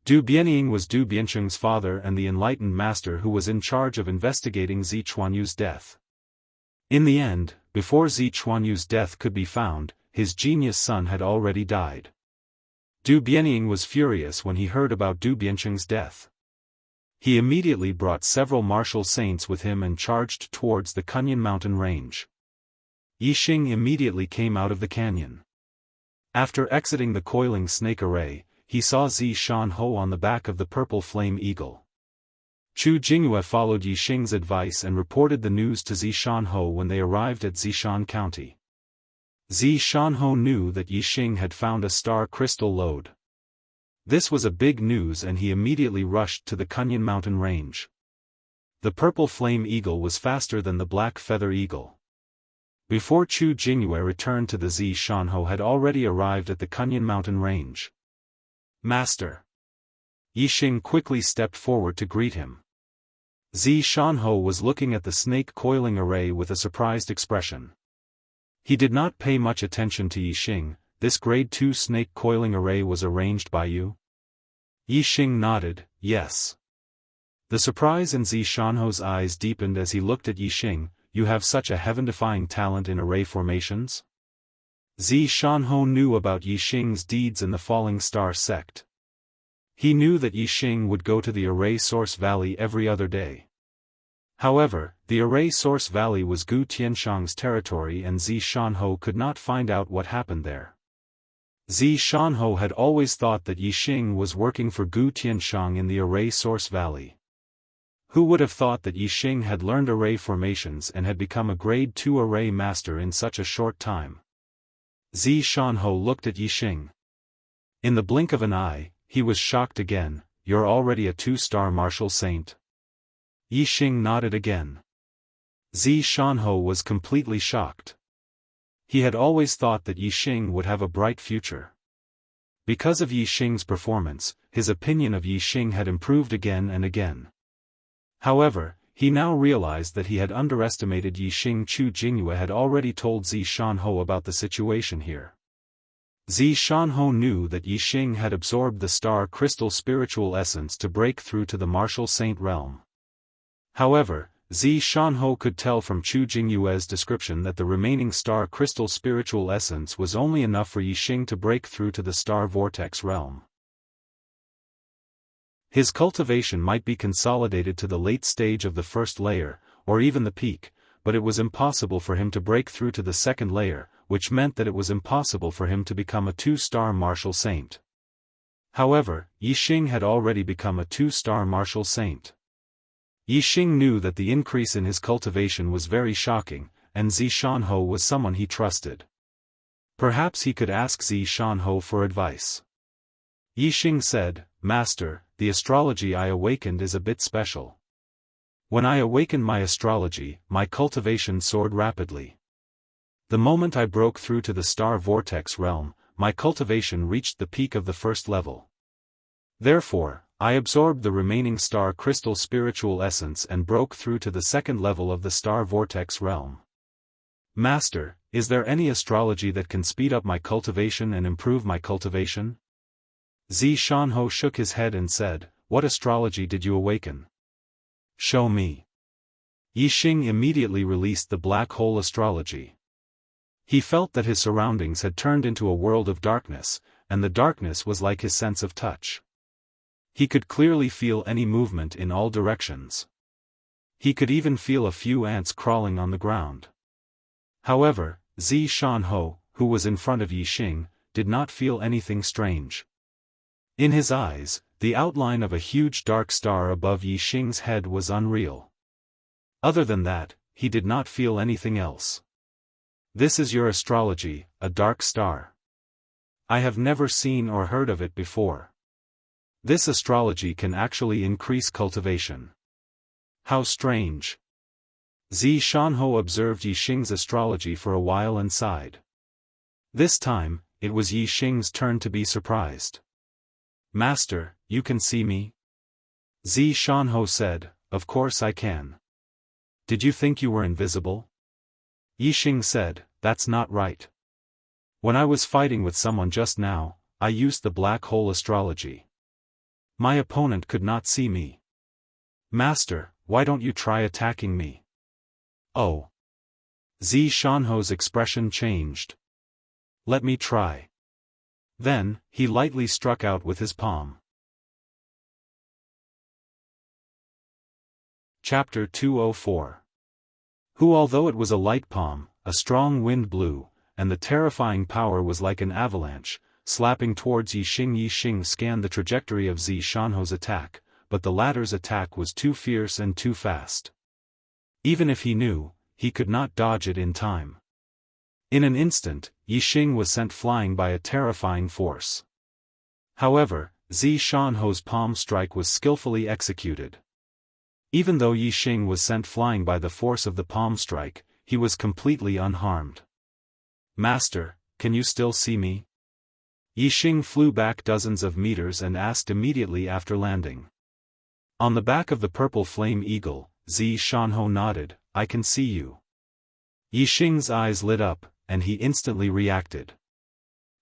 A: Du Bianying was Du Biancheng's father and the enlightened master who was in charge of investigating Zi Chuanyu's death. In the end, before Zi Chuanyu's death could be found, his genius son had already died. Du Bianying was furious when he heard about Du Biancheng's death. He immediately brought several martial saints with him and charged towards the Kunyan mountain range. Yixing immediately came out of the canyon. After exiting the coiling snake array, he saw Zi Shanhou on the back of the purple flame eagle. Chu Jingyue followed Yixing's advice and reported the news to Zi Shanhou when they arrived at Zishan County. Zi Shanhou knew that Yixing had found a star crystal lode. This was a big news and he immediately rushed to the Kunyan mountain range. The purple flame eagle was faster than the black feather eagle. Before Chu Jingyue returned to the Zi Shanhou had already arrived at the Kunyan mountain range. Master! Yixing quickly stepped forward to greet him. Zi Shanhou was looking at the snake coiling array with a surprised expression. He did not pay much attention to Yixing. This grade 2 snake coiling array was arranged by you? Yixing nodded, yes. The surprise in Zi Shanhou's eyes deepened as he looked at Yixing. You have such a heaven-defying talent in array formations? Zi Shanhou knew about Yixing's deeds in the Falling Star sect. He knew that Yixing would go to the Array Source Valley every other day. However, the Array Source Valley was Gu Tianshang's territory and Zi Shanho could not find out what happened there. Zi Shanho had always thought that Yixing was working for Gu Tianshang in the Array Source Valley. Who would have thought that Yixing had learned array formations and had become a grade 2 array master in such a short time? Zi Shanho looked at Yixing. In the blink of an eye, he was shocked again. You're already a 2-star martial saint? Yixing nodded again. Zi Shanho was completely shocked. He had always thought that Yixing would have a bright future. Because of Yixing's performance, his opinion of Yixing had improved again and again. However, he now realized that he had underestimated Yixing. Chu Jingyue had already told Zi Shanho about the situation here. Zi Shanho knew that Yixing had absorbed the star crystal spiritual essence to break through to the martial saint realm. However, Zi Shanho could tell from Chu Jingyue's description that the remaining star crystal spiritual essence was only enough for Yixing to break through to the star vortex realm. His cultivation might be consolidated to the late stage of the first layer, or even the peak, but it was impossible for him to break through to the second layer, which meant that it was impossible for him to become a 2-star martial saint. However, Yixing had already become a 2-star martial saint. Yixing knew that the increase in his cultivation was very shocking, and Zi Shanho was someone he trusted. Perhaps he could ask Zi Shanho for advice. Yixing said, "Master, the astrology I awakened is a bit special. When I awakened my astrology, my cultivation soared rapidly. The moment I broke through to the star vortex realm, my cultivation reached the peak of the first level. Therefore, I absorbed the remaining star crystal spiritual essence and broke through to the second level of the star vortex realm. Master, is there any astrology that can speed up my cultivation and improve my cultivation?" Zi Shanho shook his head and said, "What astrology did you awaken? Show me." Yixing immediately released the black hole astrology. He felt that his surroundings had turned into a world of darkness, and the darkness was like his sense of touch. He could clearly feel any movement in all directions. He could even feel a few ants crawling on the ground. However, Zi Shanho, who was in front of Yixing, did not feel anything strange. In his eyes, the outline of a huge dark star above Yixing's head was unreal. Other than that, he did not feel anything else. "This is your astrology, a dark star. I have never seen or heard of it before. This astrology can actually increase cultivation. How strange." Zi Shanho observed Yixing's astrology for a while and sighed. This time, it was Yixing's turn to be surprised. "Master, you can see me?" Zi Shanho said, "Of course I can. Did you think you were invisible?" Yixing said, "That's not right. When I was fighting with someone just now, I used the black hole astrology. My opponent could not see me. Master, why don't you try attacking me?" "Oh." Zi Shanho's expression changed. "Let me try." Then, he lightly struck out with his palm. Chapter 204. Who although it was a light palm, a strong wind blew, and the terrifying power was like an avalanche, slapping towards Yixing. Yixing scanned the trajectory of Zi Shanho's attack, but the latter's attack was too fierce and too fast. Even if he knew, he could not dodge it in time. In an instant, Yixing was sent flying by a terrifying force. However, Zi Shanho's palm strike was skillfully executed. Even though Yixing was sent flying by the force of the palm strike, he was completely unharmed. "Master, can you still see me?" Yixing flew back dozens of meters and asked immediately after landing. On the back of the purple flame eagle, Zi Shanho nodded, "I can see you." Yixing's eyes lit up, and he instantly reacted.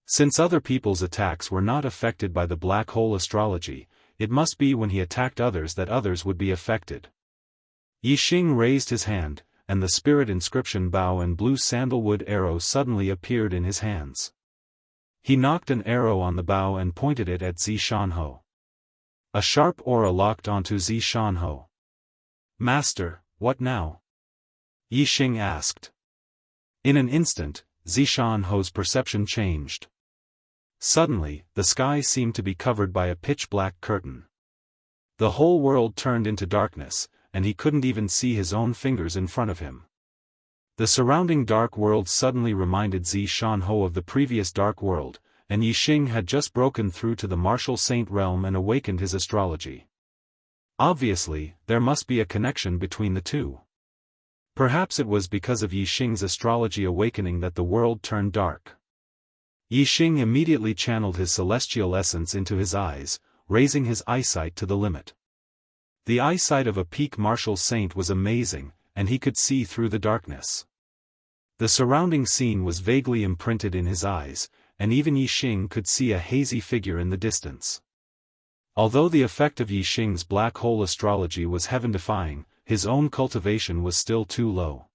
A: Since other people's attacks were not affected by the black hole astrology, it must be when he attacked others that others would be affected. Yixing raised his hand, and the spirit inscription bow and blue sandalwood arrow suddenly appeared in his hands. He knocked an arrow on the bow and pointed it at Zi Shanho. A sharp aura locked onto Zishanho. "Master, what now?" Yixing asked. In an instant, Zishanho's perception changed. Suddenly, the sky seemed to be covered by a pitch-black curtain. The whole world turned into darkness, and he couldn't even see his own fingers in front of him. The surrounding dark world suddenly reminded Zishanho of the previous dark world, and Yixing had just broken through to the martial saint realm and awakened his astrology. Obviously, there must be a connection between the two. Perhaps it was because of Yixing's astrology awakening that the world turned dark. Yixing immediately channeled his celestial essence into his eyes, raising his eyesight to the limit. The eyesight of a peak martial saint was amazing, and he could see through the darkness. The surrounding scene was vaguely imprinted in his eyes, and even Yixing could see a hazy figure in the distance. Although the effect of Yixing's black hole astrology was heaven-defying, his own cultivation was still too low.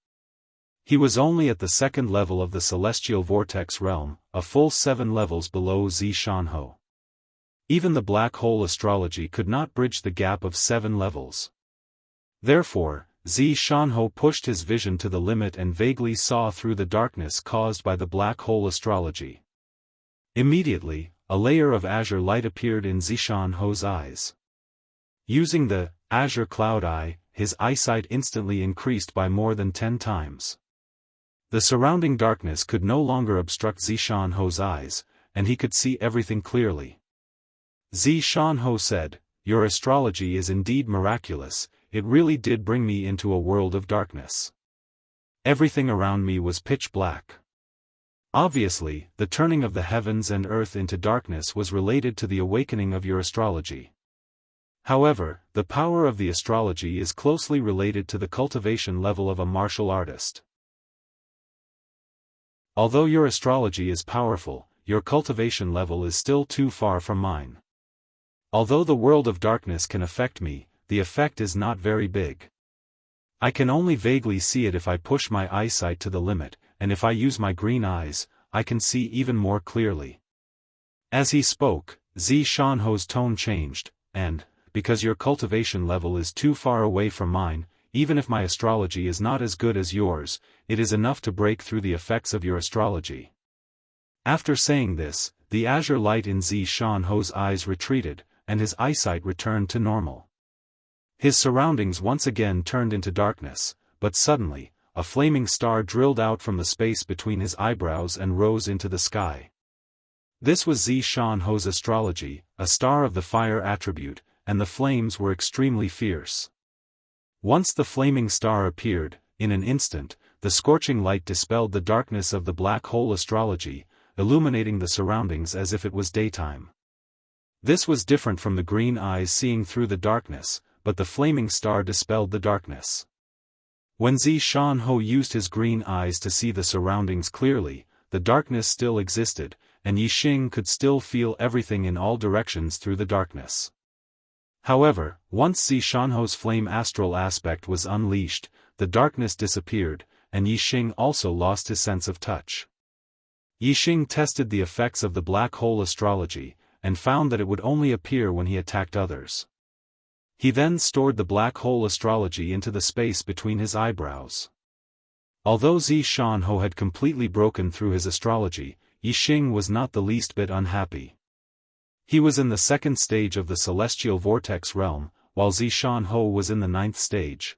A: He was only at the second level of the celestial vortex realm, a full 7 levels below Zishanho. Even the black hole astrology could not bridge the gap of 7 levels. Therefore, Zishanho pushed his vision to the limit and vaguely saw through the darkness caused by the black hole astrology. Immediately, a layer of azure light appeared in Zishanho's eyes. Using the azure cloud eye, his eyesight instantly increased by more than 10 times. The surrounding darkness could no longer obstruct Zishanho's eyes, and he could see everything clearly. Zishanho said, "Your astrology is indeed miraculous, it really did bring me into a world of darkness. Everything around me was pitch black." Obviously, the turning of the heavens and earth into darkness was related to the awakening of your astrology. However, the power of the astrology is closely related to the cultivation level of a martial artist. Although your astrology is powerful, your cultivation level is still too far from mine. Although the world of darkness can affect me, the effect is not very big. I can only vaguely see it if I push my eyesight to the limit, and if I use my green eyes, I can see even more clearly. As he spoke, Zishanho's tone changed, and, because your cultivation level is too far away from mine, even if my astrology is not as good as yours, it is enough to break through the effects of your astrology. After saying this, the azure light in Zishanho's eyes retreated, and his eyesight returned to normal. His surroundings once again turned into darkness, but suddenly, a flaming star drilled out from the space between his eyebrows and rose into the sky. This was Zishanho's astrology, a star of the fire attribute, and the flames were extremely fierce. Once the flaming star appeared, in an instant, the scorching light dispelled the darkness of the black hole astrology, illuminating the surroundings as if it was daytime. This was different from the green eyes seeing through the darkness, but the flaming star dispelled the darkness. When Zishanho used his green eyes to see the surroundings clearly, the darkness still existed, and Yixing could still feel everything in all directions through the darkness. However, once Zishanho's flame astral aspect was unleashed, the darkness disappeared, and Yixing also lost his sense of touch. Yixing tested the effects of the black hole astrology, and found that it would only appear when he attacked others. He then stored the black hole astrology into the space between his eyebrows. Although Zishanho had completely broken through his astrology, Yixing was not the least bit unhappy. He was in the second stage of the celestial vortex realm, while Zishanho was in the 9th stage.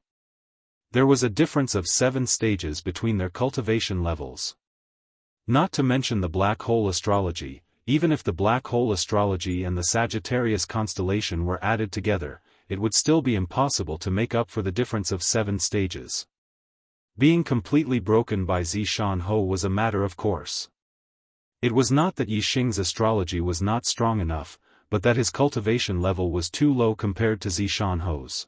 A: There was a difference of 7 stages between their cultivation levels. Not to mention the black hole astrology, even if the black hole astrology and the Sagittarius constellation were added together, it would still be impossible to make up for the difference of 7 stages. Being completely broken by Zishanho was a matter of course. It was not that Yixing's astrology was not strong enough, but that his cultivation level was too low compared to Zishanho's.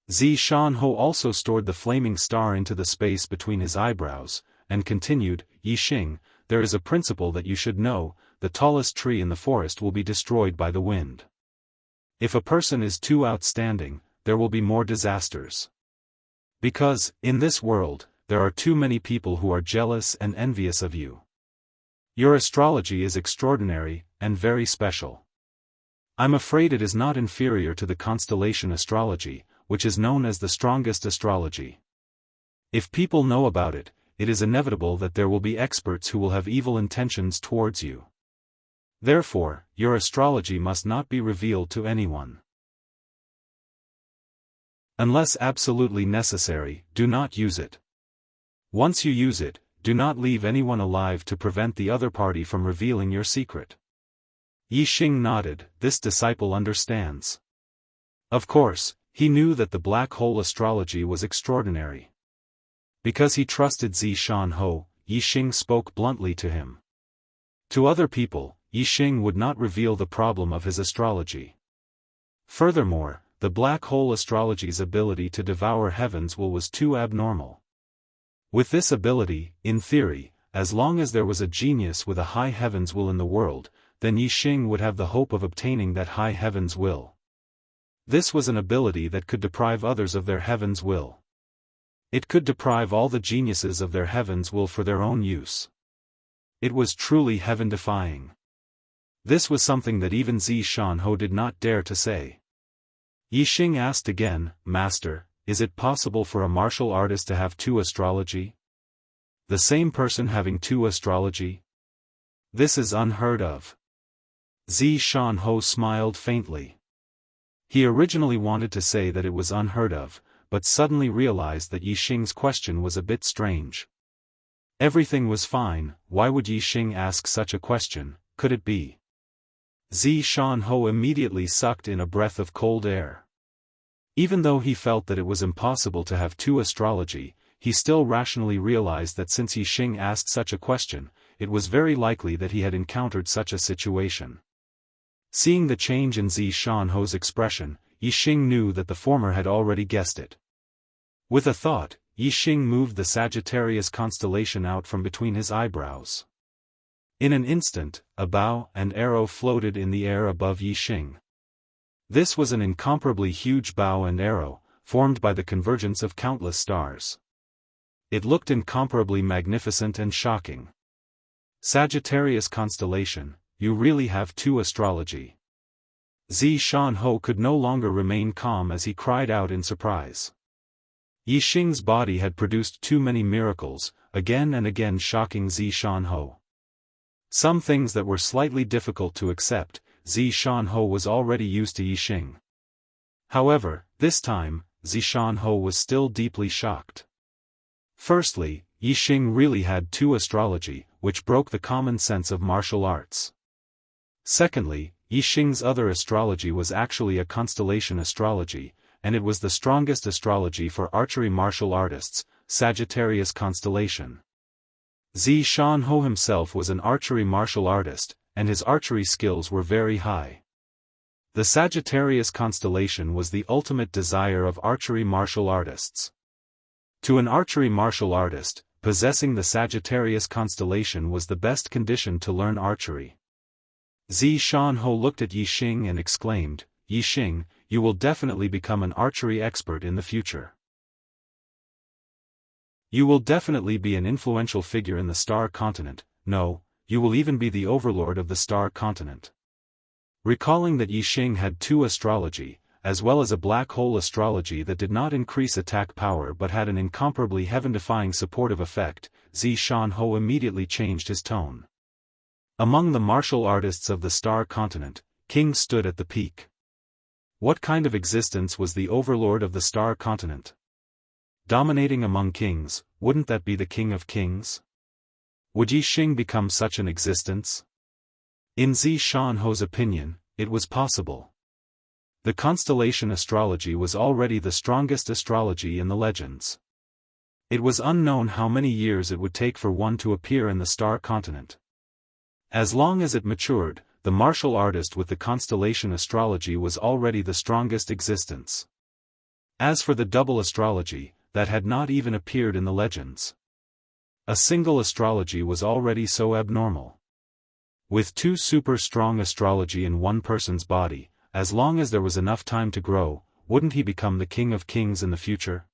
A: Zishanho also stored the flaming star into the space between his eyebrows, and continued, "Yixing, there is a principle that you should know, the tallest tree in the forest will be destroyed by the wind. If a person is too outstanding, there will be more disasters. Because, in this world, there are too many people who are jealous and envious of you. Your astrology is extraordinary, and very special. I'm afraid it is not inferior to the constellation astrology, which is known as the strongest astrology. If people know about it, it is inevitable that there will be experts who will have evil intentions towards you. Therefore, your astrology must not be revealed to anyone. Unless absolutely necessary, do not use it. Once you use it, do not leave anyone alive to prevent the other party from revealing your secret. Yi Xing nodded. This disciple understands. Of course, he knew that the black hole astrology was extraordinary. Because he trusted Zi Shanho, Yi Xing spoke bluntly to him. To other people, Yi Xing would not reveal the problem of his astrology. Furthermore, the black hole astrology's ability to devour heaven's will was too abnormal. With this ability, in theory, as long as there was a genius with a high heaven's will in the world, then Yi Xing would have the hope of obtaining that high heaven's will. This was an ability that could deprive others of their heaven's will. It could deprive all the geniuses of their heaven's will for their own use. It was truly heaven-defying. This was something that even Zi Shanho did not dare to say. Yi Xing asked again, Master, is it possible for a martial artist to have two astrology? The same person having two astrology? This is unheard of. Zi Shanho smiled faintly. He originally wanted to say that it was unheard of, but suddenly realized that Yi Xing's question was a bit strange. Everything was fine, why would Yi Xing ask such a question, could it be? Zi Shanho immediately sucked in a breath of cold air. Even though he felt that it was impossible to have two astrology, he still rationally realized that since Yi Xing asked such a question, it was very likely that he had encountered such a situation. Seeing the change in Zi Shanho's expression, Yi Xing knew that the former had already guessed it. With a thought, Yi Xing moved the Sagittarius constellation out from between his eyebrows. In an instant, a bow and arrow floated in the air above Yi Xing. This was an incomparably huge bow and arrow, formed by the convergence of countless stars. It looked incomparably magnificent and shocking. Sagittarius constellation, you really have two astrology. Zi Shanho could no longer remain calm as he cried out in surprise. Yi Xing's body had produced too many miracles, again and again shocking Zi Shanho. Some things that were slightly difficult to accept, Zi Shanho was already used to Yi Xing. However, this time, Zi Shanho was still deeply shocked. Firstly, Yi Xing really had two astrology, which broke the common sense of martial arts. Secondly, Yi Xing's other astrology was actually a constellation astrology, and it was the strongest astrology for archery martial artists, Sagittarius constellation. Zi Shanho himself was an archery martial artist, and his archery skills were very high. The Sagittarius constellation was the ultimate desire of archery martial artists. To an archery martial artist, possessing the Sagittarius constellation was the best condition to learn archery. Zi Shanho looked at Yi Xing and exclaimed, Yi Xing, you will definitely become an archery expert in the future. You will definitely be an influential figure in the Star Continent, no, you will even be the overlord of the Star Continent. Recalling that Yi Xing had two astrology, as well as a black hole astrology that did not increase attack power but had an incomparably heaven-defying supportive effect, Zi Shanho immediately changed his tone. Among the martial artists of the Star Continent, kings stood at the peak. What kind of existence was the overlord of the Star Continent? Dominating among kings, wouldn't that be the king of kings? Would Yi Xing become such an existence? In Zi Shanho's opinion, it was possible. The constellation astrology was already the strongest astrology in the legends. It was unknown how many years it would take for one to appear in the Star Continent. As long as it matured, the martial artist with the constellation astrology was already the strongest existence. As for the double astrology, that had not even appeared in the legends. A single astrology was already so abnormal. With two super strong astrology in one person's body, as long as there was enough time to grow, wouldn't he become the king of kings in the future?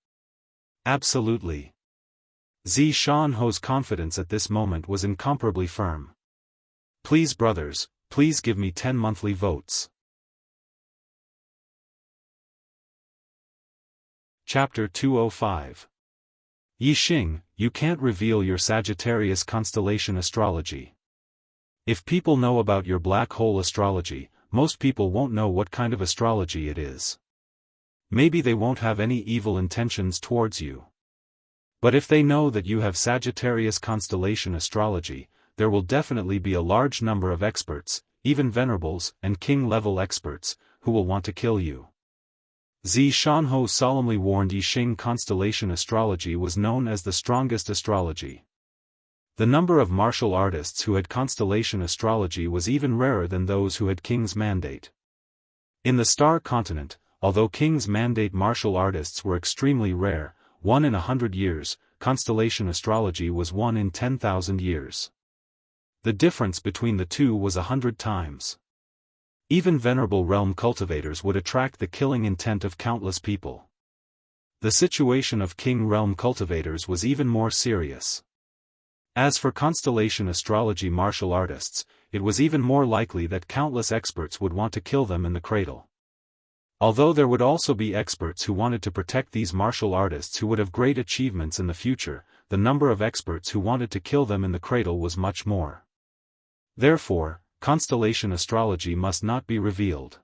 A: Absolutely. Zi Shanho's confidence at this moment was incomparably firm. Please brothers, please give me 10 monthly votes. Chapter 205. Yixing, you can't reveal your Sagittarius constellation astrology. If people know about your black hole astrology, most people won't know what kind of astrology it is. Maybe they won't have any evil intentions towards you. But if they know that you have Sagittarius constellation astrology, there will definitely be a large number of experts, even venerables and king-level experts, who will want to kill you. Shanho solemnly warned Yixing constellation astrology was known as the strongest astrology. The number of martial artists who had constellation astrology was even rarer than those who had king's mandate. In the star continent, although king's mandate martial artists were extremely rare, 1 in 100 years, constellation astrology was 1 in 10,000 years. The difference between the two was 100 times. Even venerable realm cultivators would attract the killing intent of countless people. The situation of king realm cultivators was even more serious. As for constellation astrology martial artists, it was even more likely that countless experts would want to kill them in the cradle. Although there would also be experts who wanted to protect these martial artists who would have great achievements in the future, the number of experts who wanted to kill them in the cradle was much more. Therefore, constellation astrology must not be revealed.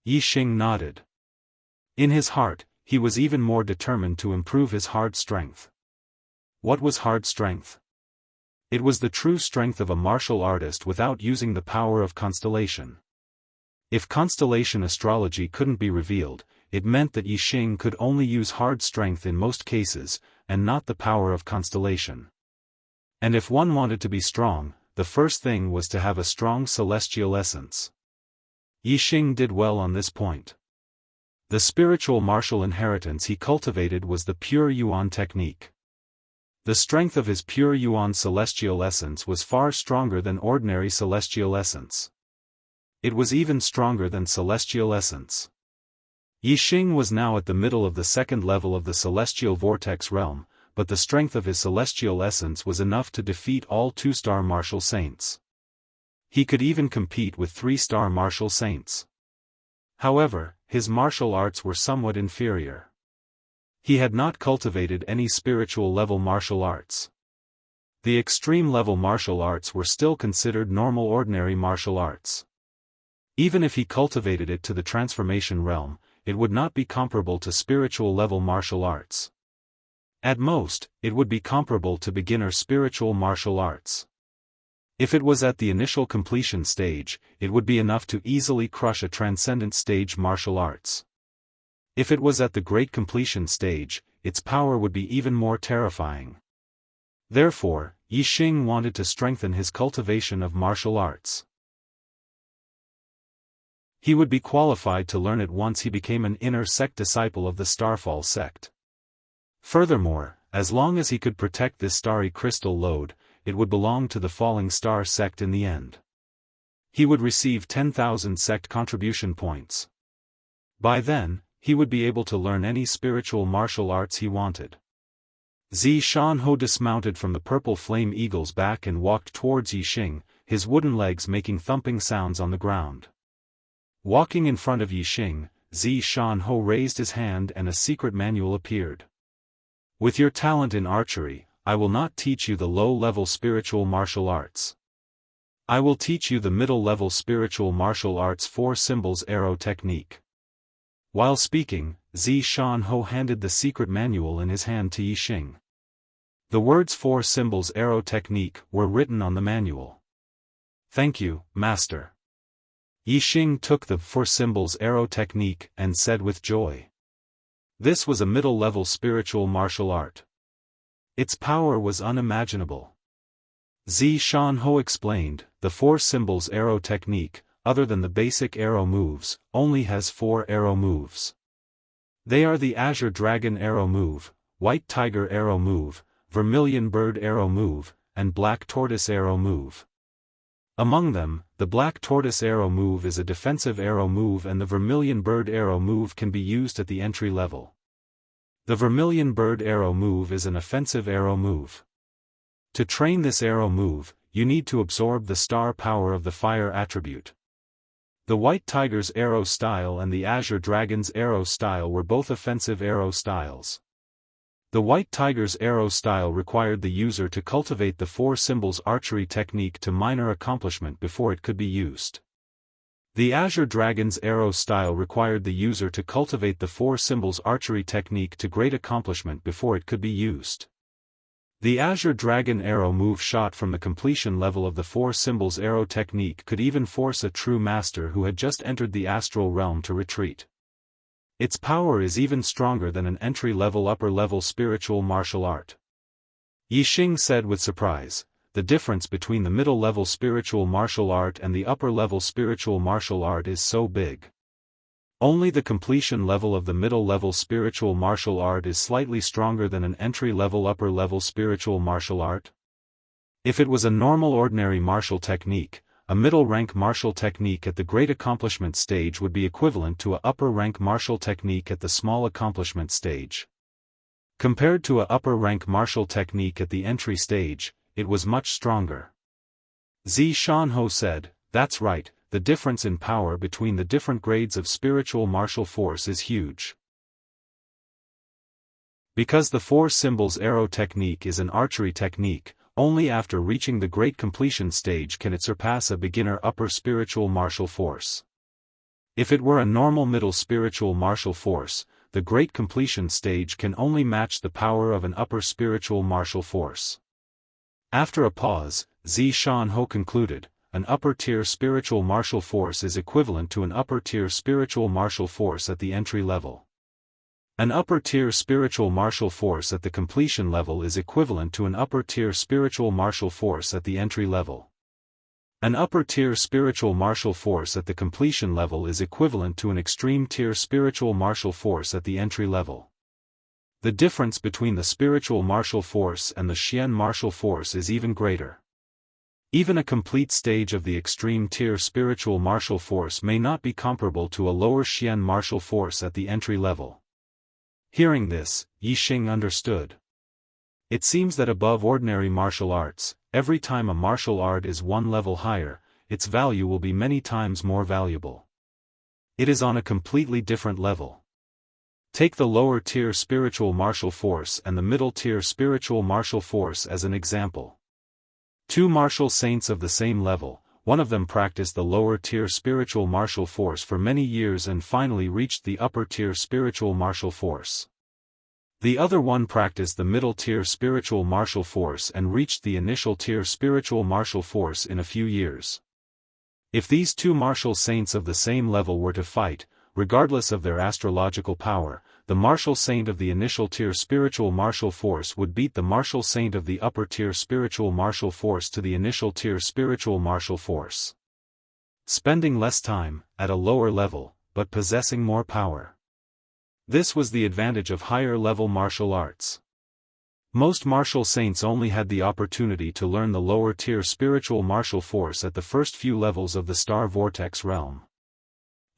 A: Yixing nodded. In his heart, he was even more determined to improve his hard strength. What was hard strength? It was the true strength of a martial artist without using the power of constellation. If constellation astrology couldn't be revealed, it meant that Yixing could only use hard strength in most cases, and not the power of constellation. And if one wanted to be strong, the first thing was to have a strong celestial essence. Yixing did well on this point. The spiritual martial inheritance he cultivated was the pure Yuan technique. The strength of his pure Yuan celestial essence was far stronger than ordinary celestial essence. It was even stronger than celestial essence. Yixing was now at the middle of the second level of the celestial vortex realm, but the strength of his celestial essence was enough to defeat all 2-star martial saints. He could even compete with 3-star martial saints. However, his martial arts were somewhat inferior. He had not cultivated any spiritual level martial arts. The extreme level martial arts were still considered normal ordinary martial arts. Even if he cultivated it to the transformation realm, it would not be comparable to spiritual level martial arts. At most, it would be comparable to beginner spiritual martial arts. If it was at the initial completion stage, it would be enough to easily crush a transcendent stage martial arts. If it was at the great completion stage, its power would be even more terrifying. Therefore, Yixing wanted to strengthen his cultivation of martial arts. He would be qualified to learn it once he became an inner sect disciple of the Starfall sect. Furthermore, as long as he could protect this starry crystal lode, it would belong to the Falling Star sect in the end. He would receive 10,000 sect contribution points. By then, he would be able to learn any spiritual martial arts he wanted. Shanho dismounted from the purple flame eagle's back and walked towards Yixing, his wooden legs making thumping sounds on the ground. Walking in front of Yixing, Shanho raised his hand and a secret manual appeared. With your talent in archery, I will not teach you the low-level spiritual martial arts. I will teach you the middle-level spiritual martial arts 4 symbols arrow technique. While speaking, Shanho handed the secret manual in his hand to Yixing. The words 4 symbols arrow technique were written on the manual. Thank you, Master. Yixing took the 4 symbols arrow technique and said with joy. This was a middle-level spiritual martial art. Its power was unimaginable. Shanho explained, the 4 symbols arrow technique, other than the basic arrow moves, only has 4 arrow moves. They are the Azure Dragon arrow move, White Tiger arrow move, Vermilion Bird arrow move, and Black Tortoise arrow move. Among them, the Black Tortoise arrow move is a defensive arrow move and the Vermilion Bird arrow move can be used at the entry level. The Vermilion Bird arrow move is an offensive arrow move. To train this arrow move, you need to absorb the star power of the fire attribute. The White Tiger's arrow style and the Azure Dragon's arrow style were both offensive arrow styles. The White Tiger's arrow style required the user to cultivate the four symbols archery technique to minor accomplishment before it could be used. The Azure Dragon's arrow style required the user to cultivate the four symbols archery technique to great accomplishment before it could be used. The Azure Dragon arrow move shot from the completion level of the four symbols arrow technique could even force a true master who had just entered the astral realm to retreat. Its power is even stronger than an entry-level upper-level spiritual martial art. Yixing said with surprise, the difference between the middle-level spiritual martial art and the upper-level spiritual martial art is so big. Only the completion level of the middle-level spiritual martial art is slightly stronger than an entry-level upper-level spiritual martial art. If it was a normal ordinary martial technique, a middle-rank martial technique at the great accomplishment stage would be equivalent to a upper-rank martial technique at the small accomplishment stage. Compared to a upper-rank martial technique at the entry stage, it was much stronger. Xiaofan said, "That's right. The difference in power between the different grades of spiritual martial force is huge." Because the four symbols arrow technique is an archery technique, only after reaching the great completion stage can it surpass a beginner upper spiritual martial force. If it were a normal middle spiritual martial force, the great completion stage can only match the power of an upper spiritual martial force. After a pause, Xiaofan concluded, an upper-tier spiritual martial force is equivalent to an upper-tier spiritual martial force at the entry level. An upper-tier spiritual martial force at the completion level is equivalent to an upper-tier spiritual martial force at the entry level. An upper-tier spiritual martial force at the completion level is equivalent to an extreme-tier spiritual martial force at the entry level. The difference between the spiritual martial force and the Xian martial force is even greater. Even a complete stage of the extreme-tier spiritual martial force may not be comparable to a lower Xian martial force at the entry level. Hearing this, Yixing understood. It seems that above ordinary martial arts, every time a martial art is one level higher, its value will be many times more valuable. It is on a completely different level. Take the lower-tier spiritual martial force and the middle-tier spiritual martial force as an example. Two martial saints of the same level, one of them practiced the lower-tier spiritual martial force for many years and finally reached the upper-tier spiritual martial force. The other one practiced the middle-tier spiritual martial force and reached the initial-tier spiritual martial force in a few years. If these two martial saints of the same level were to fight, regardless of their astrological power, the martial saint of the initial-tier spiritual martial force would beat the martial saint of the upper-tier spiritual martial force to the initial-tier spiritual martial force. Spending less time, at a lower level, but possessing more power. This was the advantage of higher-level martial arts. Most martial saints only had the opportunity to learn the lower-tier spiritual martial force at the first few levels of the Star Vortex realm.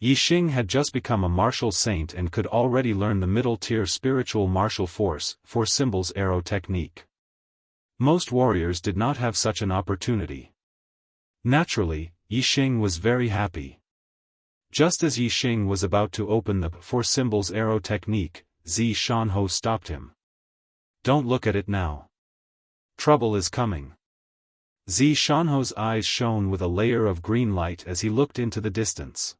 A: Yixing had just become a martial saint and could already learn the middle-tier spiritual martial force, four symbols arrow technique. Most warriors did not have such an opportunity. Naturally, Yixing was very happy. Just as Yixing was about to open the four symbols arrow technique, Xiaofan stopped him. "Don't look at it now. Trouble is coming." Xiaofan's eyes shone with a layer of green light as he looked into the distance.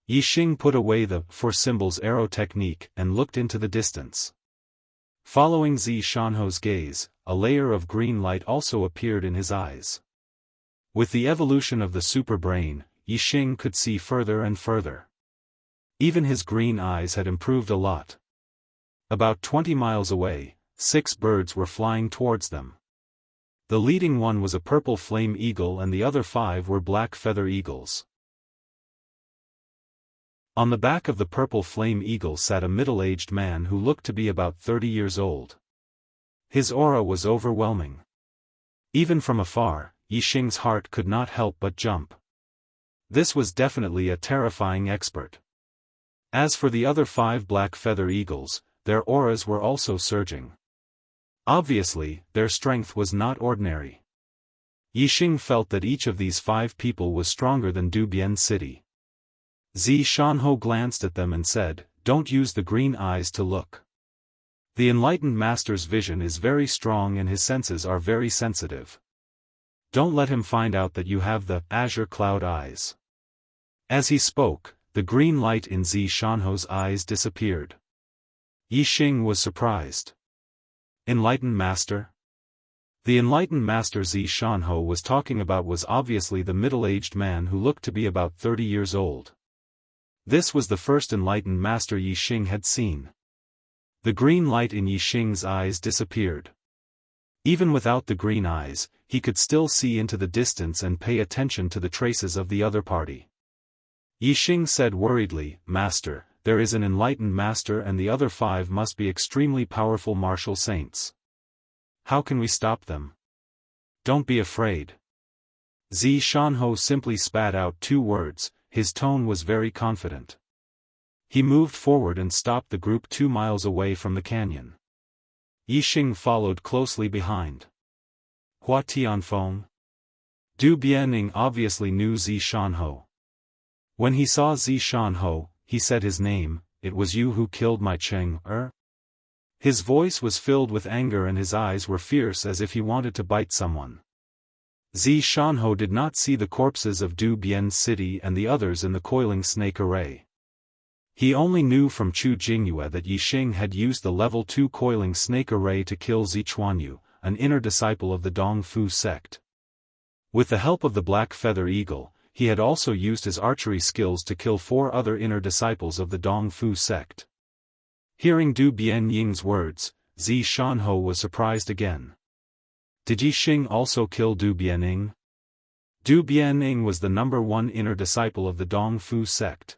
A: Yixing put away the four symbols arrow technique and looked into the distance. Following Xiaofan's gaze, a layer of green light also appeared in his eyes. With the evolution of the super brain, Yixing could see further and further. Even his green eyes had improved a lot. About 20 miles away, 6 birds were flying towards them. The leading one was a purple flame eagle and the other 5 were black feather eagles. On the back of the purple flame eagle sat a middle-aged man who looked to be about 30 years old. His aura was overwhelming. Even from afar, Yixing's heart could not help but jump. This was definitely a terrifying expert. As for the other 5 black feather eagles, their auras were also surging. Obviously, their strength was not ordinary. Yixing felt that each of these 5 people was stronger than Du Bian City. Zi Shanho glanced at them and said, "Don't use the green eyes to look. The enlightened master's vision is very strong and his senses are very sensitive. Don't let him find out that you have the azure cloud eyes." As he spoke, the green light in Zi Shanho's eyes disappeared. Yixing was surprised. Enlightened master? The enlightened master Zi Shanho was talking about was obviously the middle-aged man who looked to be about 30 years old. This was the first enlightened master Yixing had seen. The green light in Yixing's eyes disappeared. Even without the green eyes, he could still see into the distance and pay attention to the traces of the other party. Yixing said worriedly, "Master, there is an enlightened master and the other 5 must be extremely powerful martial saints. How can we stop them?" "Don't be afraid." Zi Shanho simply spat out 2 words, his tone was very confident. He moved forward and stopped the group 2 miles away from the canyon. Yixing followed closely behind. Hua Tianfeng? Du Bianing obviously knew Zi Shanho. When he saw Zi Shanho, he said his name, "It was you who killed my Cheng, His voice was filled with anger and his eyes were fierce as if he wanted to bite someone. Zi Shanho did not see the corpses of Du Bian's city and the others in the coiling snake array. He only knew from Chu Jingyue that Yixing had used the level 2 coiling snake array to kill Zi Chuanyu, an inner disciple of the Dong Fu sect. With the help of the Black Feather Eagle, he had also used his archery skills to kill 4 other inner disciples of the Dong Fu sect. Hearing Du Bianying's words, Zi Shanho was surprised again. Did Yixing also kill Du Bianing? Du Bianing was the number 1 inner disciple of the Dong Fu sect.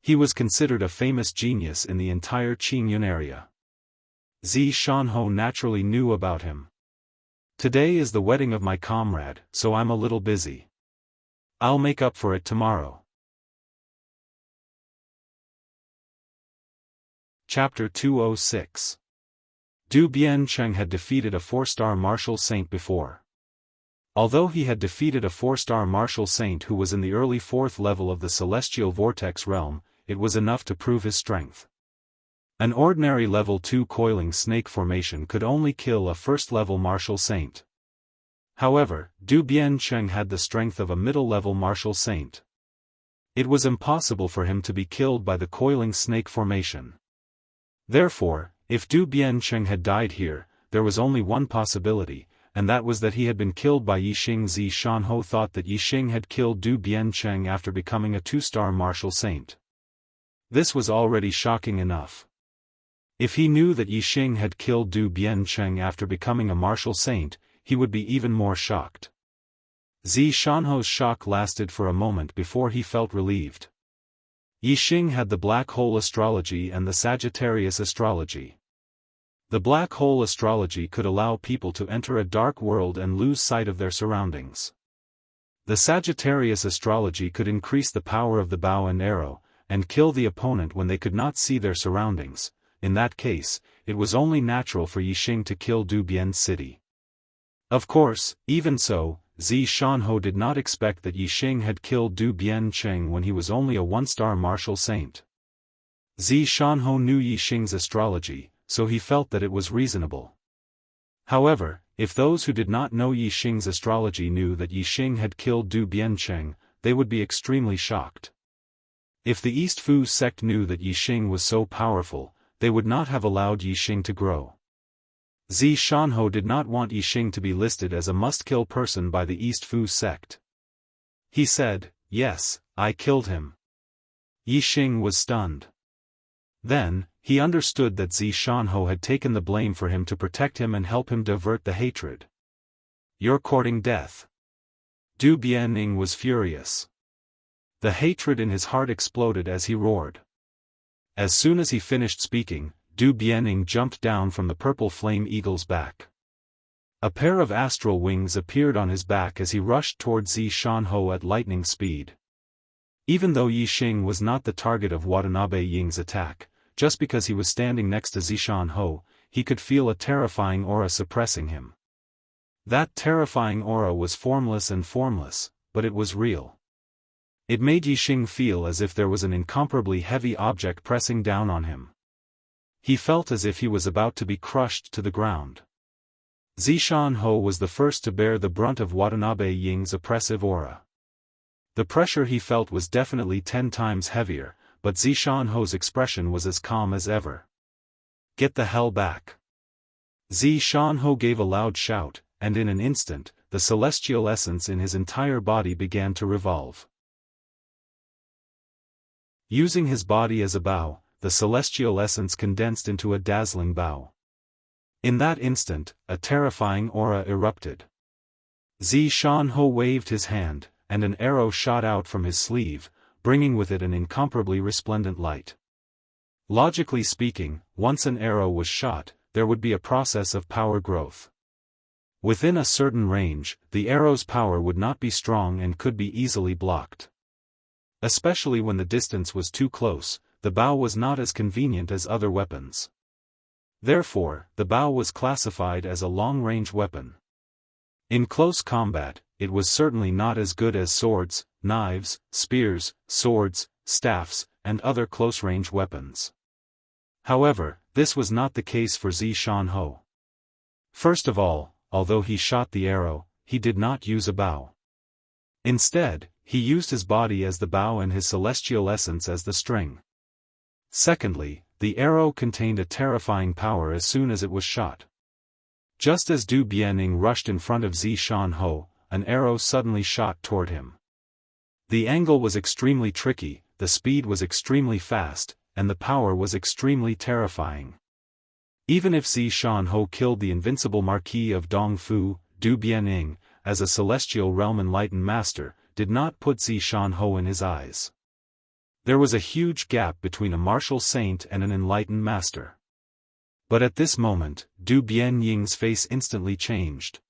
A: He was considered a famous genius in the entire Qingyun area. Zi Shanho naturally knew about him. "Today is the wedding of my comrade, so I'm a little busy. I'll make up for it tomorrow." Chapter 206. Du Biancheng had defeated a 4-star martial saint before. Although he had defeated a 4-star martial saint who was in the early 4th level of the celestial vortex realm, it was enough to prove his strength. An ordinary level 2 coiling snake formation could only kill a 1st-level martial saint. However, Du Biancheng had the strength of a middle-level martial saint. It was impossible for him to be killed by the coiling snake formation. Therefore, if Du Biancheng had died here, there was only one possibility, and that was that he had been killed by Yixing. Zi Shanho thought that Yixing had killed Du Biancheng after becoming a 2-star martial saint. This was already shocking enough. If he knew that Yixing had killed Du Biancheng after becoming a martial saint, he would be even more shocked. Zi Shanho's shock lasted for a moment before he felt relieved. Yixing had the black hole astrology and the Sagittarius astrology. The black hole astrology could allow people to enter a dark world and lose sight of their surroundings. The Sagittarius astrology could increase the power of the bow and arrow, and kill the opponent when they could not see their surroundings. In that case, it was only natural for Yixing to kill Du Bian's city. Of course, even so, Zi Shanho did not expect that Yixing had killed Du Biancheng when he was only a 1-star martial saint. Zi Shanho knew Yixing's astrology, so he felt that it was reasonable. However, if those who did not know Yixing's astrology knew that Yixing had killed Du Biancheng, they would be extremely shocked. If the East Fu sect knew that Yixing was so powerful, they would not have allowed Yixing to grow. Zi Shanho did not want Yixing to be listed as a must-kill person by the East Fu sect. He said, "Yes, I killed him." Yixing was stunned. Then, he understood that Zi Shanho had taken the blame for him to protect him and help him divert the hatred. "You're courting death." Du Bianing was furious. The hatred in his heart exploded as he roared. As soon as he finished speaking, Du Bianing jumped down from the purple flame eagle's back. A pair of astral wings appeared on his back as he rushed toward Zi Shanho at lightning speed. Even though Yixing was not the target of Watanabe Ying's attack, just because he was standing next to Zi Shanho, he could feel a terrifying aura suppressing him. That terrifying aura was formless, but it was real. It made Yixing feel as if there was an incomparably heavy object pressing down on him. He felt as if he was about to be crushed to the ground. Zishan-ho was the first to bear the brunt of Watanabe Ying's oppressive aura. The pressure he felt was definitely 10 times heavier, but Zishan-ho's expression was as calm as ever. "Get the hell back!" Zishan-ho gave a loud shout, and in an instant, the celestial essence in his entire body began to revolve. Using his body as a bow, the celestial essence condensed into a dazzling bow. In that instant, a terrifying aura erupted. Zishan-ho waved his hand, and an arrow shot out from his sleeve, bringing with it an incomparably resplendent light. Logically speaking, once an arrow was shot, there would be a process of power growth. Within a certain range, the arrow's power would not be strong and could be easily blocked. Especially when the distance was too close, the bow was not as convenient as other weapons. Therefore, the bow was classified as a long-range weapon. In close combat, it was certainly not as good as swords, knives, spears, swords, staffs, and other close-range weapons. However, this was not the case for Zishan-ho. First of all, although he shot the arrow, he did not use a bow. Instead, he used his body as the bow and his celestial essence as the string. Secondly, the arrow contained a terrifying power as soon as it was shot. Just as Du Bianing rushed in front of Zishan-ho, an arrow suddenly shot toward him. The angle was extremely tricky, the speed was extremely fast, and the power was extremely terrifying. Even if Zishan-ho killed the invincible Marquis of Dongfu, Du Bianing, as a celestial realm enlightened master, did not put Zishan-ho in his eyes. There was a huge gap between a martial saint and an enlightened master. But at this moment, Du Bianying's face instantly changed.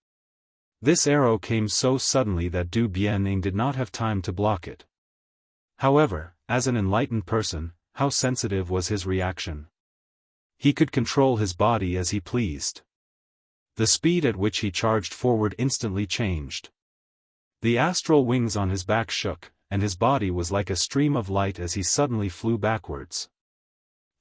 A: This arrow came so suddenly that Du Bianying did not have time to block it. However, as an enlightened person, how sensitive was his reaction? He could control his body as he pleased. The speed at which he charged forward instantly changed. The astral wings on his back shook, and his body was like a stream of light as he suddenly flew backwards.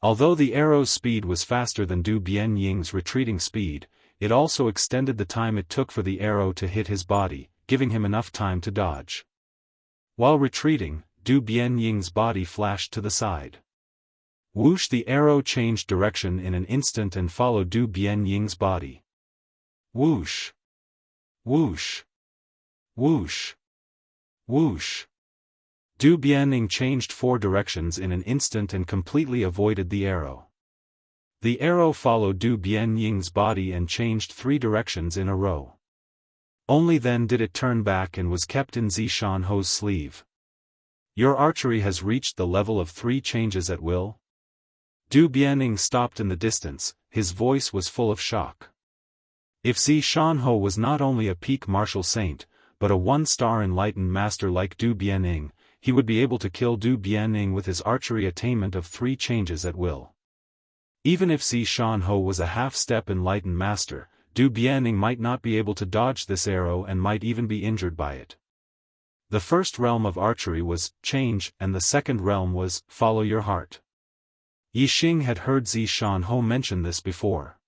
A: Although the arrow's speed was faster than Du Bianying's retreating speed, it also extended the time it took for the arrow to hit his body, giving him enough time to dodge. While retreating, Du Bianying's body flashed to the side. Whoosh! The arrow changed direction in an instant and followed Du Bianying's body. Whoosh! Whoosh! Whoosh! Whoosh! Du Bianying changed 4 directions in an instant and completely avoided the arrow. The arrow followed Du Bianying's body and changed 3 directions in a row. Only then did it turn back and was kept in Zishan-ho's sleeve. "Your archery has reached the level of 3 changes at will?" Du Bianying stopped in the distance, his voice was full of shock. If Zishan-ho was not only a peak martial saint, but a 1-star enlightened master like Du Bianying, he would be able to kill Du Bianying with his archery attainment of 3 changes at will. Even if Zishan-ho was a half-step enlightened master, Du Bianying might not be able to dodge this arrow and might even be injured by it. The first realm of archery was change, and the second realm was follow your heart. Yixing had heard Zishan-ho mention this before.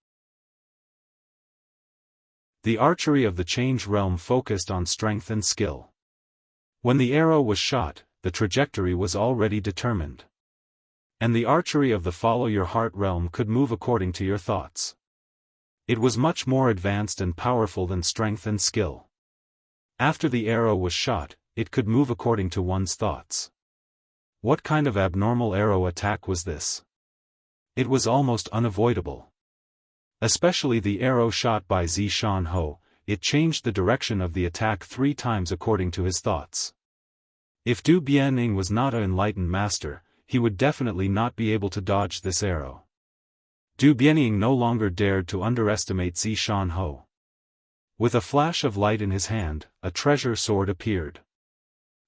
A: The archery of the change realm focused on strength and skill. When the arrow was shot, the trajectory was already determined. And the archery of the follow your heart realm could move according to your thoughts. It was much more advanced and powerful than strength and skill. After the arrow was shot, it could move according to one's thoughts. What kind of abnormal arrow attack was this? It was almost unavoidable. Especially the arrow shot by Zishan-ho, it changed the direction of the attack 3 times according to his thoughts. If Du Bianying was not an enlightened master, he would definitely not be able to dodge this arrow. Du Bianying no longer dared to underestimate Zishan-ho. With a flash of light in his hand, a treasure sword appeared.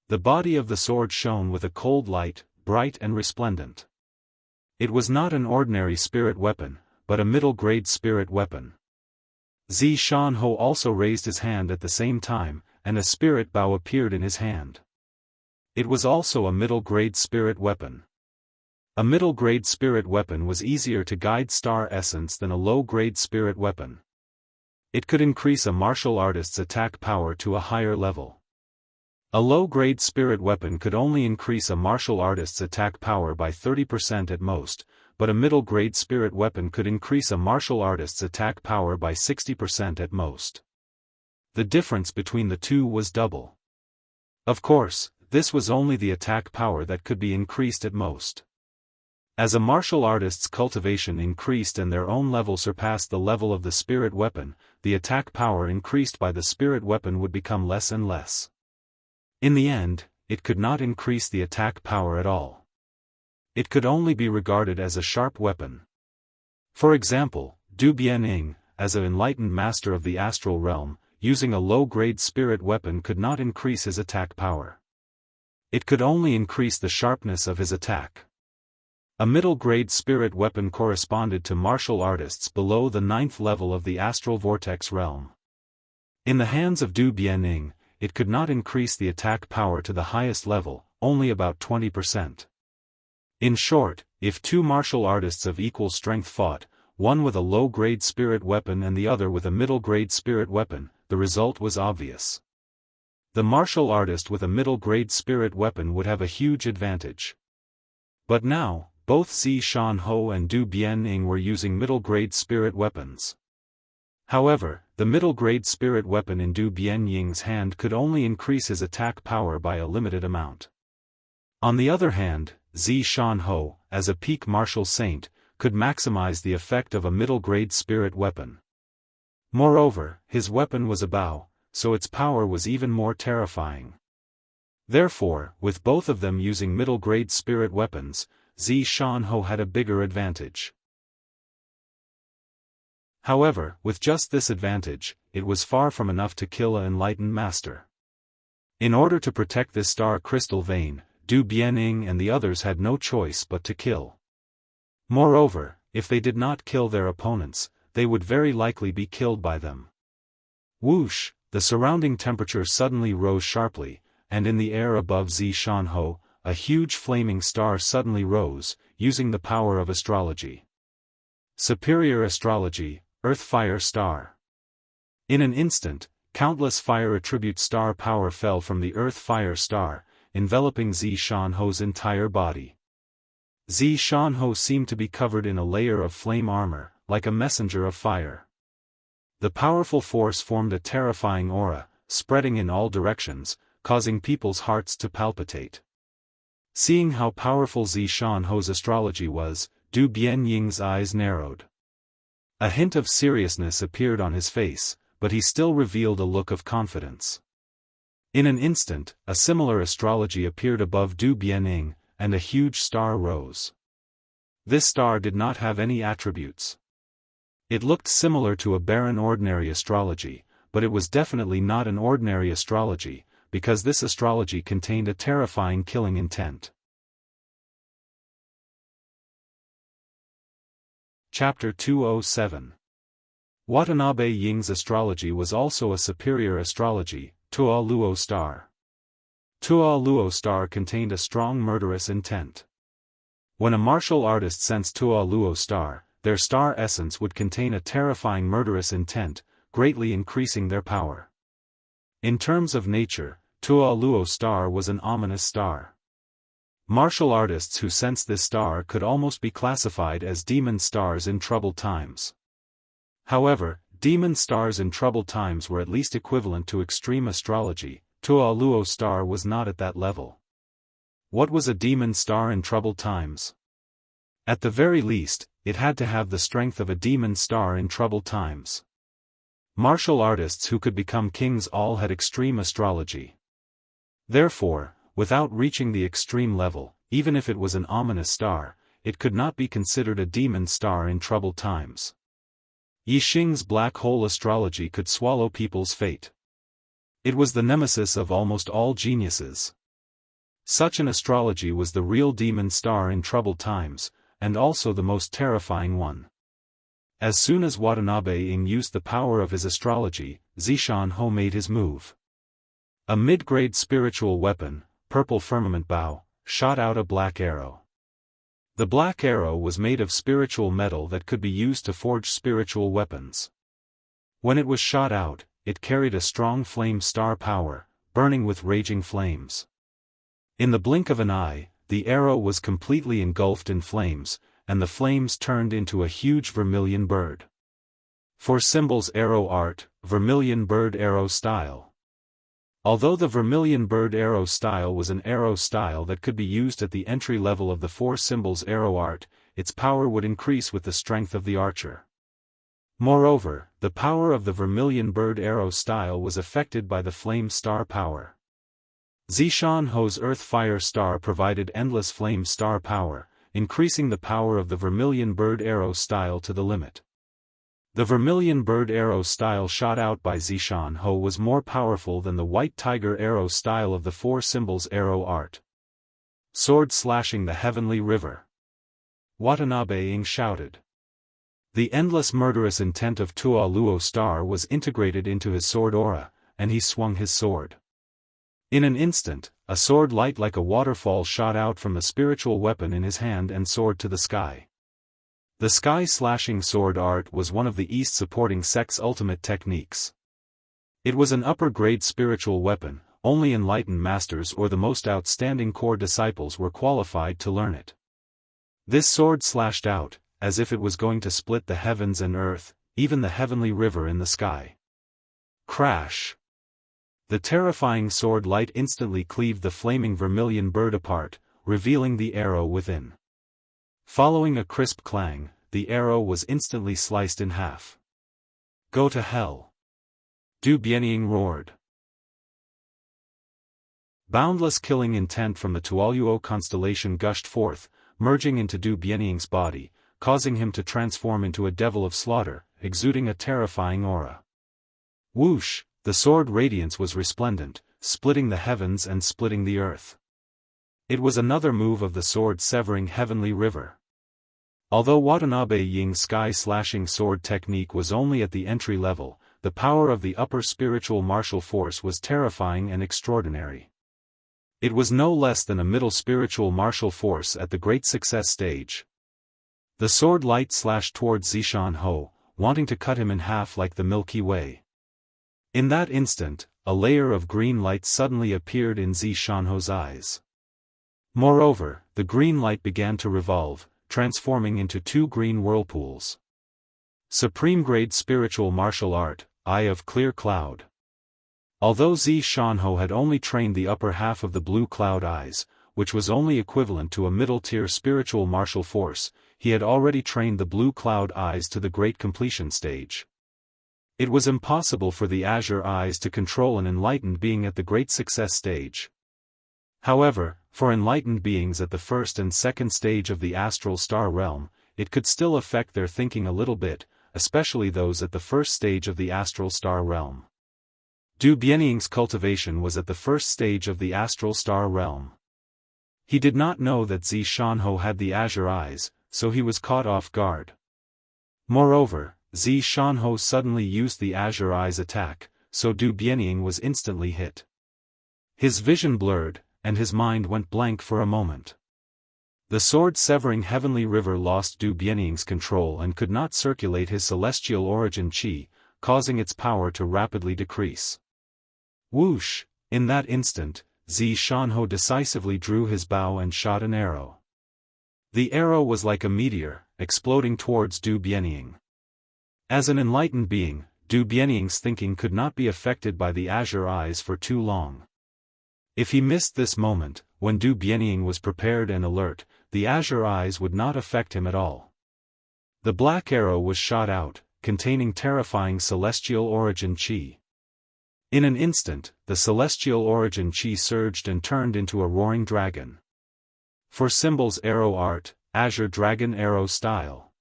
A: The body of the sword shone with a cold light, bright and resplendent. It was not an ordinary spirit weapon, but a middle-grade spirit weapon. Zishan-ho also raised his hand at the same time, and a spirit bow appeared in his hand. It was also a middle-grade spirit weapon. A middle-grade spirit weapon was easier to guide star essence than a low-grade spirit weapon. It could increase a martial artist's attack power to a higher level. A low-grade spirit weapon could only increase a martial artist's attack power by 30% at most, but a middle-grade spirit weapon could increase a martial artist's attack power by 60% at most. The difference between the two was double. Of course, this was only the attack power that could be increased at most. As a martial artist's cultivation increased and their own level surpassed the level of the spirit weapon, the attack power increased by the spirit weapon would become less and less. In the end, it could not increase the attack power at all. It could only be regarded as a sharp weapon. For example, Du Bianing, as an enlightened master of the astral realm, using a low-grade spirit weapon could not increase his attack power. It could only increase the sharpness of his attack. A middle-grade spirit weapon corresponded to martial artists below the 9th level of the astral vortex realm. In the hands of Du Bianing, it could not increase the attack power to the highest level, only about 20%. In short, if two martial artists of equal strength fought, one with a low-grade spirit weapon and the other with a middle-grade spirit weapon, the result was obvious. The martial artist with a middle-grade spirit weapon would have a huge advantage. But now, both Xiaofan and Du Bianing were using middle-grade spirit weapons. However, the middle-grade spirit weapon in Du Bianing's hand could only increase his attack power by a limited amount. On the other hand, Xiaofan, as a peak martial saint, could maximize the effect of a middle-grade spirit weapon. Moreover, his weapon was a bow, so its power was even more terrifying. Therefore, with both of them using middle-grade spirit weapons, Xiaofan had a bigger advantage. However, with just this advantage, it was far from enough to kill an enlightened master. In order to protect this star crystal vein, Du Bianing and the others had no choice but to kill. Moreover, if they did not kill their opponents, they would very likely be killed by them. Whoosh, the surrounding temperature suddenly rose sharply, and in the air above Xiaofan, a huge flaming star suddenly rose, using the power of astrology. Superior astrology, Earth-Fire Star. In an instant, countless fire-attribute star power fell from the Earth-Fire Star, enveloping Xiaofan's entire body. Xiaofan seemed to be covered in a layer of flame armor, like a messenger of fire. The powerful force formed a terrifying aura, spreading in all directions, causing people's hearts to palpitate. Seeing how powerful Xiaofan's astrology was, Du Bianing's eyes narrowed. A hint of seriousness appeared on his face, but he still revealed a look of confidence. In an instant, a similar astrology appeared above Du Bianing, and a huge star rose. This star did not have any attributes. It looked similar to a barren ordinary astrology, but it was definitely not an ordinary astrology, because this astrology contained a terrifying killing intent. Chapter 207. Watanabe Ying's astrology was also a superior astrology, Tua Luo Star. Tua Luo Star contained a strong murderous intent. When a martial artist sensed Tua Luo Star, their star essence would contain a terrifying murderous intent, greatly increasing their power. In terms of nature, Tua Luo Star was an ominous star. Martial artists who sensed this star could almost be classified as demon stars in troubled times. However, demon stars in troubled times were at least equivalent to extreme astrology. Tua Luo Star was not at that level. What was a demon star in troubled times? At the very least, it had to have the strength of a demon star in troubled times. Martial artists who could become kings all had extreme astrology. Therefore, without reaching the extreme level, even if it was an ominous star, it could not be considered a demon star in troubled times. Yixing's black hole astrology could swallow people's fate. It was the nemesis of almost all geniuses. Such an astrology was the real demon star in troubled times, and also the most terrifying one. As soon as Watanabe Ing used the power of his astrology, Xiaofan made his move. A mid-grade spiritual weapon, purple firmament bow, shot out a black arrow. The black arrow was made of spiritual metal that could be used to forge spiritual weapons. When it was shot out, it carried a strong flame star power, burning with raging flames. In the blink of an eye, the arrow was completely engulfed in flames, and the flames turned into a huge vermilion bird. For symbols arrow art, vermilion bird arrow style. Although the vermilion bird arrow style was an arrow style that could be used at the entry level of the 4 symbols arrow art, its power would increase with the strength of the archer. Moreover, the power of the vermilion bird arrow style was affected by the flame star power. Zishan Ho's earth fire star provided endless flame star power, increasing the power of the vermilion bird arrow style to the limit. The vermilion bird arrow style shot out by Zishan Ho was more powerful than the white tiger arrow style of the 4 symbols arrow art. Sword slashing the heavenly river. Watanabe shouted. The endless murderous intent of Tua Luo star was integrated into his sword aura, and he swung his sword. In an instant, a sword light like a waterfall shot out from the spiritual weapon in his hand and soared to the sky. The sky-slashing sword art was one of the East supporting sect's ultimate techniques. It was an upper-grade spiritual weapon, only enlightened masters or the most outstanding core disciples were qualified to learn it. This sword slashed out, as if it was going to split the heavens and earth, even the heavenly river in the sky. Crash! The terrifying sword light instantly cleaved the flaming vermilion bird apart, revealing the arrow within. Following a crisp clang, the arrow was instantly sliced in half. Go to hell! Du Bianying roared. Boundless killing intent from the Tualuo constellation gushed forth, merging into Du Bianying's body, causing him to transform into a devil of slaughter, exuding a terrifying aura. Whoosh! The sword radiance was resplendent, splitting the heavens and splitting the earth. It was another move of the sword severing heavenly river. Although Watanabe Ying's sky-slashing sword technique was only at the entry level, the power of the upper spiritual martial force was terrifying and extraordinary. It was no less than a middle spiritual martial force at the great success stage. The sword light slashed towards Zishan Ho, wanting to cut him in half like the Milky Way. In that instant, a layer of green light suddenly appeared in Zishan Ho's eyes. Moreover, the green light began to revolve, transforming into 2 green whirlpools. Supreme-grade spiritual martial art, Eye of Clear Cloud. Although Zishan Ho had only trained the upper half of the blue cloud eyes, which was only equivalent to a middle-tier spiritual martial force, he had already trained the blue cloud eyes to the great completion stage. It was impossible for the azure eyes to control an enlightened being at the great success stage. However, for enlightened beings at the first and second stage of the astral star realm, it could still affect their thinking a little bit, especially those at the first stage of the astral star realm. Du Bianying's cultivation was at the first stage of the astral star realm. He did not know that Zishan Ho had the azure eyes, so he was caught off guard. Moreover, Zishan Ho suddenly used the azure eyes attack, so Du Bianying was instantly hit. His vision blurred, and his mind went blank for a moment. The sword-severing heavenly river lost Du Bianying's control and could not circulate his celestial origin qi, causing its power to rapidly decrease. Whoosh! In that instant, Zishan Ho decisively drew his bow and shot an arrow. The arrow was like a meteor, exploding towards Du Bianying. As an enlightened being, Du Bianying's thinking could not be affected by the azure eyes for too long. If he missed this moment, when Du Bianying was prepared and alert, the azure eyes would not affect him at all. The black arrow was shot out, containing terrifying celestial origin qi. In an instant, the celestial origin qi surged and turned into a roaring dragon. For symbols arrow art, azure dragon arrow style.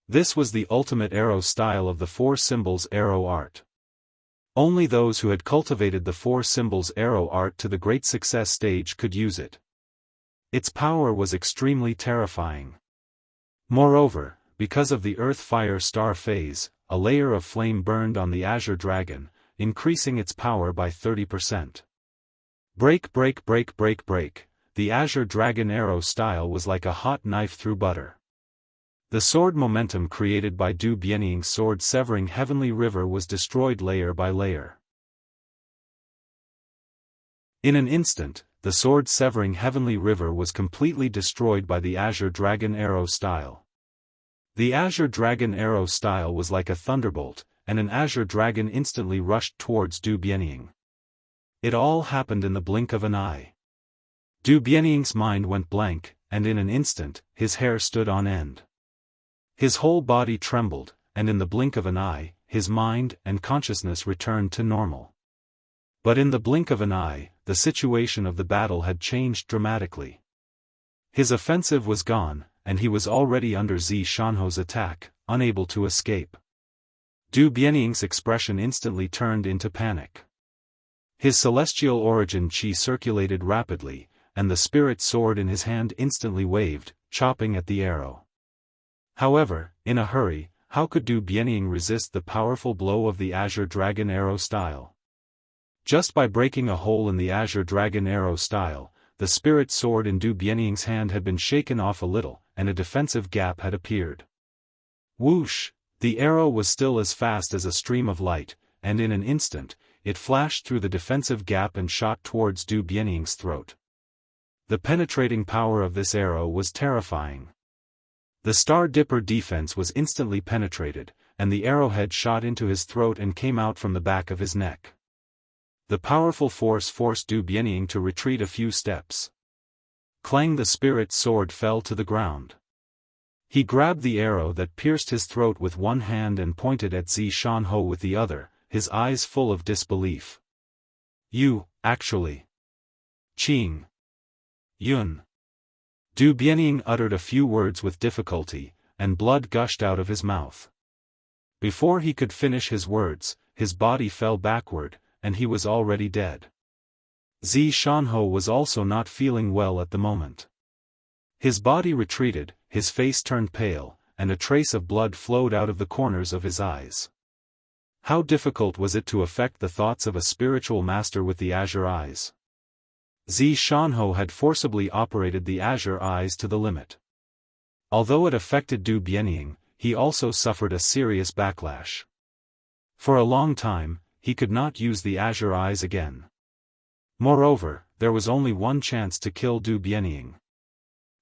A: This was the ultimate arrow style of the 4 symbols arrow art. Only those who had cultivated the 4 symbols arrow art to the great success stage could use it. Its power was extremely terrifying. Moreover, because of the earth fire star phase, a layer of flame burned on the azure dragon, increasing its power by 30%. Break, break, break, break, break. The azure dragon arrow style was like a hot knife through butter. The sword momentum created by Du Bianying's sword severing heavenly river was destroyed layer by layer. In an instant, the sword severing heavenly river was completely destroyed by the azure dragon arrow style. The azure dragon arrow style was like a thunderbolt, and an azure dragon instantly rushed towards Du Bianying. It all happened in the blink of an eye. Du Bianying's mind went blank, and in an instant, his hair stood on end. His whole body trembled, and in the blink of an eye, his mind and consciousness returned to normal. But in the blink of an eye, the situation of the battle had changed dramatically. His offensive was gone, and he was already under Xiaofan's attack, unable to escape. Du Bianying's expression instantly turned into panic. His celestial origin qi circulated rapidly, and the spirit sword in his hand instantly waved, chopping at the arrow. However, in a hurry, how could Du Bianying resist the powerful blow of the azure dragon arrow style? Just by breaking a hole in the azure dragon arrow style, the spirit sword in Du Bianying's hand had been shaken off a little, and a defensive gap had appeared. Whoosh! The arrow was still as fast as a stream of light, and in an instant, it flashed through the defensive gap and shot towards Du Bianying's throat. The penetrating power of this arrow was terrifying. The Star Dipper defense was instantly penetrated, and the arrowhead shot into his throat and came out from the back of his neck. The powerful force forced Du Bianying to retreat a few steps. Clang! The spirit sword fell to the ground. He grabbed the arrow that pierced his throat with one hand and pointed at Xiaofan with the other, his eyes full of disbelief. You, actually. Qing. Yun. Du Bianying uttered a few words with difficulty, and blood gushed out of his mouth. Before he could finish his words, his body fell backward, and he was already dead. Xiaofan was also not feeling well at the moment. His body retreated, his face turned pale, and a trace of blood flowed out of the corners of his eyes. How difficult was it to affect the thoughts of a spiritual master with the azure eyes? Xiaofan had forcibly operated the azure eyes to the limit. Although it affected Du Bianying, he also suffered a serious backlash. For a long time, he could not use the azure eyes again. Moreover, there was only one chance to kill Du Bianying.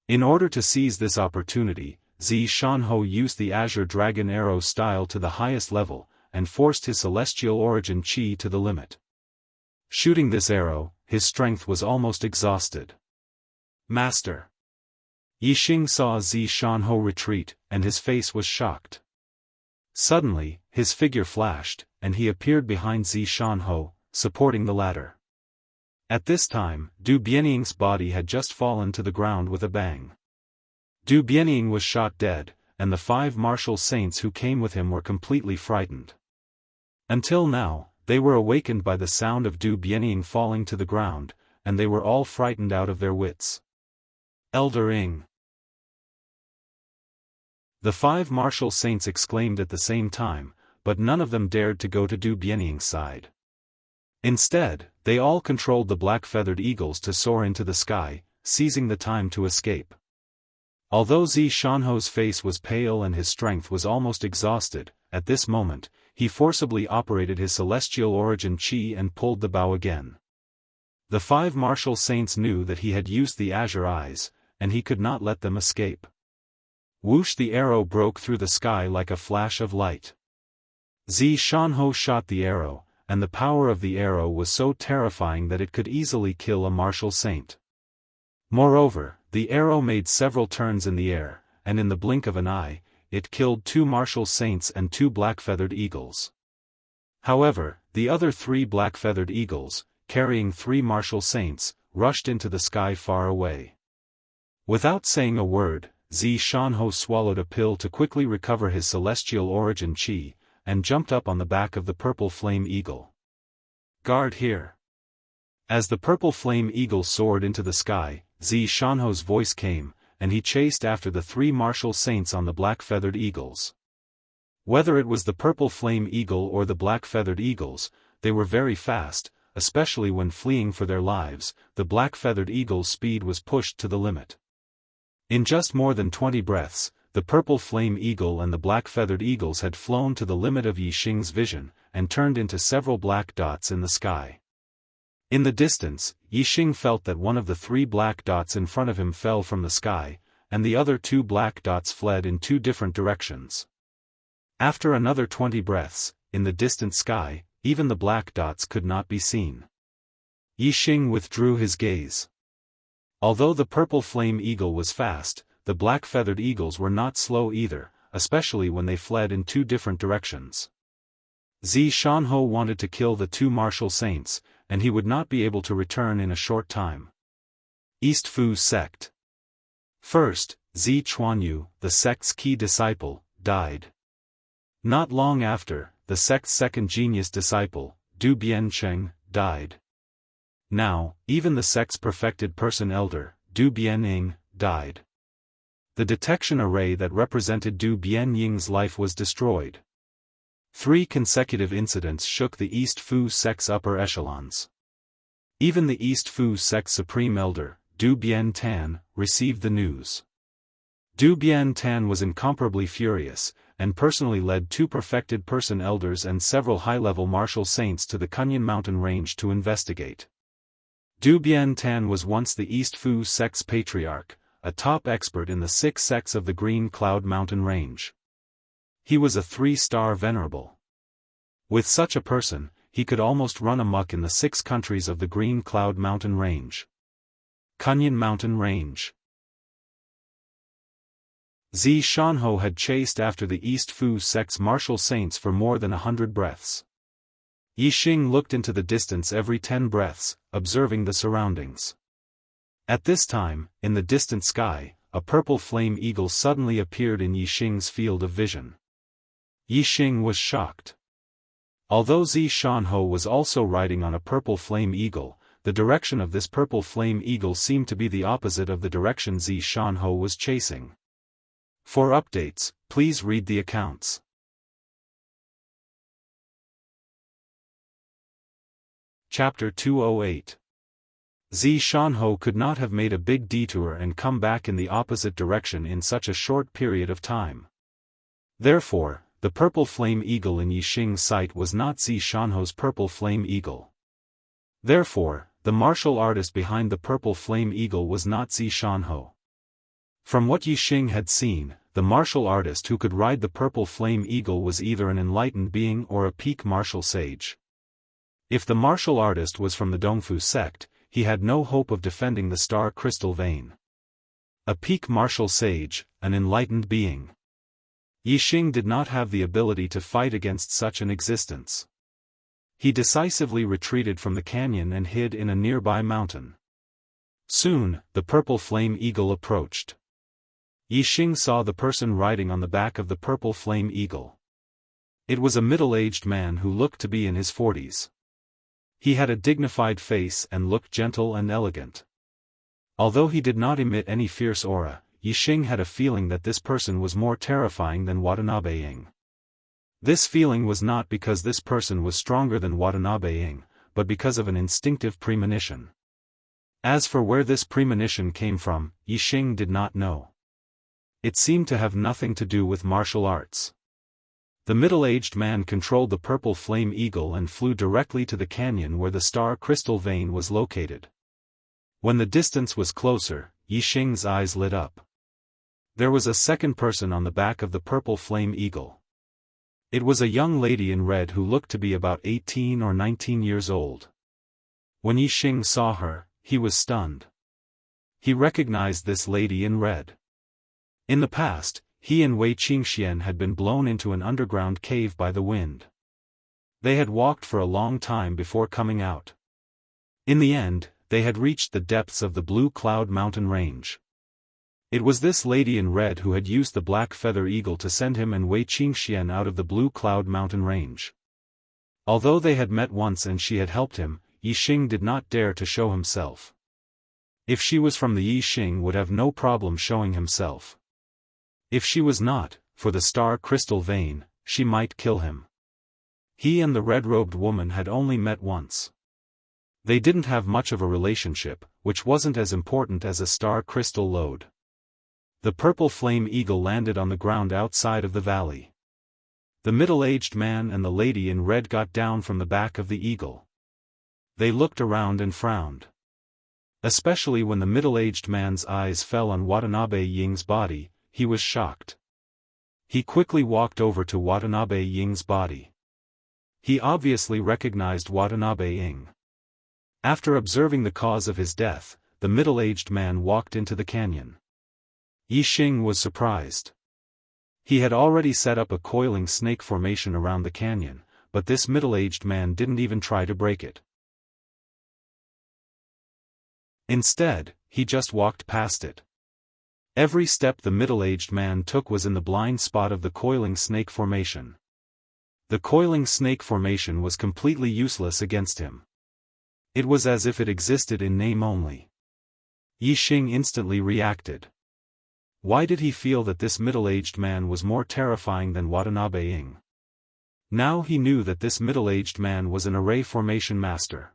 A: In order to seize this opportunity, Xiaofan used the azure dragon arrow style to the highest level, and forced his celestial origin qi to the limit. Shooting this arrow, his strength was almost exhausted. Master! Yixing saw Xiaofan retreat, and his face was shocked. Suddenly, his figure flashed, and he appeared behind Xiaofan, supporting the latter. At this time, Du Bianying's body had just fallen to the ground with a bang. Du Bianying was shot dead, and the 5 martial saints who came with him were completely frightened. Until now, they were awakened by the sound of Du Bianying falling to the ground, and they were all frightened out of their wits. Elder Ing! The 5 martial saints exclaimed at the same time, but none of them dared to go to Du Bianying's side. Instead, they all controlled the black-feathered eagles to soar into the sky, seizing the time to escape. Although Xiaofan's face was pale and his strength was almost exhausted, at this moment, he forcibly operated his celestial origin qi and pulled the bow again. The 5 martial saints knew that he had used the azure eyes, and he could not let them escape. Whoosh! The arrow broke through the sky like a flash of light. Xiaofan shot the arrow, and the power of the arrow was so terrifying that it could easily kill a martial saint. Moreover, the arrow made several turns in the air, and in the blink of an eye, it killed 2 martial saints and 2 black-feathered eagles. However, the other 3 black-feathered eagles, carrying 3 martial saints, rushed into the sky far away. Without saying a word, Xiaofan swallowed a pill to quickly recover his celestial origin qi, and jumped up on the back of the purple flame eagle. Guard here! As the purple flame eagle soared into the sky, Xiaofan's voice came, and he chased after the 3 martial saints on the black-feathered eagles. Whether it was the purple flame eagle or the black-feathered eagles, they were very fast, especially when fleeing for their lives, the black-feathered eagle's speed was pushed to the limit. In just more than 20 breaths, the purple flame eagle and the black-feathered eagles had flown to the limit of Yixing's vision, and turned into several black dots in the sky. In the distance, Yixing felt that one of the 3 black dots in front of him fell from the sky, and the other 2 black dots fled in 2 different directions. After another 20 breaths, in the distant sky, even the black dots could not be seen. Yixing withdrew his gaze. Although the purple flame eagle was fast, the black-feathered eagles were not slow either, especially when they fled in 2 different directions. Xiaofan wanted to kill the 2 martial saints, and he would not be able to return in a short time. East Fu sect. First, Zi Chuanyu, the sect's key disciple, died. Not long after, the sect's second genius disciple, Du Biancheng, died. Now, even the sect's perfected person elder, Du Bianying, died. The detection array that represented Du Bianying's life was destroyed. 3 consecutive incidents shook the East Fu sect's upper echelons. Even the East Fu sect's supreme elder, Du Biantan, received the news. Du Biantan was incomparably furious, and personally led 2 perfected person elders and several high-level martial saints to the Kunyan mountain range to investigate. Du Biantan was once the East Fu sect's patriarch, a top expert in the 6 sects of the Green Cloud mountain range. He was a 3-star venerable. With such a person, he could almost run amok in the 6 countries of the Green Cloud mountain range. Kunyan mountain range. Xiaofan had chased after the East Fu sect's martial saints for more than 100 breaths. Yixing looked into the distance every 10 breaths, observing the surroundings. At this time, in the distant sky, a purple flame eagle suddenly appeared in Yixing's field of vision. Yixing was shocked. Although Xiaofan was also riding on a purple flame eagle, the direction of this purple flame eagle seemed to be the opposite of the direction Xiaofan was chasing. For updates, please read the accounts. Chapter 208. Xiaofan could not have made a big detour and come back in the opposite direction in such a short period of time. Therefore, the purple flame eagle in Yixing's sight was not Xiaofan's purple flame eagle. Therefore, the martial artist behind the purple flame eagle was not Xiaofan. From what Yixing had seen, the martial artist who could ride the purple flame eagle was either an enlightened being or a peak martial sage. If the martial artist was from the Dongfu sect, he had no hope of defending the star crystal vein. A peak martial sage, an enlightened being. Yixing did not have the ability to fight against such an existence. He decisively retreated from the canyon and hid in a nearby mountain. Soon, the purple flame eagle approached. Yixing saw the person riding on the back of the purple flame eagle. It was a middle-aged man who looked to be in his 40s. He had a dignified face and looked gentle and elegant. Although he did not emit any fierce aura, Yixing had a feeling that this person was more terrifying than Watanabe-ing. This feeling was not because this person was stronger than Watanabe-ing, but because of an instinctive premonition. As for where this premonition came from, Yixing did not know. It seemed to have nothing to do with martial arts. The middle-aged man controlled the purple flame eagle and flew directly to the canyon where the star crystal vein was located. When the distance was closer, Yixing's eyes lit up. There was a second person on the back of the purple flame eagle. It was a young lady in red who looked to be about 18 or 19 years old. When Yixing saw her, he was stunned. He recognized this lady in red. In the past, he and Wei Qingxian had been blown into an underground cave by the wind. They had walked for a long time before coming out. In the end, they had reached the depths of the Blue Cloud mountain range. It was this lady in red who had used the black feather eagle to send him and Wei Qingxian out of the Blue Cloud mountain range. Although they had met once and she had helped him, Yixing did not dare to show himself. If she was from the Yixing would have no problem showing himself. If she was not, for the star crystal vein, she might kill him. He and the red-robed woman had only met once. They didn't have much of a relationship, which wasn't as important as a star crystal load. The purple flame eagle landed on the ground outside of the valley. The middle-aged man and the lady in red got down from the back of the eagle. They looked around and frowned. Especially when the middle-aged man's eyes fell on Watanabe Ying's body, he was shocked. He quickly walked over to Watanabe Ying's body. He obviously recognized Watanabe Ying. After observing the cause of his death, the middle-aged man walked into the canyon. Yi Xing was surprised. He had already set up a coiling snake formation around the canyon, but this middle-aged man didn't even try to break it. Instead, he just walked past it. Every step the middle-aged man took was in the blind spot of the coiling snake formation. The coiling snake formation was completely useless against him. It was as if it existed in name only. Yi Xing instantly reacted. Why did he feel that this middle-aged man was more terrifying than Watanabe Ying? Now he knew that this middle-aged man was an array formation master.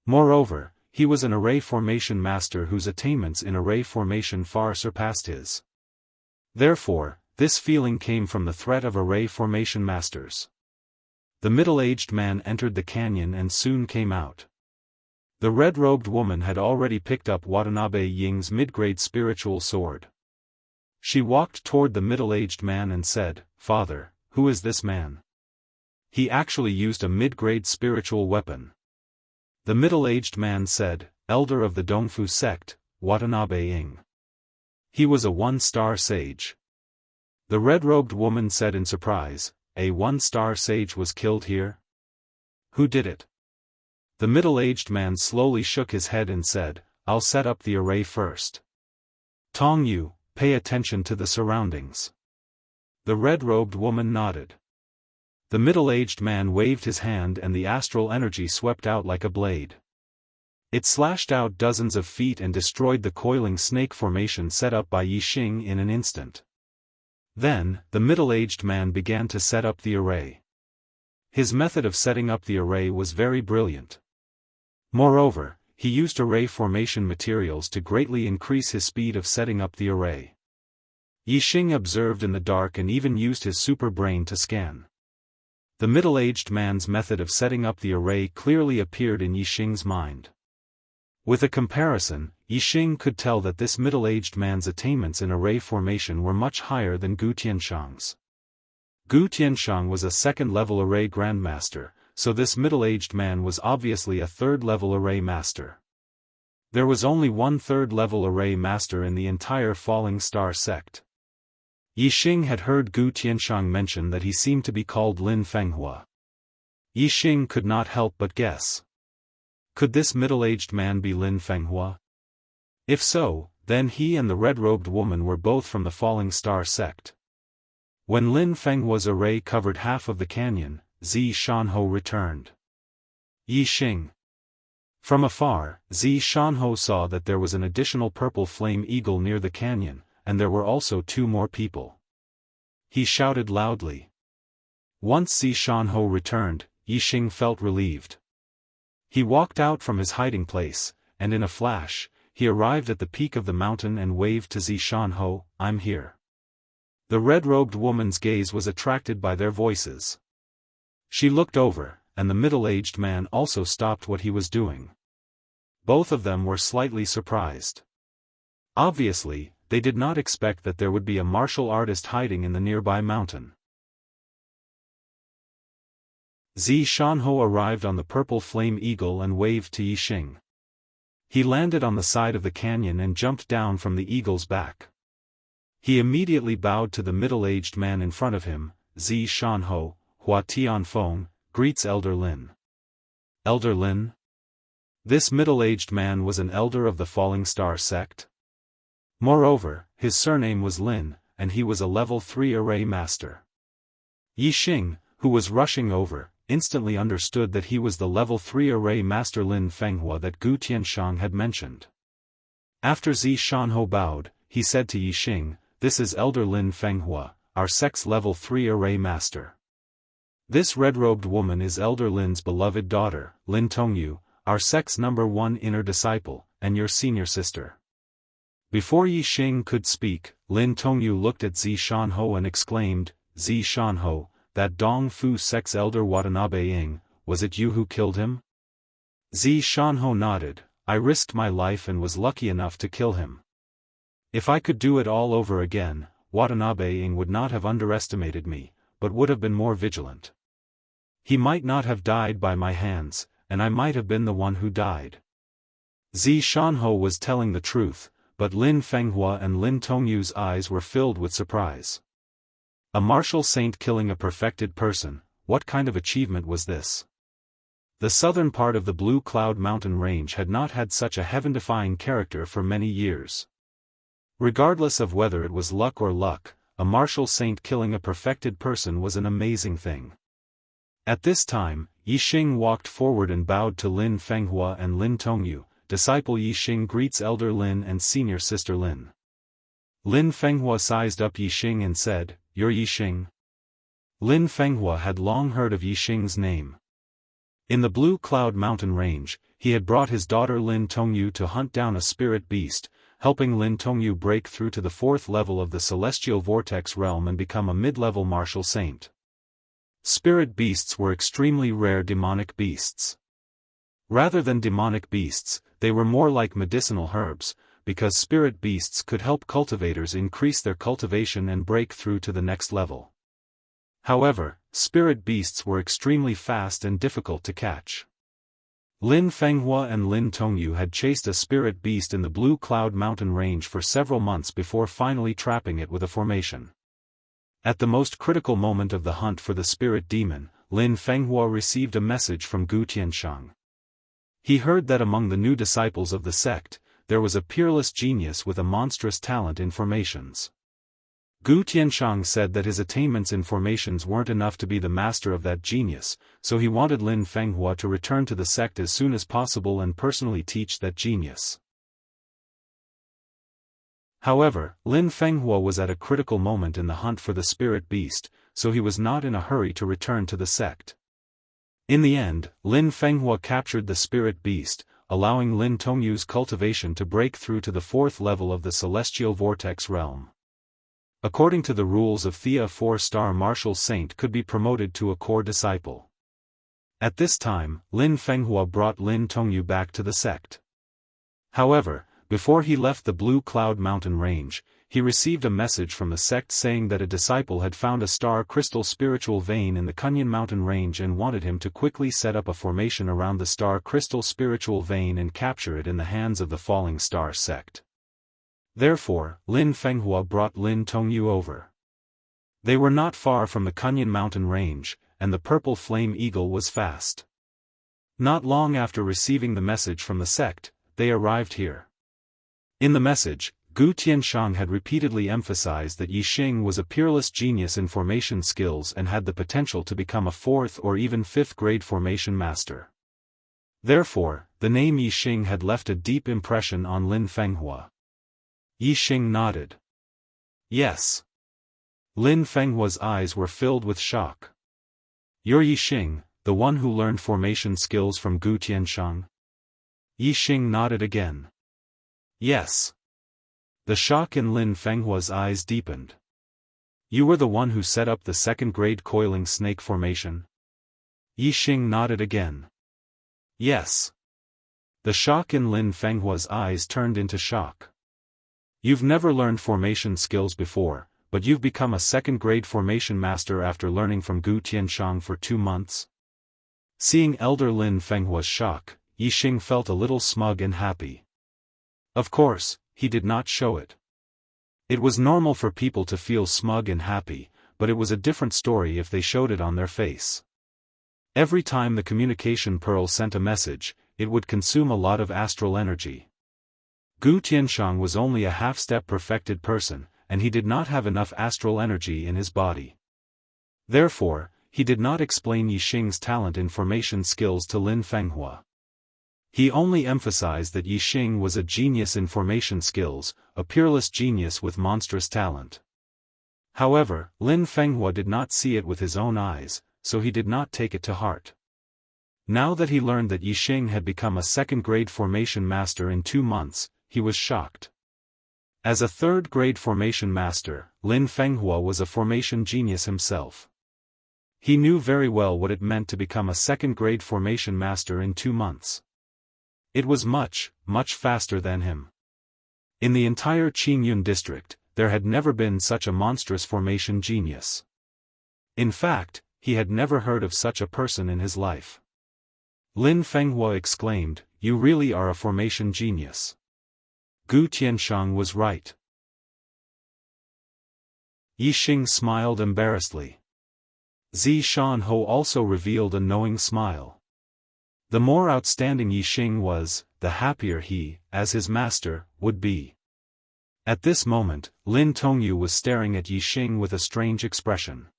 A: Moreover, he was an array formation master whose attainments in array formation far surpassed his. Therefore, this feeling came from the threat of array formation masters. The middle-aged man entered the canyon and soon came out. The red-robed woman had already picked up Watanabe Ying's mid-grade spiritual sword. She walked toward the middle-aged man and said, "Father, who is this man? He actually used a mid-grade spiritual weapon." The middle-aged man said, "Elder of the Dongfu sect, Watanabe Ying. He was a one-star sage." The red-robed woman said in surprise, "A one-star sage was killed here? Who did it?" The middle-aged man slowly shook his head and said, "I'll set up the array first. Tong Yu, pay attention to the surroundings." The red-robed woman nodded. The middle-aged man waved his hand and the astral energy swept out like a blade. It slashed out dozens of feet and destroyed the coiling snake formation set up by Yi Xing in an instant. Then, the middle-aged man began to set up the array. His method of setting up the array was very brilliant. Moreover, he used array formation materials to greatly increase his speed of setting up the array. Yi Xing observed in the dark and even used his super brain to scan. The middle-aged man's method of setting up the array clearly appeared in Yi Xing's mind. With a comparison, Yi Xing could tell that this middle-aged man's attainments in array formation were much higher than Gu Tianshang's. Gu Tianshang was a second-level array grandmaster, so this middle-aged man was obviously a third-level array master. There was only one third-level array master in the entire Falling Star sect. Yi Xing had heard Gu Tianshang mention that he seemed to be called Lin Fenghua. Yi Xing could not help but guess. Could this middle-aged man be Lin Fenghua? If so, then he and the red-robed woman were both from the Falling Star sect. When Lin Fenghua's array covered half of the canyon, Zi Shanho returned. Yi Xing. From afar, Zi Shanho saw that there was an additional purple flame eagle near the canyon, and there were also 2 more people. He shouted loudly. Once Zi Shanho returned, Yi Xing felt relieved. He walked out from his hiding place, and in a flash, he arrived at the peak of the mountain and waved to Zi Shanho, "I'm here." The red-robed woman's gaze was attracted by their voices. She looked over, and the middle-aged man also stopped what he was doing. Both of them were slightly surprised. Obviously, they did not expect that there would be a martial artist hiding in the nearby mountain. Zi Shanho arrived on the purple flame eagle and waved to Yi Xing. He landed on the side of the canyon and jumped down from the eagle's back. He immediately bowed to the middle-aged man in front of him. Zi Shanho, Hua Tianfeng, greets Elder Lin. Elder Lin? This middle-aged man was an elder of the Falling Star sect? Moreover, his surname was Lin, and he was a level 3 array master. Yi Xing, who was rushing over, instantly understood that he was the level 3 array master Lin Fenghua that Gu Tianshang had mentioned. After Zi Shanho bowed, he said to Yi Xing, "This is Elder Lin Fenghua, our sect's level 3 array master. This red-robed woman is Elder Lin's beloved daughter, Lin Tongyu, our sect's #1 inner disciple, and your senior sister." Before Yi Xing could speak, Lin Tongyu looked at Zi Shanho and exclaimed, "Zi Shanho, that Dong Fu sect's elder Watanabe Ing, was it you who killed him?" Zi Shanho nodded. "I risked my life and was lucky enough to kill him. If I could do it all over again, Watanabe Ing would not have underestimated me, but would have been more vigilant. He might not have died by my hands, and I might have been the one who died." Zi Shanho was telling the truth, but Lin Fenghua and Lin Tongyu's eyes were filled with surprise. A martial saint killing a perfected person, what kind of achievement was this? The southern part of the Blue Cloud Mountain Range had not had such a heaven-defying character for many years. Regardless of whether it was luck or luck, a martial saint killing a perfected person was an amazing thing. At this time, Yi Xing walked forward and bowed to Lin Fenghua and Lin Tongyu. "Disciple Yi Xing greets Elder Lin and Senior Sister Lin." Lin Fenghua sized up Yi Xing and said, "You're Yi Xing?" Lin Fenghua had long heard of Yi Xing's name. In the Blue Cloud Mountain Range, he had brought his daughter Lin Tongyu to hunt down a spirit beast, helping Lin Tongyu break through to the 4th level of the Celestial Vortex realm and become a mid-level martial saint. Spirit beasts were extremely rare demonic beasts. Rather than demonic beasts, they were more like medicinal herbs, because spirit beasts could help cultivators increase their cultivation and break through to the next level. However, spirit beasts were extremely fast and difficult to catch. Lin Fenghua and Lin Tongyu had chased a spirit beast in the Blue Cloud Mountain Range for several months before finally trapping it with a formation. At the most critical moment of the hunt for the spirit demon, Lin Fenghua received a message from Gu Tianshang. He heard that among the new disciples of the sect, there was a peerless genius with a monstrous talent in formations. Gu Tianshang said that his attainments in formations weren't enough to be the master of that genius, so he wanted Lin Fenghua to return to the sect as soon as possible and personally teach that genius. However, Lin Fenghua was at a critical moment in the hunt for the spirit beast, so he was not in a hurry to return to the sect. In the end, Lin Fenghua captured the spirit beast, allowing Lin Tongyu's cultivation to break through to the 4th level of the Celestial Vortex realm. According to the rules of Thea, a 4-star martial saint could be promoted to a core disciple. At this time, Lin Fenghua brought Lin Tongyu back to the sect. However, before he left the Blue Cloud Mountain Range, he received a message from the sect saying that a disciple had found a star crystal spiritual vein in the Kunyan Mountain Range and wanted him to quickly set up a formation around the star crystal spiritual vein and capture it in the hands of the Falling Star sect. Therefore, Lin Fenghua brought Lin Tongyu over. They were not far from the Kunyan Mountain Range, and the purple flame eagle was fast. Not long after receiving the message from the sect, they arrived here. In the message, Gu Tianshang had repeatedly emphasized that Yi Xing was a peerless genius in formation skills and had the potential to become a 4th or even 5th grade formation master. Therefore, the name Yi Xing had left a deep impression on Lin Fenghua. Yi Xing nodded. "Yes." Lin Fenghua's eyes were filled with shock. "You're Yi Xing, the one who learned formation skills from Gu Tianshang?" Yi Xing nodded again. "Yes." The shock in Lin Fenghua's eyes deepened. "You were the one who set up the 2nd grade coiling snake formation?" Yi Xing nodded again. "Yes." The shock in Lin Fenghua's eyes turned into shock. "You've never learned formation skills before, but you've become a 2nd grade formation master after learning from Gu Tianshang for 2 months?" Seeing Elder Lin Fenghua's shock, Yi Xing felt a little smug and happy. Of course, he did not show it. It was normal for people to feel smug and happy, but it was a different story if they showed it on their face. Every time the communication pearl sent a message, it would consume a lot of astral energy. Gu Tianshang was only a half-step perfected person, and he did not have enough astral energy in his body. Therefore, he did not explain Yi Xing's talent in formation skills to Lin Fenghua. He only emphasized that Yi Xing was a genius in formation skills, a peerless genius with monstrous talent. However, Lin Fenghua did not see it with his own eyes, so he did not take it to heart. Now that he learned that Yixing had become a second-grade formation master in 2 months, he was shocked. As a third-grade formation master, Lin Fenghua was a formation genius himself. He knew very well what it meant to become a second-grade formation master in 2 months. It was much, much faster than him. In the entire Qingyun district, there had never been such a monstrous formation genius. In fact, he had never heard of such a person in his life. Lin Fenghua exclaimed, "You really are a formation genius." Gu Tiansheng was right. Yixing smiled embarrassedly. Zi Shanho also revealed a knowing smile. The more outstanding Yixing was, the happier he, as his master, would be. At this moment, Lin Tongyu was staring at Yixing with a strange expression.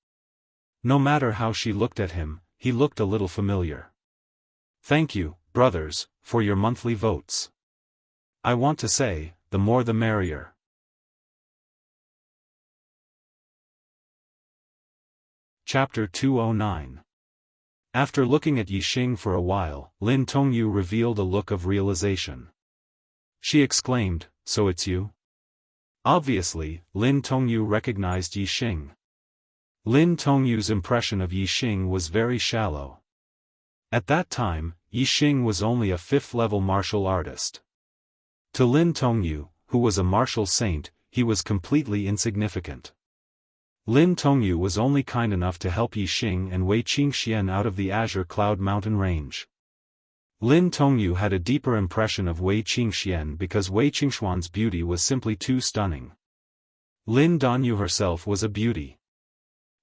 A: No matter how she looked at him, he looked a little familiar. "Thank you, brothers, for your monthly votes. I want to say, the more the merrier." Chapter 209. After looking at Yixing for a while, Lin Tongyu revealed a look of realization. She exclaimed, "So it's you?" Obviously, Lin Tongyu recognized Yixing. Lin Tongyu's impression of Yixing was very shallow. At that time, Yixing was only a 5th-level martial artist. To Lin Tongyu, who was a martial saint, he was completely insignificant. Lin Tongyu was only kind enough to help Yixing and Wei Qingxian out of the Azure Cloud Mountain range. Lin Tongyu had a deeper impression of Wei Qingxian because Wei Qingxuan's beauty was simply too stunning. Lin Danyu herself was a beauty.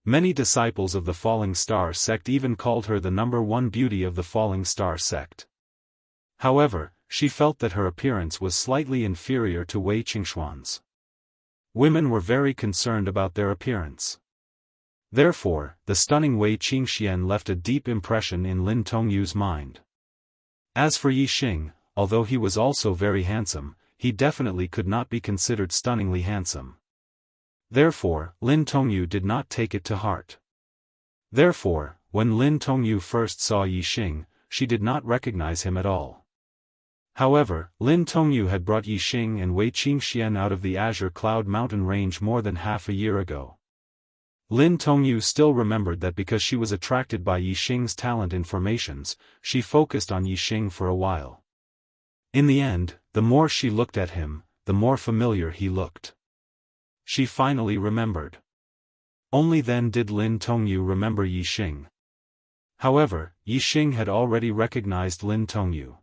A: Many disciples of the Falling Star sect even called her the #1 beauty of the Falling Star sect. However, she felt that her appearance was slightly inferior to Wei Qingxuan's. Women were very concerned about their appearance. Therefore, the stunning Wei Qingxian left a deep impression in Lin Tongyu's mind. As for Yixing, although he was also very handsome, he definitely could not be considered stunningly handsome. Therefore, Lin Tongyu did not take it to heart. Therefore, when Lin Tongyu first saw Yixing, she did not recognize him at all. However, Lin Tongyu had brought Yixing and Wei Qingxian out of the Azure Cloud Mountain range more than half a year ago. Lin Tongyu still remembered that because she was attracted by Yixing's talent in formations, she focused on Yixing for a while. In the end, the more she looked at him, the more familiar he looked. She finally remembered. Only then did Lin Tongyu remember Yixing. However, Yixing had already recognized Lin Tongyu.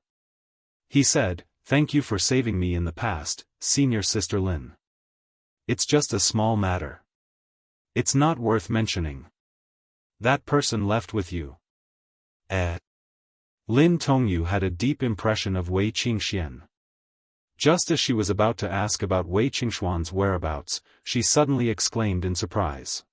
A: He said, "Thank you for saving me in the past, senior sister Lin. It's just a small matter. It's not worth mentioning. That person left with you." Lin Tongyu had a deep impression of Wei Qingxian. Just as she was about to ask about Wei Qingxuan's whereabouts, she suddenly exclaimed in surprise.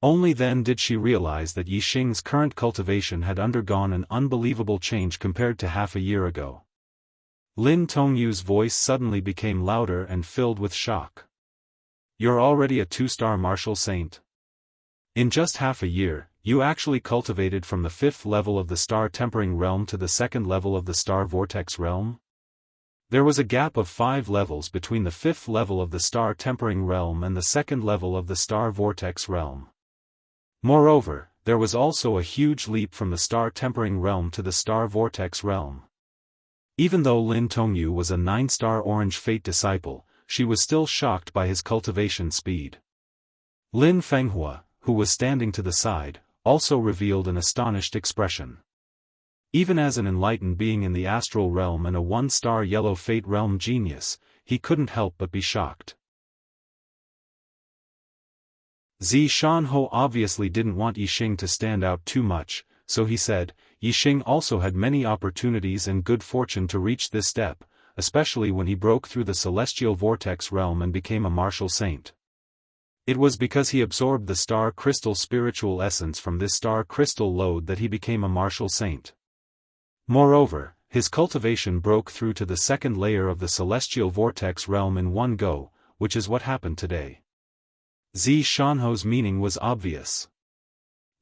A: Only then did she realize that Yixing's current cultivation had undergone an unbelievable change compared to half a year ago. Lin Tongyu's voice suddenly became louder and filled with shock. "You're already a 2-star martial saint. In just half a year, you actually cultivated from the 5th level of the Star Tempering Realm to the 2nd level of the Star Vortex Realm?" There was a gap of 5 levels between the 5th level of the Star Tempering Realm and the 2nd level of the Star Vortex Realm. Moreover, there was also a huge leap from the Star Tempering Realm to the Star Vortex Realm. Even though Lin Tongyu was a 9-star Orange Fate disciple, she was still shocked by his cultivation speed. Lin Fenghua, who was standing to the side, also revealed an astonished expression. Even as an enlightened being in the astral realm and a 1-star Yellow Fate realm genius, he couldn't help but be shocked. Zi Shanho obviously didn't want Yixing to stand out too much, so he said, "Yixing also had many opportunities and good fortune to reach this step, especially when he broke through the celestial vortex realm and became a martial saint. It was because he absorbed the star crystal spiritual essence from this star crystal lode that he became a martial saint. Moreover, his cultivation broke through to the 2nd layer of the celestial vortex realm in one go, which is what happened today." Zi Shanho's meaning was obvious.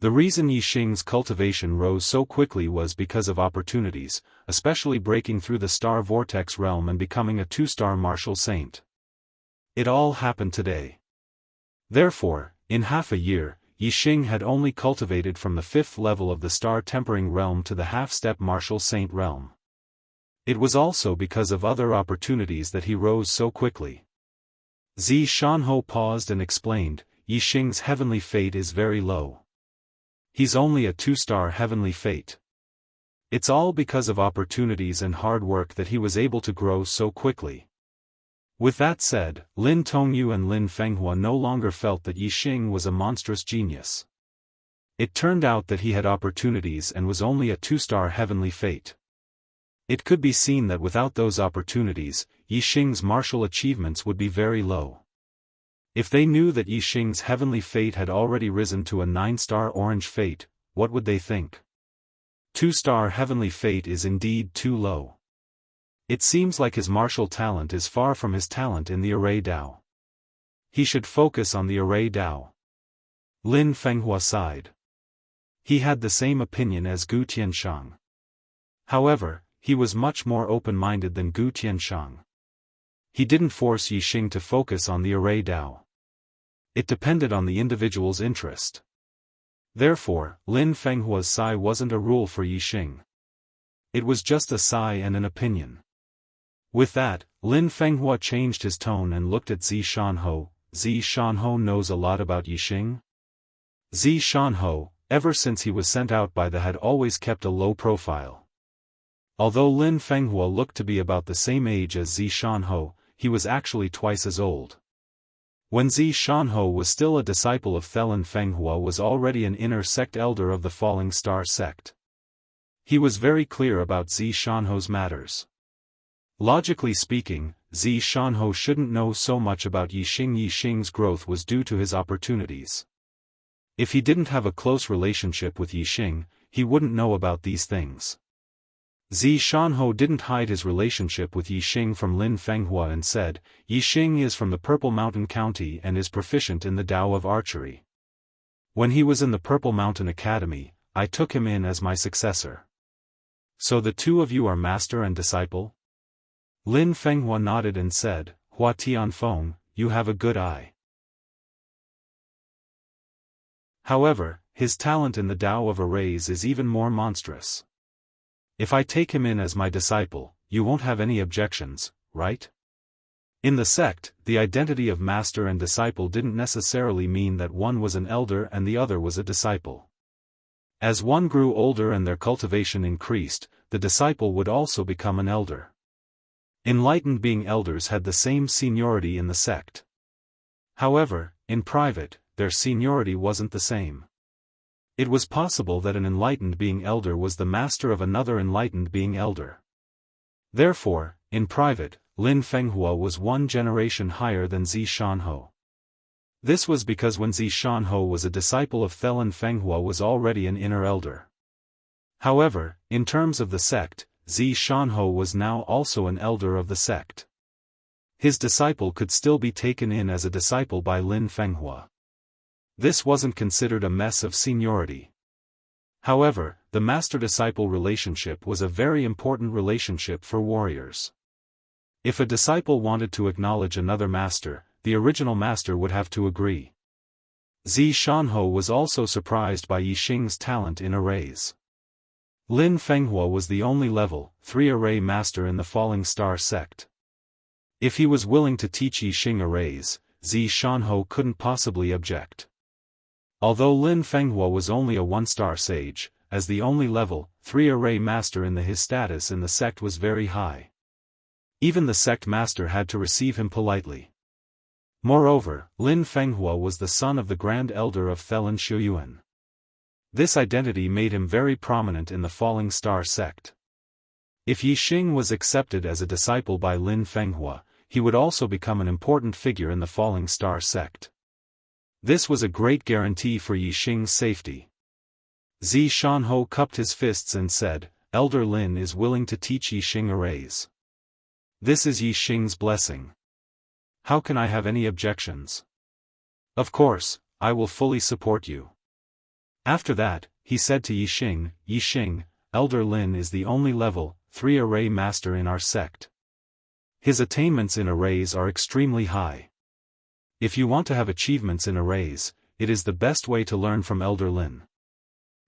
A: The reason Yixing's cultivation rose so quickly was because of opportunities, especially breaking through the star vortex realm and becoming a 2-star martial saint. It all happened today. Therefore, in half a year, Yixing had only cultivated from the 5th level of the star-tempering realm to the half-step martial saint realm. It was also because of other opportunities that he rose so quickly. Xiaofan paused and explained, Yixing's heavenly fate is very low. He's only a 2-star heavenly fate. It's all because of opportunities and hard work that he was able to grow so quickly. With that said, Lin Tongyu and Lin Fenghua no longer felt that Yixing was a monstrous genius. It turned out that he had opportunities and was only a 2-star heavenly fate. It could be seen that without those opportunities, Yixing's martial achievements would be very low. If they knew that Yixing's heavenly fate had already risen to a 9-star orange fate, what would they think? 2-star heavenly fate is indeed too low. It seems like his martial talent is far from his talent in the array Dao. He should focus on the array Dao. Lin Fenghua sighed. He had the same opinion as Gu Tianshang. However, he was much more open-minded than Gu Tianshang. He didn't force Yixing to focus on the array Dao. It depended on the individual's interest. Therefore, Lin Fenghua's sigh wasn't a rule for Yixing. It was just a sigh and an opinion. With that, Lin Fenghua changed his tone and looked at Xiaofan. Xiaofan knows a lot about Yixing? Xiaofan, ever since he was sent out by the had always kept a low profile. Although Lin Fenghua looked to be about the same age as Xiaofan, he was actually twice as old. When Xiaofan was still a disciple of Lin Fenghua was already an inner sect elder of the Falling Star sect. He was very clear about Xiaofan's matters. Logically speaking, Xiaofan shouldn't know so much about Yixing. Yixing's growth was due to his opportunities. If he didn't have a close relationship with Yixing, he wouldn't know about these things. Xiaofan didn't hide his relationship with Yixing from Lin Fenghua and said, Yixing is from the Purple Mountain County and is proficient in the Tao of archery. When he was in the Purple Mountain Academy, I took him in as my successor. So the two of you are master and disciple? Lin Fenghua nodded and said, Hua Tianfeng, you have a good eye. However, his talent in the Tao of arrays is even more monstrous. If I take him in as my disciple, you won't have any objections, right? In the sect, the identity of master and disciple didn't necessarily mean that one was an elder and the other was a disciple. As one grew older and their cultivation increased, the disciple would also become an elder. Enlightened being elders had the same seniority in the sect. However, in private, their seniority wasn't the same. It was possible that an enlightened being elder was the master of another enlightened being elder. Therefore, in private, Lin Fenghua was one generation higher than Xiaofan. This was because when Xiaofan was a disciple of Lin Fenghua was already an inner elder. However, in terms of the sect, Xiaofan was now also an elder of the sect. His disciple could still be taken in as a disciple by Lin Fenghua. This wasn't considered a mess of seniority. However, the master-disciple relationship was a very important relationship for warriors. If a disciple wanted to acknowledge another master, the original master would have to agree. Xiaofan was also surprised by Yixing's talent in arrays. Lin Fenghua was the only level 3 array master in the Falling Star sect. If he was willing to teach Yixing arrays, Xiaofan couldn't possibly object. Although Lin Fenghua was only a 1-star sage, as the only level 3 array master his status in the sect was very high. Even the sect master had to receive him politely. Moreover, Lin Fenghua was the son of the Grand Elder of Lin Shuyuan. This identity made him very prominent in the Falling Star sect. If Yixing was accepted as a disciple by Lin Fenghua, he would also become an important figure in the Falling Star sect. This was a great guarantee for Yixing's safety. Xiaofan cupped his fists and said, Elder Lin is willing to teach Yixing arrays. This is Yixing's blessing. How can I have any objections? Of course, I will fully support you. After that, he said to Yixing, "Yixing, Elder Lin is the only level 3 array master in our sect. His attainments in arrays are extremely high. If you want to have achievements in arrays, it is the best way to learn from Elder Lin.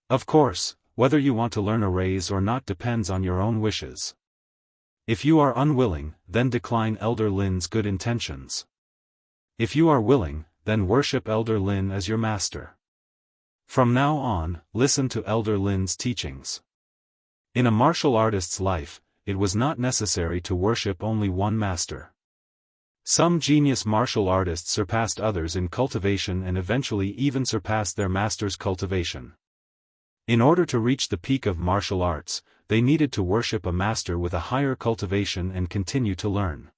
A: Of course, whether you want to learn arrays or not depends on your own wishes. If you are unwilling, then decline Elder Lin's good intentions. If you are willing, then worship Elder Lin as your master. From now on, listen to Elder Lin's teachings." In a martial artist's life, it was not necessary to worship only one master. Some genius martial artists surpassed others in cultivation and eventually even surpassed their master's cultivation. In order to reach the peak of martial arts, they needed to worship a master with a higher cultivation and continue to learn.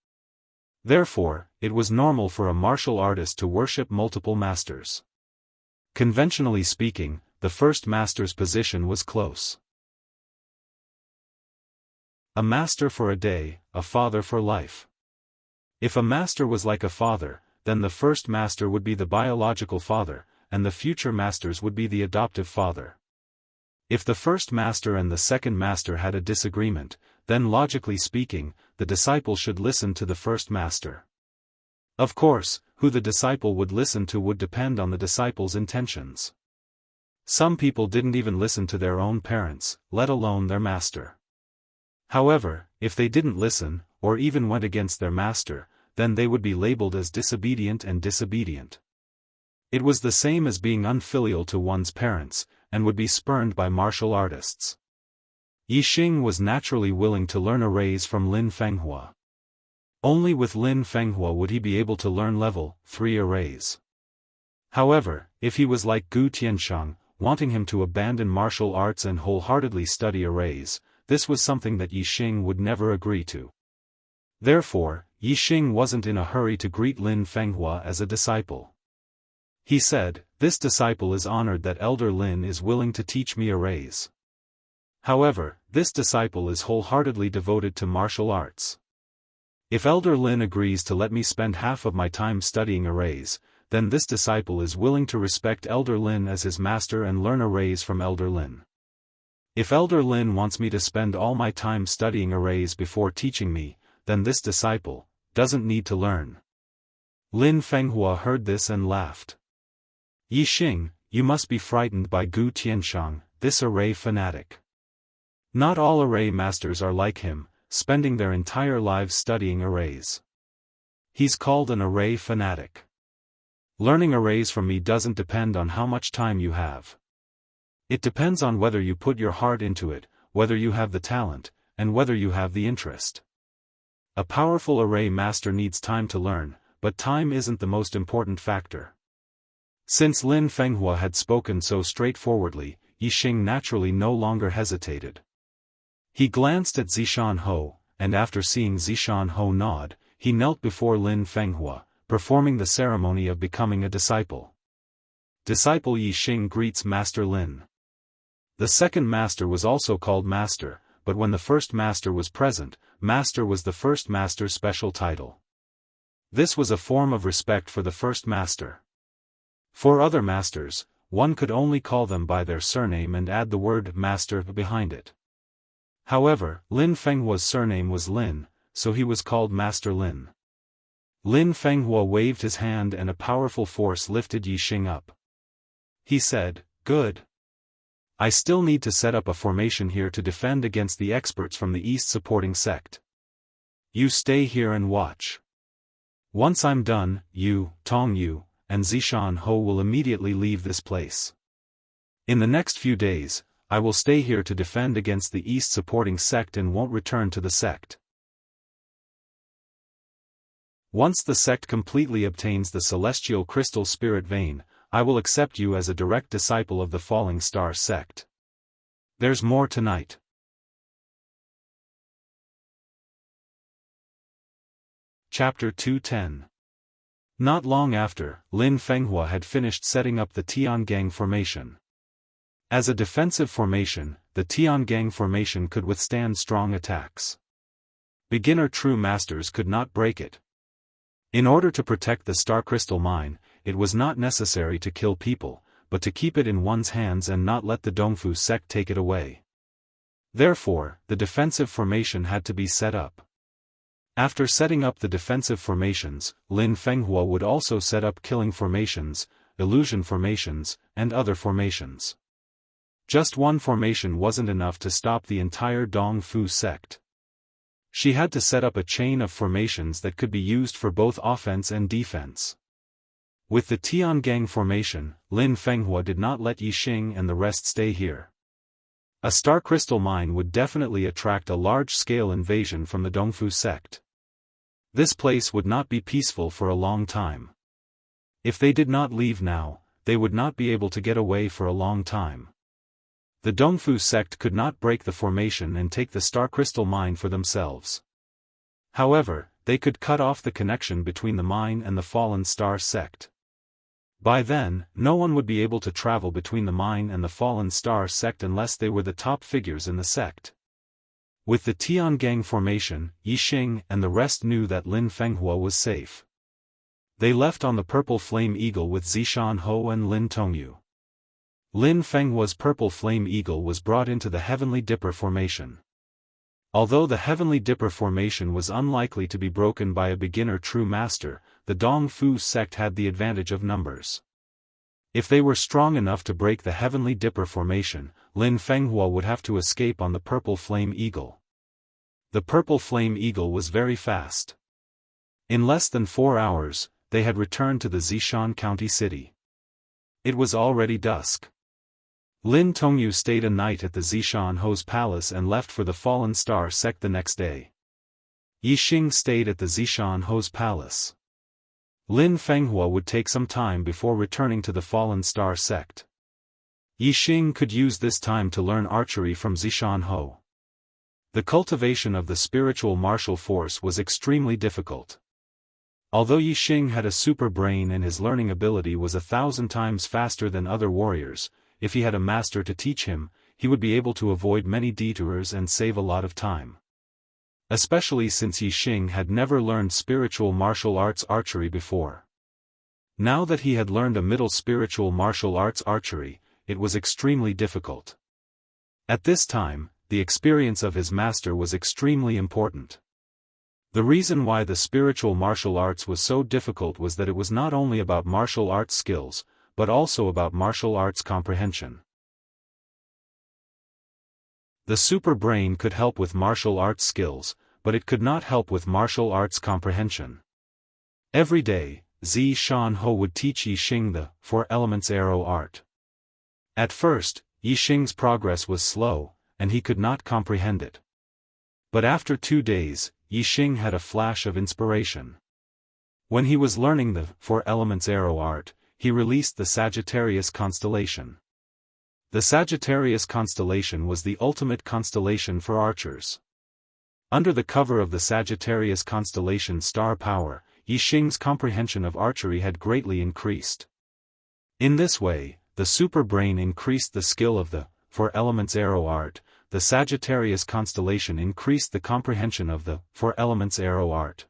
A: Therefore, it was normal for a martial artist to worship multiple masters. Conventionally speaking, the first master's position was close. A master for a day, a father for life. If a master was like a father, then the first master would be the biological father, and the future masters would be the adoptive father. If the first master and the second master had a disagreement, then logically speaking, the disciple should listen to the first master. Of course, who the disciple would listen to would depend on the disciple's intentions. Some people didn't even listen to their own parents, let alone their master. However, if they didn't listen, or even went against their master, then they would be labeled as disobedient and disobedient. It was the same as being unfilial to one's parents, and would be spurned by martial artists. Yixing was naturally willing to learn arrays from Lin Fenghua. Only with Lin Fenghua would he be able to learn level 3 arrays. However, if he was like Gu Tianshang, wanting him to abandon martial arts and wholeheartedly study arrays, this was something that Yixing would never agree to. Therefore, Yixing wasn't in a hurry to greet Lin Fenghua as a disciple. He said, "This disciple is honored that Elder Lin is willing to teach me arrays. However, this disciple is wholeheartedly devoted to martial arts. If Elder Lin agrees to let me spend half of my time studying arrays, then this disciple is willing to respect Elder Lin as his master and learn arrays from Elder Lin. If Elder Lin wants me to spend all my time studying arrays before teaching me, then this disciple doesn't need to learn." Lin Fenghua heard this and laughed. "Yixing, you must be frightened by Gu Tianshang, this array fanatic. Not all array masters are like him, spending their entire lives studying arrays. He's called an array fanatic. Learning arrays from me doesn't depend on how much time you have. It depends on whether you put your heart into it, whether you have the talent, and whether you have the interest. A powerful array master needs time to learn, but time isn't the most important factor." Since Lin Fenghua had spoken so straightforwardly, Yixing naturally no longer hesitated. He glanced at Zishan Ho, and after seeing Zishan Ho nod, he knelt before Lin Fenghua, performing the ceremony of becoming a disciple. Disciple Yixing greets Master Lin. The second master was also called master, but when the first master was present, master was the first master's special title. This was a form of respect for the first master. For other masters, one could only call them by their surname and add the word master behind it. However, Lin Fenghua's surname was Lin, so he was called Master Lin. Lin Fenghua waved his hand and a powerful force lifted Yixing up. He said, "Good. I still need to set up a formation here to defend against the experts from the East supporting sect. You stay here and watch. Once I'm done, you, Tong Yu, and Zishan Ho will immediately leave this place. In the next few days, I will stay here to defend against the East supporting sect and won't return to the sect. Once the sect completely obtains the celestial crystal spirit vein, I will accept you as a direct disciple of the Falling Star sect. There's more tonight." Chapter 210. Not long after, Lin Fenghua had finished setting up the Tiangang formation. As a defensive formation, the Tiangang formation could withstand strong attacks. Beginner true masters could not break it. In order to protect the star crystal mine, it was not necessary to kill people, but to keep it in one's hands and not let the Dongfu sect take it away. Therefore, the defensive formation had to be set up. After setting up the defensive formations, Lin Fenghua would also set up killing formations, illusion formations, and other formations. Just one formation wasn't enough to stop the entire Dongfu sect. She had to set up a chain of formations that could be used for both offense and defense. With the Tiangang formation, Lin Fenghua did not let Yixing and the rest stay here. A star crystal mine would definitely attract a large-scale invasion from the Dongfu sect. This place would not be peaceful for a long time. If they did not leave now, they would not be able to get away for a long time. The Dongfu sect could not break the formation and take the star crystal mine for themselves. However, they could cut off the connection between the mine and the fallen star sect. By then, no one would be able to travel between the mine and the fallen star sect unless they were the top figures in the sect. With the Tiangang formation, Yixing and the rest knew that Lin Fenghua was safe. They left on the Purple Flame Eagle with Zishan Ho and Lin Tongyu. Lin Fenghua's Purple Flame Eagle was brought into the Heavenly Dipper formation. Although the Heavenly Dipper formation was unlikely to be broken by a beginner true master, the Dongfu sect had the advantage of numbers. If they were strong enough to break the Heavenly Dipper formation, Lin Fenghua would have to escape on the Purple Flame Eagle. The Purple Flame Eagle was very fast. In less than 4 hours, they had returned to the Zishan County city. It was already dusk. Lin Tongyu stayed a night at the Zishan Ho's palace and left for the Fallen Star sect the next day. Yixing stayed at the Zishan Ho's palace. Lin Fenghua would take some time before returning to the Fallen Star sect. Yixing could use this time to learn archery from Zishan Ho. The cultivation of the spiritual martial force was extremely difficult. Although Yixing had a super brain and his learning ability was 1,000 times faster than other warriors, if he had a master to teach him, he would be able to avoid many detours and save a lot of time. Especially since Yixing had never learned spiritual martial arts archery before. Now that he had learned a middle spiritual martial arts archery, it was extremely difficult. At this time, the experience of his master was extremely important. The reason why the spiritual martial arts was so difficult was that it was not only about martial arts skills, but also about martial arts comprehension. The super brain could help with martial arts skills, but it could not help with martial arts comprehension. Every day, Zishan Ho would teach Yixing the 4 elements arrow art. At first, Yixing's progress was slow, and he could not comprehend it. But after 2 days, Yixing had a flash of inspiration. When he was learning the 4 elements arrow art, he released the Sagittarius constellation. The Sagittarius constellation was the ultimate constellation for archers. Under the cover of the Sagittarius constellation star power, Yixing's comprehension of archery had greatly increased. In this way, the super brain increased the skill of the 4 elements arrow art. The Sagittarius constellation increased the comprehension of the 4 elements arrow art.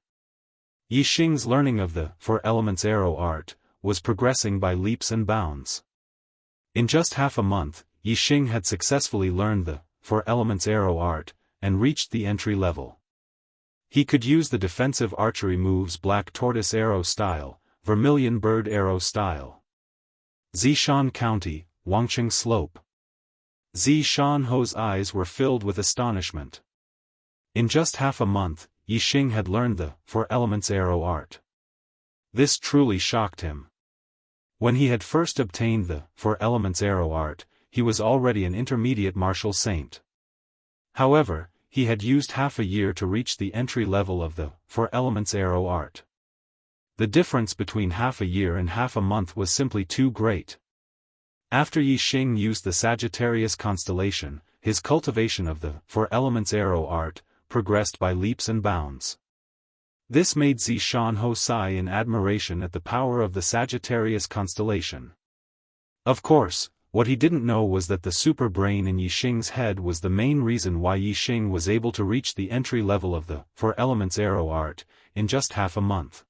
A: Yixing's learning of the 4 elements arrow art was progressing by leaps and bounds. In just half a month, Yixing had successfully learned the 4 elements arrow art, and reached the entry level. He could use the defensive archery moves Black Tortoise Arrow Style, Vermilion Bird Arrow Style. Zishan County, Wangqing Slope. Zishan Ho's eyes were filled with astonishment. In just half a month, Yixing had learned the 4 elements arrow art. This truly shocked him. When he had first obtained the 4 elements arrow art, he was already an intermediate martial saint. However, he had used half a year to reach the entry level of the 4 elements arrow art. The difference between half a year and half a month was simply too great. After Yixing used the Sagittarius constellation, his cultivation of the 4 elements arrow art progressed by leaps and bounds. This made Zishan Ho sigh in admiration at the power of the Sagittarius constellation. Of course, what he didn't know was that the super brain in Yixing's head was the main reason why Yixing was able to reach the entry level of the 4 elements arrow art in just half a month.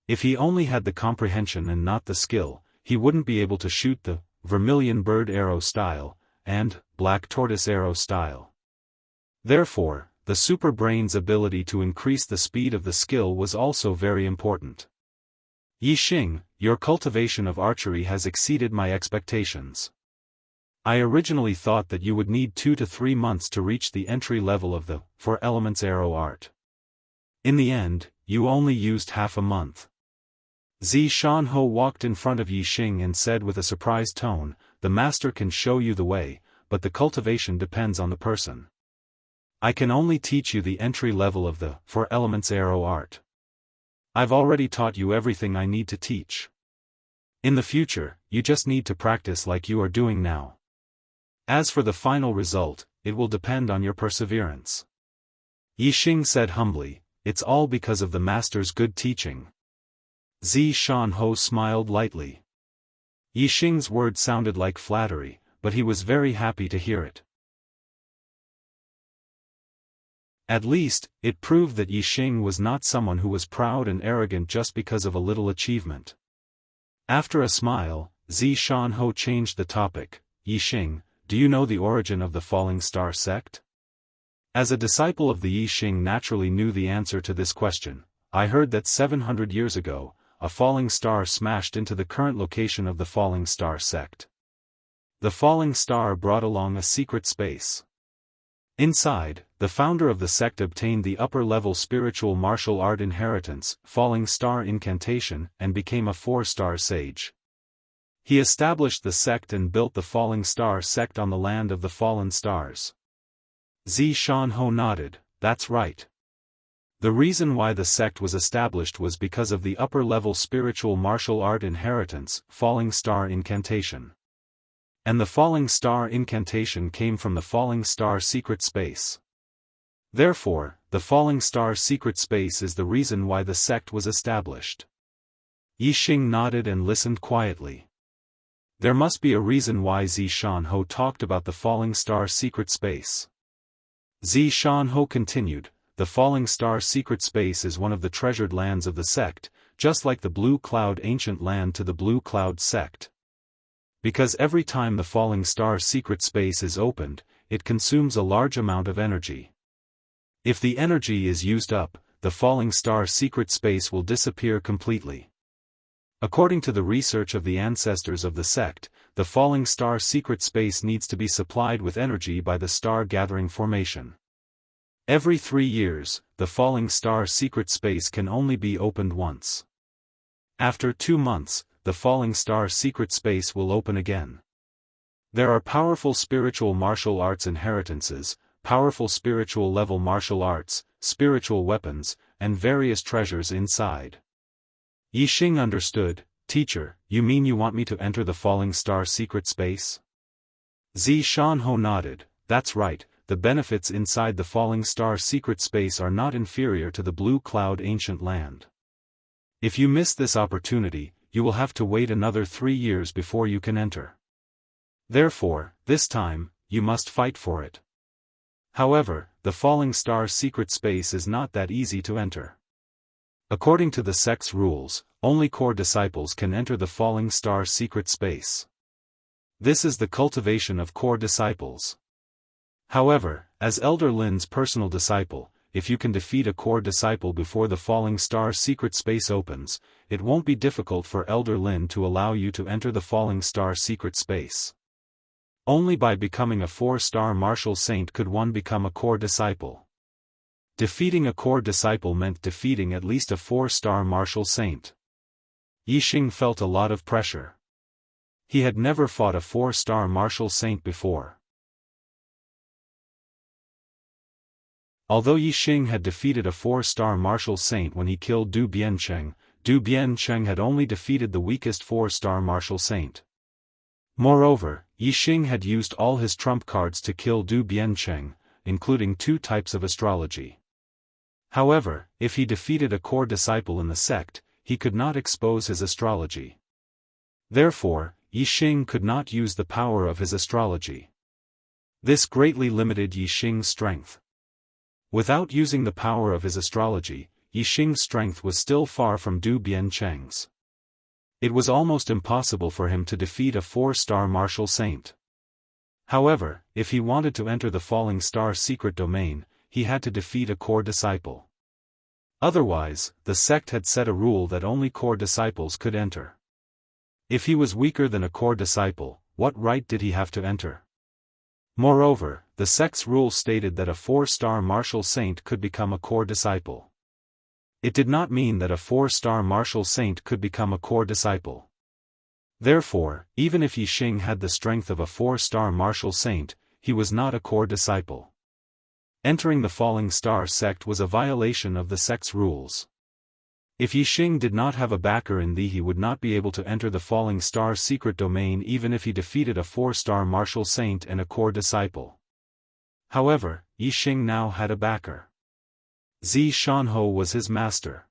A: If he only had the comprehension and not the skill, he wouldn't be able to shoot the vermilion bird arrow style and black tortoise arrow style. Therefore, the super brain's ability to increase the speed of the skill was also very important. Yixing, your cultivation of archery has exceeded my expectations. I originally thought that you would need 2 to 3 months to reach the entry level of the 4 elements arrow art. In the end, you only used half a month. Xiaofan walked in front of Yixing and said with a surprised tone, "The master can show you the way, but the cultivation depends on the person. I can only teach you the entry level of the 4 elements arrow art. I've already taught you everything I need to teach. In the future, you just need to practice like you are doing now. As for the final result, it will depend on your perseverance." Yixing said humbly, "It's all because of the master's good teaching." Xiaofan smiled lightly. Yixing's words sounded like flattery, but he was very happy to hear it. At least, it proved that Yixing was not someone who was proud and arrogant just because of a little achievement. After a smile, Xiaofan changed the topic. "Yixing, do you know the origin of the Falling Star sect?" As a disciple of the Yixing naturally knew the answer to this question. "I heard that 700 years ago, a falling star smashed into the current location of the Falling Star sect. The falling star brought along a secret space. Inside, the founder of the sect obtained the upper-level spiritual martial art inheritance, Falling Star Incantation, and became a 4-star sage. He established the sect and built the Falling Star sect on the land of the fallen stars." Xiaofan nodded, "That's right. The reason why the sect was established was because of the upper-level spiritual martial art inheritance, Falling Star Incantation. And the Falling Star Incantation came from the Falling Star Secret Space. Therefore, the Falling Star Secret Space is the reason why the sect was established." Yixing nodded and listened quietly. There must be a reason why Xiaofan talked about the Falling Star Secret Space. Xiaofan continued, "The Falling Star Secret Space is one of the treasured lands of the sect, just like the Blue Cloud Ancient Land to the Blue Cloud sect. Because every time the Falling Star Secret Space is opened, it consumes a large amount of energy. If the energy is used up, the Falling Star Secret Space will disappear completely. According to the research of the ancestors of the sect, the Falling Star Secret Space needs to be supplied with energy by the Star Gathering Formation. Every 3 years, the Falling Star Secret Space can only be opened once. After 2 months, the Falling Star Secret Space will open again. There are powerful spiritual martial arts inheritances, powerful spiritual level martial arts, spiritual weapons, and various treasures inside." Yixing understood. "Teacher, you mean you want me to enter the Falling Star Secret Space?" Xiaofan nodded, "That's right, the benefits inside the Falling Star Secret Space are not inferior to the Blue Cloud Ancient Land. If you miss this opportunity, you will have to wait another 3 years before you can enter. Therefore, this time, you must fight for it. However, the Falling Star Secret Space is not that easy to enter. According to the sect's rules, only core disciples can enter the Falling Star Secret Space. This is the cultivation of core disciples. However, as Elder Lin's personal disciple, if you can defeat a core disciple before the Falling Star Secret Space opens, it won't be difficult for Elder Lin to allow you to enter the Falling Star Secret Space. Only by becoming a 4-star martial saint could one become a core disciple. Defeating a core disciple meant defeating at least a 4-star martial saint. Yixing felt a lot of pressure. He had never fought a 4-star martial saint before. Although Yixing had defeated a 4-star martial saint when he killed Du Biancheng, Du Biancheng had only defeated the weakest 4-star martial saint. Moreover, Yixing had used all his trump cards to kill Du Biancheng, including 2 types of astrology. However, if he defeated a core disciple in the sect, he could not expose his astrology. Therefore, Yixing could not use the power of his astrology. This greatly limited Yixing's strength. Without using the power of his astrology, Yixing's strength was still far from Du Biancheng's. It was almost impossible for him to defeat a 4-star martial saint. However, if he wanted to enter the Falling Star secret domain, he had to defeat a core disciple. Otherwise, the sect had set a rule that only core disciples could enter. If he was weaker than a core disciple, what right did he have to enter? Moreover, the sect's rule stated that a 4-star martial saint could become a core disciple. It did not mean that a 4-star martial saint could become a core disciple. Therefore, even if Yi Xing had the strength of a 4-star martial saint, he was not a core disciple. Entering the Falling Star sect was a violation of the sect's rules. If Yi Xing did not have a backer in thee, he would not be able to enter the Falling Star secret domain even if he defeated a 4-star martial saint and a core disciple. However, Yi Xing now had a backer. Zi Shanho was his master.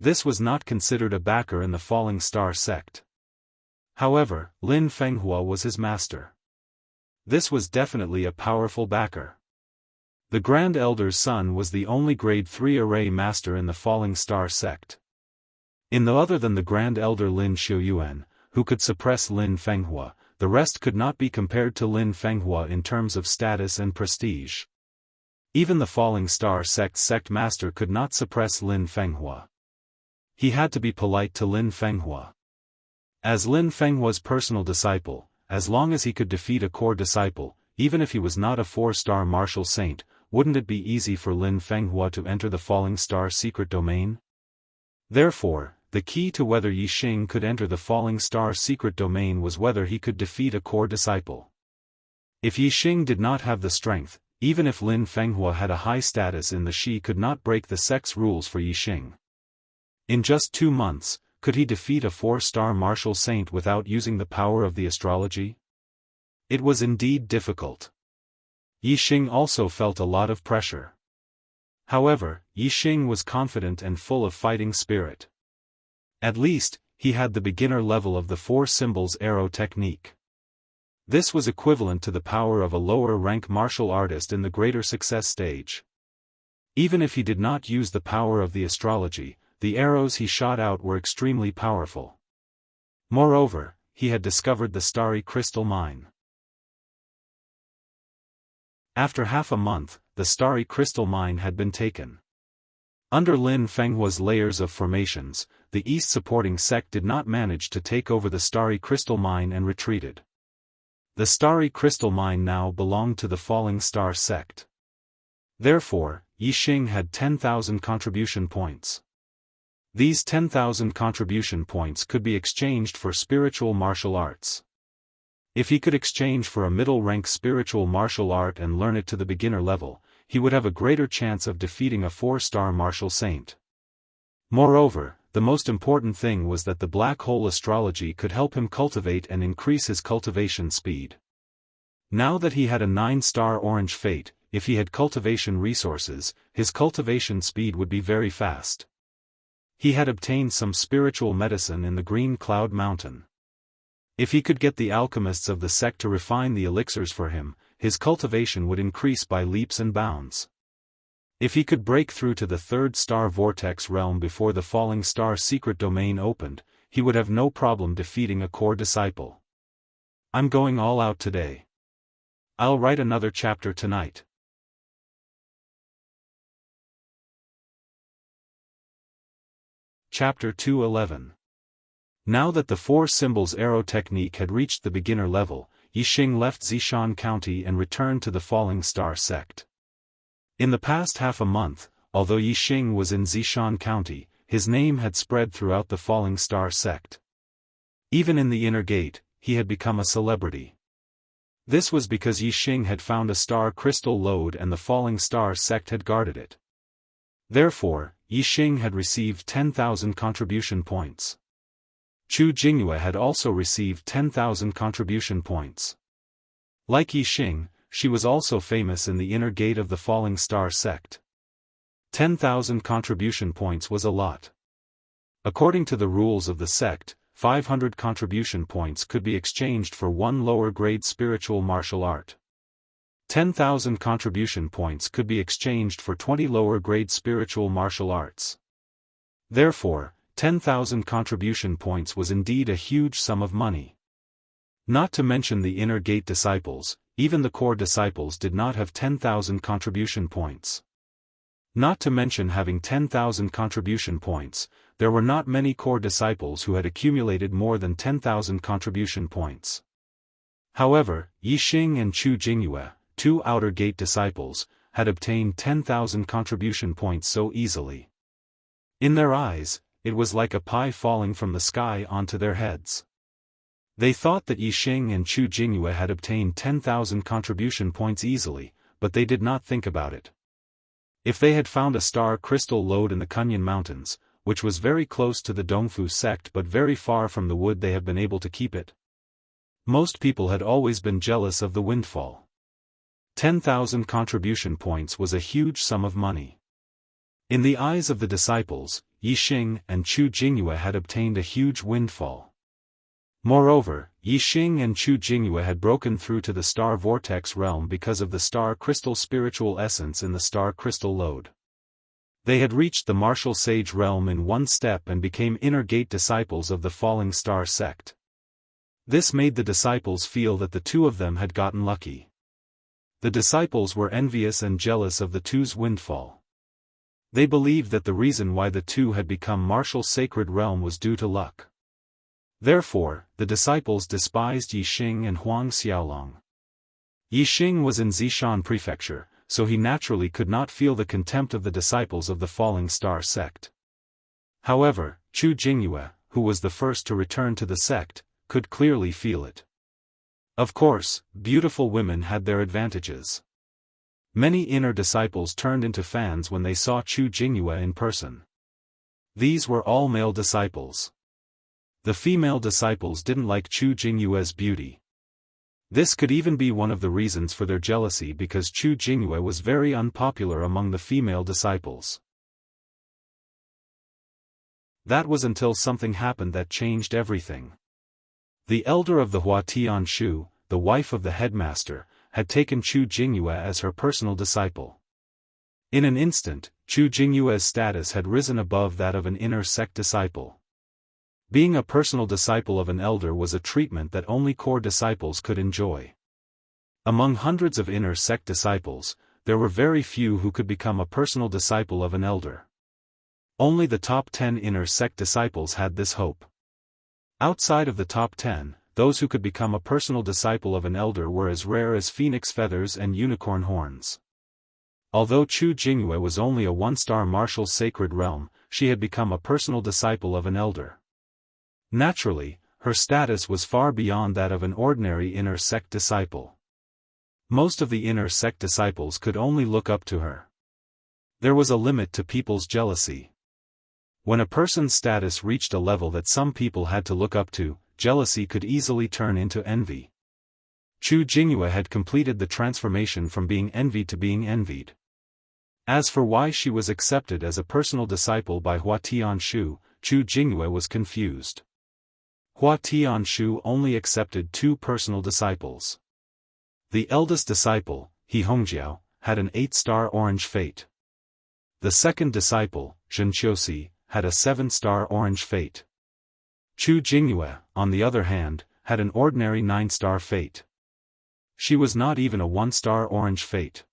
A: This was not considered a backer in the Falling Star sect. However, Lin Fenghua was his master. This was definitely a powerful backer. The Grand Elder's son was the only grade 3 array master in the Falling Star sect. In the other than the Grand Elder Lin Xiuyuan, who could suppress Lin Fenghua, the rest could not be compared to Lin Fenghua in terms of status and prestige. Even the Falling Star sect master could not suppress Lin Fenghua. He had to be polite to Lin Fenghua. As Lin Fenghua's personal disciple, as long as he could defeat a core disciple, even if he was not a 4-star martial saint, wouldn't it be easy for Lin Fenghua to enter the Falling Star secret domain? Therefore, the key to whether Yi Xing could enter the Falling Star secret domain was whether he could defeat a core disciple. If Yi Xing did not have the strength, even if Lin Fenghua had a high status in the Shi could not break the sect's rules for Yi Xing. In just 2 months, could he defeat a 4-star martial saint without using the power of the astrology? It was indeed difficult. Yi Xing also felt a lot of pressure. However, Yi Xing was confident and full of fighting spirit. At least, he had the beginner level of the 4 symbols arrow technique. This was equivalent to the power of a lower-rank martial artist in the greater success stage. Even if he did not use the power of the astrology, the arrows he shot out were extremely powerful. Moreover, he had discovered the starry crystal mine. After half a month, the starry crystal mine had been taken. Under Lin Fenghua's layers of formations, the East supporting sect did not manage to take over the starry crystal mine and retreated. The starry crystal mine now belonged to the Falling Star sect. Therefore, Yi Xing had 10,000 contribution points. These 10,000 contribution points could be exchanged for spiritual martial arts. If he could exchange for a middle-rank spiritual martial art and learn it to the beginner level, he would have a greater chance of defeating a 4-star martial saint. Moreover, the most important thing was that the black hole astrology could help him cultivate and increase his cultivation speed. Now that he had a 9-star orange fate, if he had cultivation resources, his cultivation speed would be very fast. He had obtained some spiritual medicine in the Green Cloud Mountain. If he could get the alchemists of the sect to refine the elixirs for him, his cultivation would increase by leaps and bounds. If he could break through to the 3rd-star vortex realm before the Falling Star secret domain opened, he would have no problem defeating a core disciple. I'm going all out today. I'll write another chapter tonight. Chapter 211. Now that the 4 symbols arrow technique had reached the beginner level, Yi Xing left Zishan County and returned to the Falling Star sect. In the past half a month, although Yi Xing was in Zishan County, his name had spread throughout the Falling Star sect. Even in the inner gate, he had become a celebrity. This was because Yi Xing had found a star crystal lode and the Falling Star sect had guarded it. Therefore, Yi Xing had received 10,000 contribution points. Chu Jingyue had also received 10,000 contribution points. Like Yi Xing, she was also famous in the inner gate of the Falling Star sect. 10,000 contribution points was a lot. According to the rules of the sect, 500 contribution points could be exchanged for 1 lower-grade spiritual martial art. 10,000 contribution points could be exchanged for 20 lower-grade spiritual martial arts. Therefore, 10,000 contribution points was indeed a huge sum of money. Not to mention the inner gate disciples, even the core disciples did not have 10,000 contribution points. Not to mention having 10,000 contribution points, there were not many core disciples who had accumulated more than 10,000 contribution points. However, Yixing and Chu Jingyue, two outer gate disciples, had obtained 10,000 contribution points so easily. In their eyes, it was like a pie falling from the sky onto their heads. They thought that Yixing and Chu Jingyue had obtained 10,000 contribution points easily, but they did not think about it. If they had found a star crystal lode in the Kunyan Mountains, which was very close to the Dongfu sect but very far from the wood they have been able to keep it. Most people had always been jealous of the windfall. 10,000 contribution points was a huge sum of money. In the eyes of the disciples, Yixing and Chu Jingyue had obtained a huge windfall. Moreover, Yixing and Chu Jingyue had broken through to the star vortex realm because of the star crystal spiritual essence in the star crystal lode. They had reached the martial sage realm in one step and became inner gate disciples of the falling star sect. This made the disciples feel that the two of them had gotten lucky. The disciples were envious and jealous of the two's windfall. They believed that the reason why the two had become martial sacred realm was due to luck. Therefore, the disciples despised Yixing and Huang Xiaolong. Yixing was in Zishan Prefecture, so he naturally could not feel the contempt of the disciples of the falling star sect. However, Chu Jingyue, who was the first to return to the sect, could clearly feel it. Of course, beautiful women had their advantages. Many inner disciples turned into fans when they saw Chu Jingyue in person. These were all male disciples. The female disciples didn't like Chu Jingyue's beauty. This could even be one of the reasons for their jealousy because Chu Jingyue was very unpopular among the female disciples. That was until something happened that changed everything. The elder of the Huatian Shu, the wife of the headmaster, had taken Chu Jingyue as her personal disciple. In an instant, Chu Jingyue's status had risen above that of an inner sect disciple. Being a personal disciple of an elder was a treatment that only core disciples could enjoy. Among hundreds of inner sect disciples, there were very few who could become a personal disciple of an elder. Only the top 10 inner sect disciples had this hope. Outside of the top 10, those who could become a personal disciple of an elder were as rare as phoenix feathers and unicorn horns. Although Chu Jingyue was only a one-star martial sacred realm, she had become a personal disciple of an elder. Naturally, her status was far beyond that of an ordinary inner sect disciple. Most of the inner sect disciples could only look up to her. There was a limit to people's jealousy. When a person's status reached a level that some people had to look up to, jealousy could easily turn into envy. Chu Jingyue had completed the transformation from being envied to being envied. As for why she was accepted as a personal disciple by Huatian Shu, Chu Jingyue was confused. Huatian Shu only accepted 2 personal disciples. The eldest disciple, He Hongjiao, had an 8-star orange fate. The second disciple, Zhenqiusi, had a 7-star orange fate. Chu Jingyue, on the other hand, had an ordinary 9-star fate. She was not even a 1-star orange fate.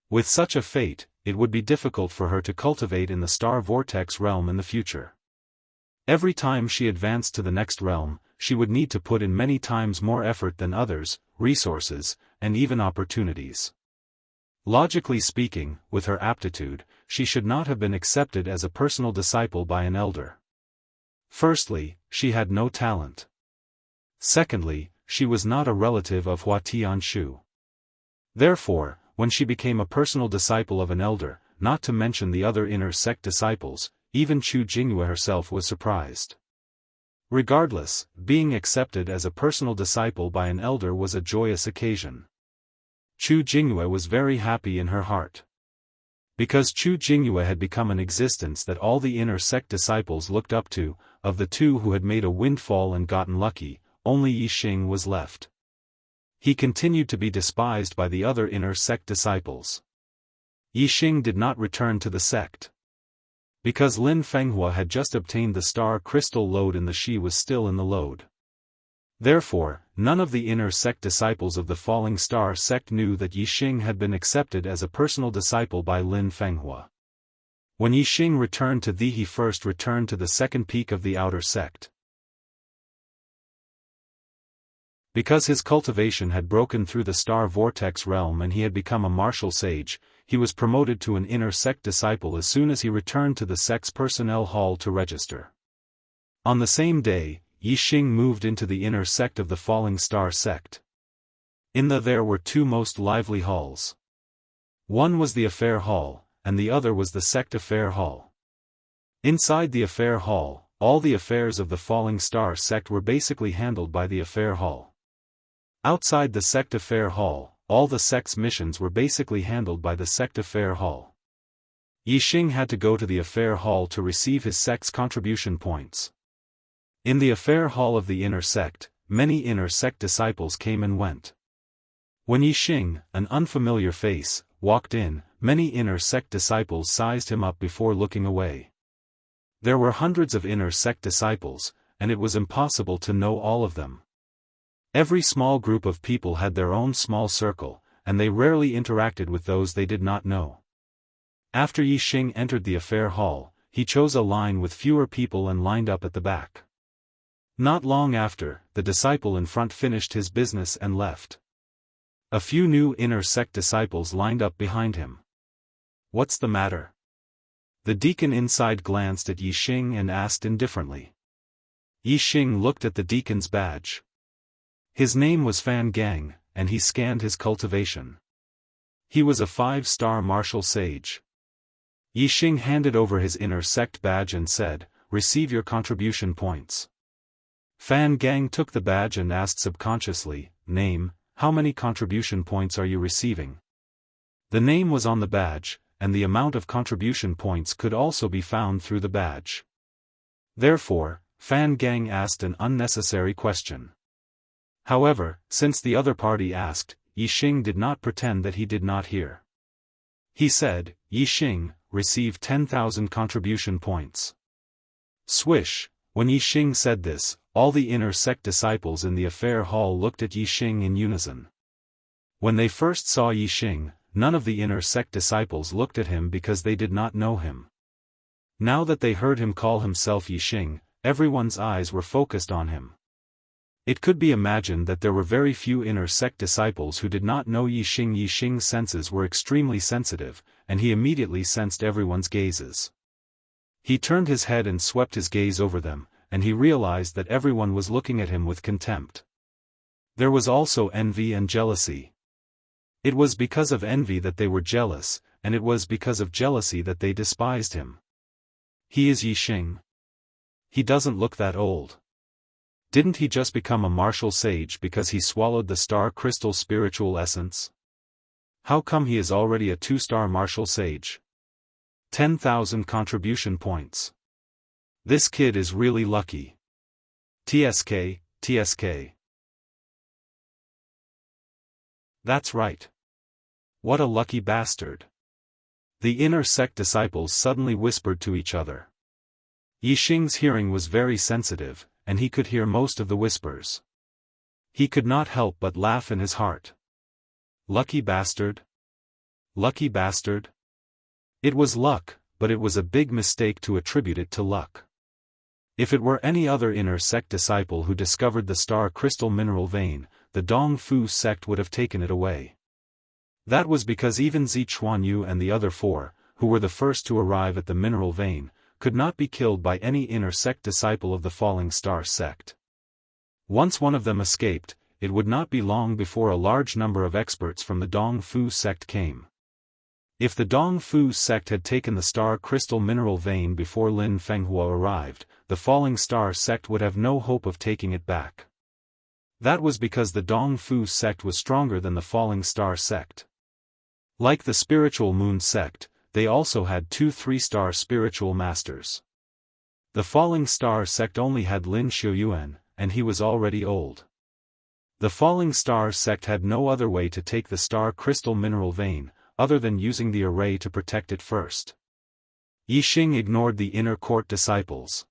A: With such a fate, it would be difficult for her to cultivate in the star vortex realm in the future. Every time she advanced to the next realm, she would need to put in many times more effort than others, resources, and even opportunities. Logically speaking, with her aptitude, she should not have been accepted as a personal disciple by an elder. Firstly, she had no talent. Secondly, she was not a relative of Huatian Shu. Therefore, when she became a personal disciple of an elder, not to mention the other inner sect disciples, even Chu Jingyue herself was surprised. Regardless, being accepted as a personal disciple by an elder was a joyous occasion. Chu Jingyue was very happy in her heart. Because Chu Jingyue had become an existence that all the inner sect disciples looked up to, of the 2 who had made a windfall and gotten lucky, only Yixing was left. He continued to be despised by the other inner sect disciples. Yixing did not return to the sect. Because Lin Fenghua had just obtained the star crystal lode and the Shi was still in the lode. Therefore, none of the inner sect disciples of the Falling Star sect knew that Yixing had been accepted as a personal disciple by Lin Fenghua. When Yixing returned to Thee, he first returned to the second peak of the outer sect. Because his cultivation had broken through the star vortex realm and he had become a martial sage, he was promoted to an inner sect disciple as soon as he returned to the sect's personnel hall to register. On the same day, Yixing moved into the inner sect of the Falling Star sect. There were two most lively halls. One was the affair hall, and the other was the sect affair hall. Inside the affair hall, all the affairs of the Falling Star sect were basically handled by the affair hall. Outside the sect affair hall, all the sect's missions were basically handled by the sect affair hall. Yixing had to go to the affair hall to receive his sect's contribution points. In the affair hall of the inner sect, many inner sect disciples came and went. When Yixing, an unfamiliar face, walked in, many inner sect disciples sized him up before looking away. There were hundreds of inner sect disciples, and it was impossible to know all of them. Every small group of people had their own small circle, and they rarely interacted with those they did not know. After Yixing entered the affair hall, he chose a line with fewer people and lined up at the back. Not long after, the disciple in front finished his business and left. A few new inner sect disciples lined up behind him. "What's the matter?" The deacon inside glanced at Yixing and asked indifferently. Yixing looked at the deacon's badge. His name was Fan Gang, and he scanned his cultivation. He was a 5-star martial sage. Yixing handed over his inner sect badge and said, "Receive your contribution points." Fan Gang took the badge and asked subconsciously, "Name, how many contribution points are you receiving?" The name was on the badge, and the amount of contribution points could also be found through the badge. Therefore, Fan Gang asked an unnecessary question. However, since the other party asked, Yixing did not pretend that he did not hear. He said, "Yixing, receive 10,000 contribution points." Swish! When Yixing said this, all the inner sect disciples in the affair hall looked at Yixing in unison. When they first saw Yixing, none of the inner sect disciples looked at him because they did not know him. Now that they heard him call himself Yixing, everyone's eyes were focused on him. It could be imagined that there were very few inner sect disciples who did not know Yixing. Yixing's senses were extremely sensitive, and he immediately sensed everyone's gazes. He turned his head and swept his gaze over them, and he realized that everyone was looking at him with contempt. There was also envy and jealousy. It was because of envy that they were jealous, and it was because of jealousy that they despised him. He is Yixing. He doesn't look that old. Didn't he just become a martial sage because he swallowed the star crystal spiritual essence? How come he is already a 2-star martial sage? 10,000 contribution points. This kid is really lucky. TSK, TSK. That's right. What a lucky bastard. The inner sect disciples suddenly whispered to each other. Yixing's hearing was very sensitive, and he could hear most of the whispers. He could not help but laugh in his heart. Lucky bastard? Lucky bastard? It was luck, but it was a big mistake to attribute it to luck. If it were any other inner sect disciple who discovered the star crystal mineral vein, the Dong Fu sect would have taken it away. That was because even Zi Chuanyu and the other 4, who were the first to arrive at the mineral vein, could not be killed by any inner sect disciple of the Falling Star sect. Once one of them escaped, it would not be long before a large number of experts from the Dong Fu sect came. If the Dong Fu sect had taken the star crystal mineral vein before Lin Fenghua arrived, the Falling Star sect would have no hope of taking it back. That was because the Dong Fu sect was stronger than the Falling Star sect. Like the Spiritual Moon sect, they also had 2 3-star spiritual masters. The Falling Star sect only had Lin Xiaoyuan, and he was already old. The Falling Star sect had no other way to take the star crystal mineral vein, other than using the array to protect it first. Yixing ignored the inner court disciples.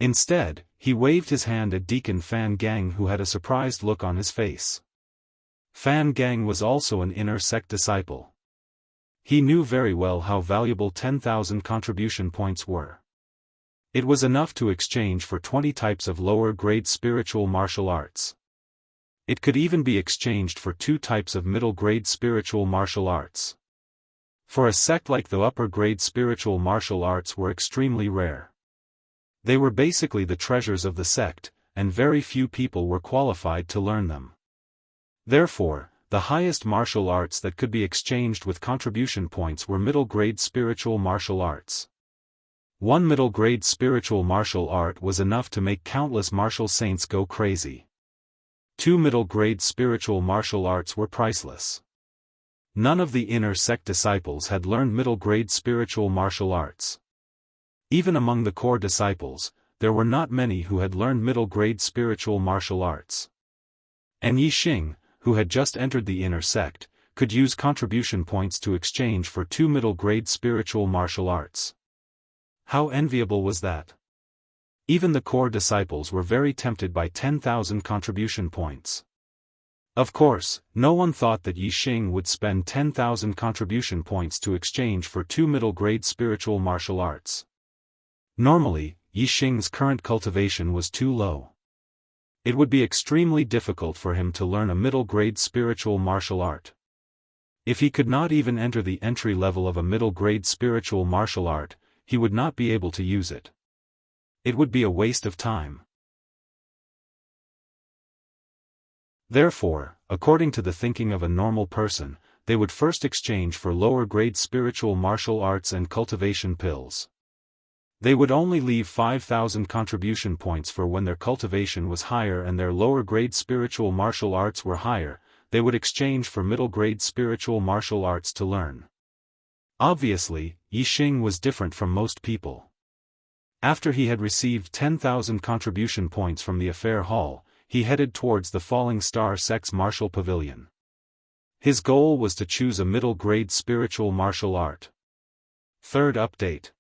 A: Instead, he waved his hand at Deacon Fan Gang, who had a surprised look on his face. Fan Gang was also an inner sect disciple. He knew very well how valuable 10,000 contribution points were. It was enough to exchange for 20 types of lower-grade spiritual martial arts. It could even be exchanged for 2 types of middle-grade spiritual martial arts. For a sect like the upper-grade spiritual martial arts were extremely rare. They were basically the treasures of the sect, and very few people were qualified to learn them. Therefore, the highest martial arts that could be exchanged with contribution points were middle-grade spiritual martial arts. One middle-grade spiritual martial art was enough to make countless martial saints go crazy. 2 middle-grade spiritual martial arts were priceless. None of the inner sect disciples had learned middle-grade spiritual martial arts. Even among the core disciples, there were not many who had learned middle-grade spiritual martial arts. And Yixing, who had just entered the inner sect, could use contribution points to exchange for 2 middle-grade spiritual martial arts. How enviable was that? Even the core disciples were very tempted by 10,000 contribution points. Of course, no one thought that Yixing would spend 10,000 contribution points to exchange for 2 middle-grade spiritual martial arts. Normally, Yixing's current cultivation was too low. It would be extremely difficult for him to learn a middle-grade spiritual martial art. If he could not even enter the entry level of a middle-grade spiritual martial art, he would not be able to use it. It would be a waste of time. Therefore, according to the thinking of a normal person, they would first exchange for lower-grade spiritual martial arts and cultivation pills. They would only leave 5,000 contribution points for when their cultivation was higher and their lower-grade spiritual martial arts were higher. They would exchange for middle-grade spiritual martial arts to learn. Obviously, Yixing was different from most people. After he had received 10,000 contribution points from the affair hall, he headed towards the Falling Star Sect's martial pavilion. His goal was to choose a middle-grade spiritual martial art. Third update.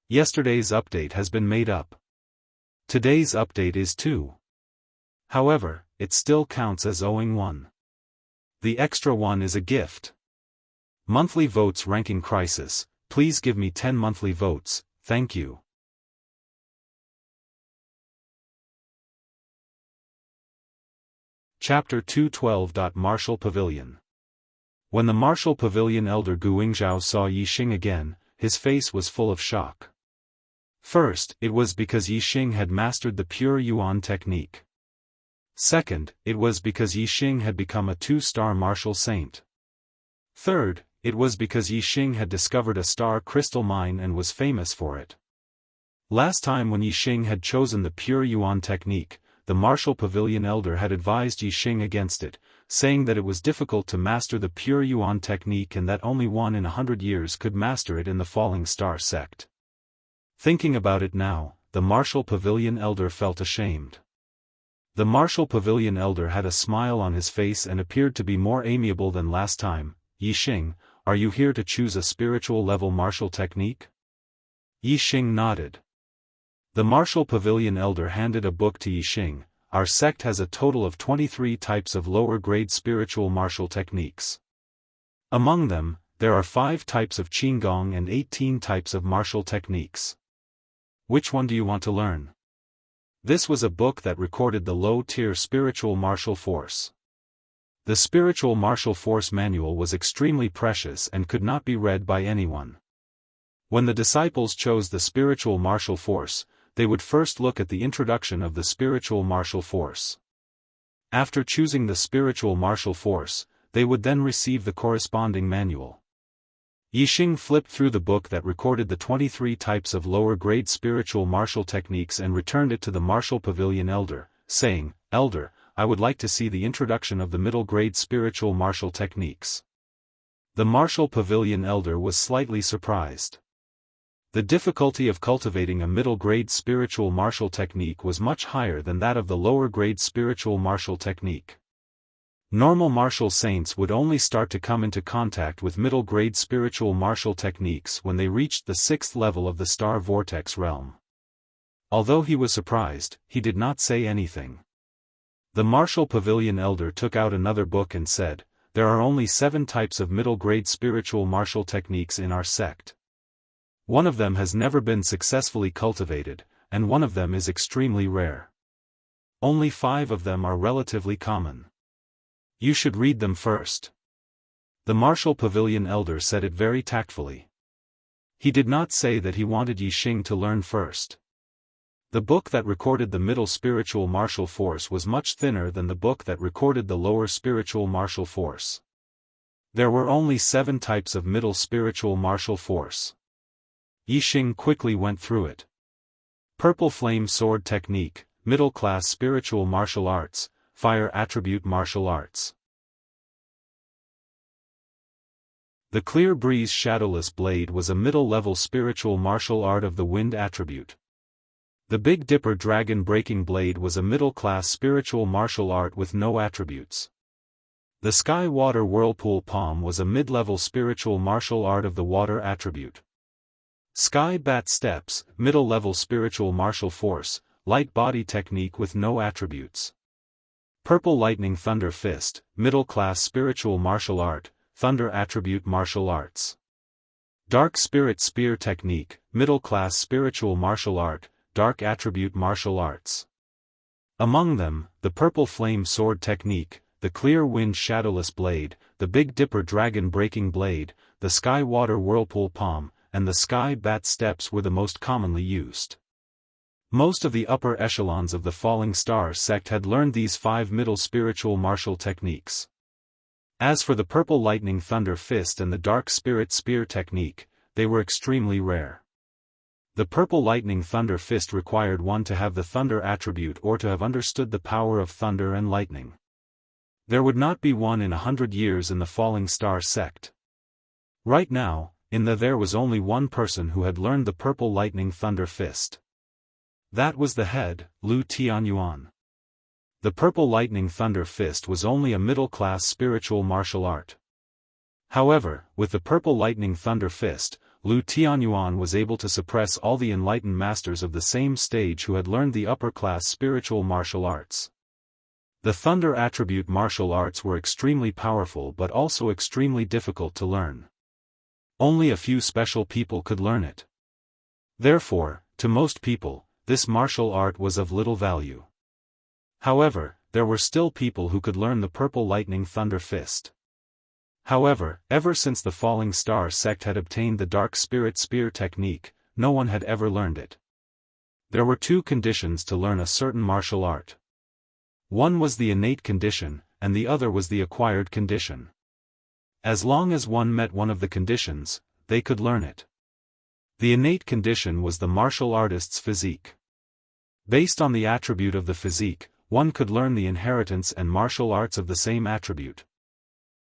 A: Yesterday's update has been made up. Today's update is 2. However, it still counts as owing 1. The extra 1 is a gift. Monthly votes ranking crisis. Please give me 10 monthly votes, thank you. Chapter 212. Martial Pavilion. When the Martial Pavilion elder Guingzhao saw Yixing again, his face was full of shock. First, it was because Yixing had mastered the pure Yuan technique. Second, it was because Yixing had become a 2-star martial saint. Third, it was because Yixing had discovered a star crystal mine and was famous for it. Last time when Yixing had chosen the pure Yuan technique, the Martial Pavilion elder had advised Yixing against it, saying that it was difficult to master the pure Yuan technique and that only 1 in 100 years could master it in the Falling Star sect. Thinking about it now, the Martial Pavilion elder felt ashamed. The Martial Pavilion elder had a smile on his face and appeared to be more amiable than last time. Yixing, are you here to choose a spiritual level martial technique? Yixing nodded. The Martial Pavilion elder handed a book to Yixing. Our sect has a total of 23 types of lower-grade spiritual martial techniques. Among them, there are 5 types of Qigong and 18 types of martial techniques. Which one do you want to learn? This was a book that recorded the low-tier spiritual martial force. The spiritual martial force manual was extremely precious and could not be read by anyone. When the disciples chose the spiritual martial force, they would first look at the introduction of the spiritual martial force. After choosing the spiritual martial force, they would then receive the corresponding manual. Yixing flipped through the book that recorded the 23 types of lower-grade spiritual martial techniques and returned it to the Martial Pavilion elder, saying, "Elder, I would like to see the introduction of the middle-grade spiritual martial techniques." The Martial Pavilion elder was slightly surprised. The difficulty of cultivating a middle-grade spiritual martial technique was much higher than that of the lower-grade spiritual martial technique. Normal martial saints would only start to come into contact with middle-grade spiritual martial techniques when they reached the 6th level of the star vortex realm. Although he was surprised, he did not say anything. The martial pavilion elder took out another book and said, "There are only 7 types of middle-grade spiritual martial techniques in our sect. One of them has never been successfully cultivated, and one of them is extremely rare. Only 5 of them are relatively common. You should read them first." The martial pavilion elder said it very tactfully. He did not say that he wanted Yixing to learn first. The book that recorded the middle spiritual martial force was much thinner than the book that recorded the lower spiritual martial force. There were only 7 types of middle spiritual martial force. Yixing quickly went through it. Purple flame sword technique, middle class spiritual martial arts, fire attribute martial arts. The clear breeze shadowless blade was a middle-level spiritual martial art of the wind attribute. The Big Dipper dragon breaking blade was a middle-class spiritual martial art with no attributes. The sky water whirlpool palm was a mid-level spiritual martial art of the water attribute. Sky bat steps, middle-level spiritual martial force, light body technique with no attributes. Purple lightning thunder fist, middle-class spiritual martial art, thunder attribute martial arts. Dark spirit spear technique, middle-class spiritual martial art, dark attribute martial arts. Among them, the purple flame sword technique, the clear wind shadowless blade, the Big Dipper dragon breaking blade, the sky water whirlpool palm, and the sky bat steps were the most commonly used. Most of the upper echelons of the Falling Star sect had learned these 5 middle spiritual martial techniques. As for the purple lightning thunder fist and the dark spirit spear technique, they were extremely rare. The purple lightning thunder fist required one to have the thunder attribute or to have understood the power of thunder and lightning. There would not be one in 100 years in the Falling Star sect. Right now, there was only one person who had learned the purple lightning thunder fist. That was the head, Lu Tianyuan. The purple lightning thunder fist was only a middle-class spiritual martial art. However, with the purple lightning thunder fist, Lu Tianyuan was able to suppress all the enlightened masters of the same stage who had learned the upper-class spiritual martial arts. The thunder attribute martial arts were extremely powerful but also extremely difficult to learn. Only a few special people could learn it. Therefore, to most people, this martial art was of little value. However, there were still people who could learn the purple lightning thunder fist. However, ever since the Falling Star sect had obtained the dark spirit spear technique, no one had ever learned it. There were 2 conditions to learn a certain martial art. One was the innate condition, and the other was the acquired condition. As long as one met one of the conditions, they could learn it. The innate condition was the martial artist's physique. Based on the attribute of the physique, one could learn the inheritance and martial arts of the same attribute.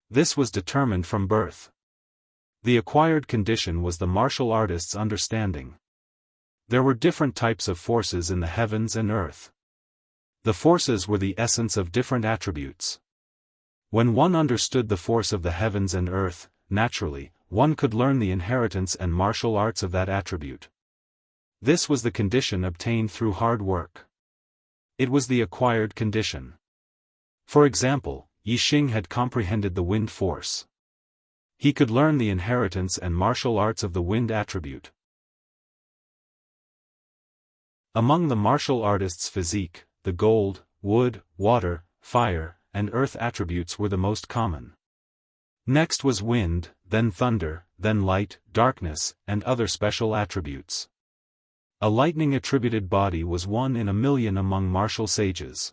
A: This was determined from birth. The acquired condition was the martial artist's understanding. There were different types of forces in the heavens and earth. The forces were the essence of different attributes. When one understood the force of the heavens and earth, naturally, one could learn the inheritance and martial arts of that attribute. This was the condition obtained through hard work. It was the acquired condition. For example, Yixing had comprehended the wind force. He could learn the inheritance and martial arts of the wind attribute. Among the martial artist's physique, the gold, wood, water, fire, and earth attributes were the most common. Next was wind, then thunder, then light, darkness, and other special attributes. A lightning-attributed body was 1 in a million among martial sages.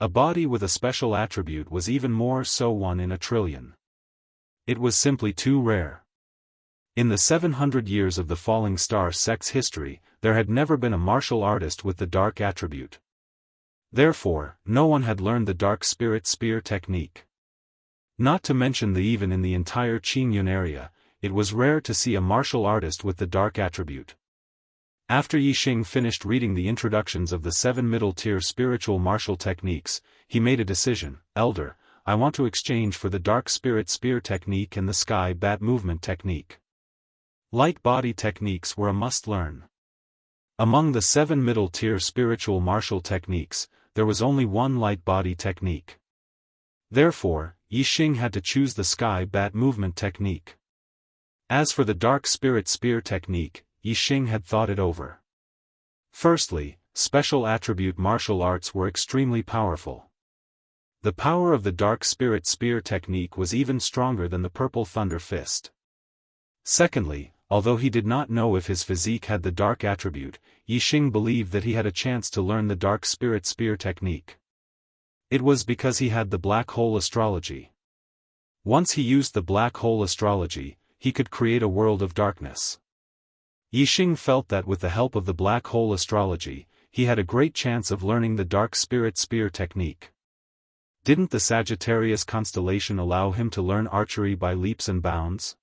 A: A body with a special attribute was even more so 1 in a trillion. It was simply too rare. In the 700 years of the Falling Star sect's history, there had never been a martial artist with the dark attribute. Therefore, no one had learned the dark spirit spear technique. Not to mention that even in the entire Qingyun area, it was rare to see a martial artist with the dark attribute. After Yixing finished reading the introductions of the 7 middle-tier spiritual martial techniques, he made a decision. "Elder, I want to exchange for the dark spirit spear technique and the sky bat movement technique. Light body techniques were a must-learn. Among the 7 middle-tier spiritual martial techniques, there was only one light body technique. Therefore, Yi Xing had to choose the sky bat movement technique. As for the dark spirit spear technique, Yi Xing had thought it over. Firstly, special attribute martial arts were extremely powerful. The power of the dark spirit spear technique was even stronger than the purple thunder fist. Secondly, although he did not know if his physique had the dark attribute, Yi Xing believed that he had a chance to learn the dark spirit spear technique. It was because he had the black hole astrology. Once he used the black hole astrology, he could create a world of darkness. Yi Xing felt that with the help of the black hole astrology, he had a great chance of learning the dark spirit spear technique. Didn't the Sagittarius constellation allow him to learn archery by leaps and bounds?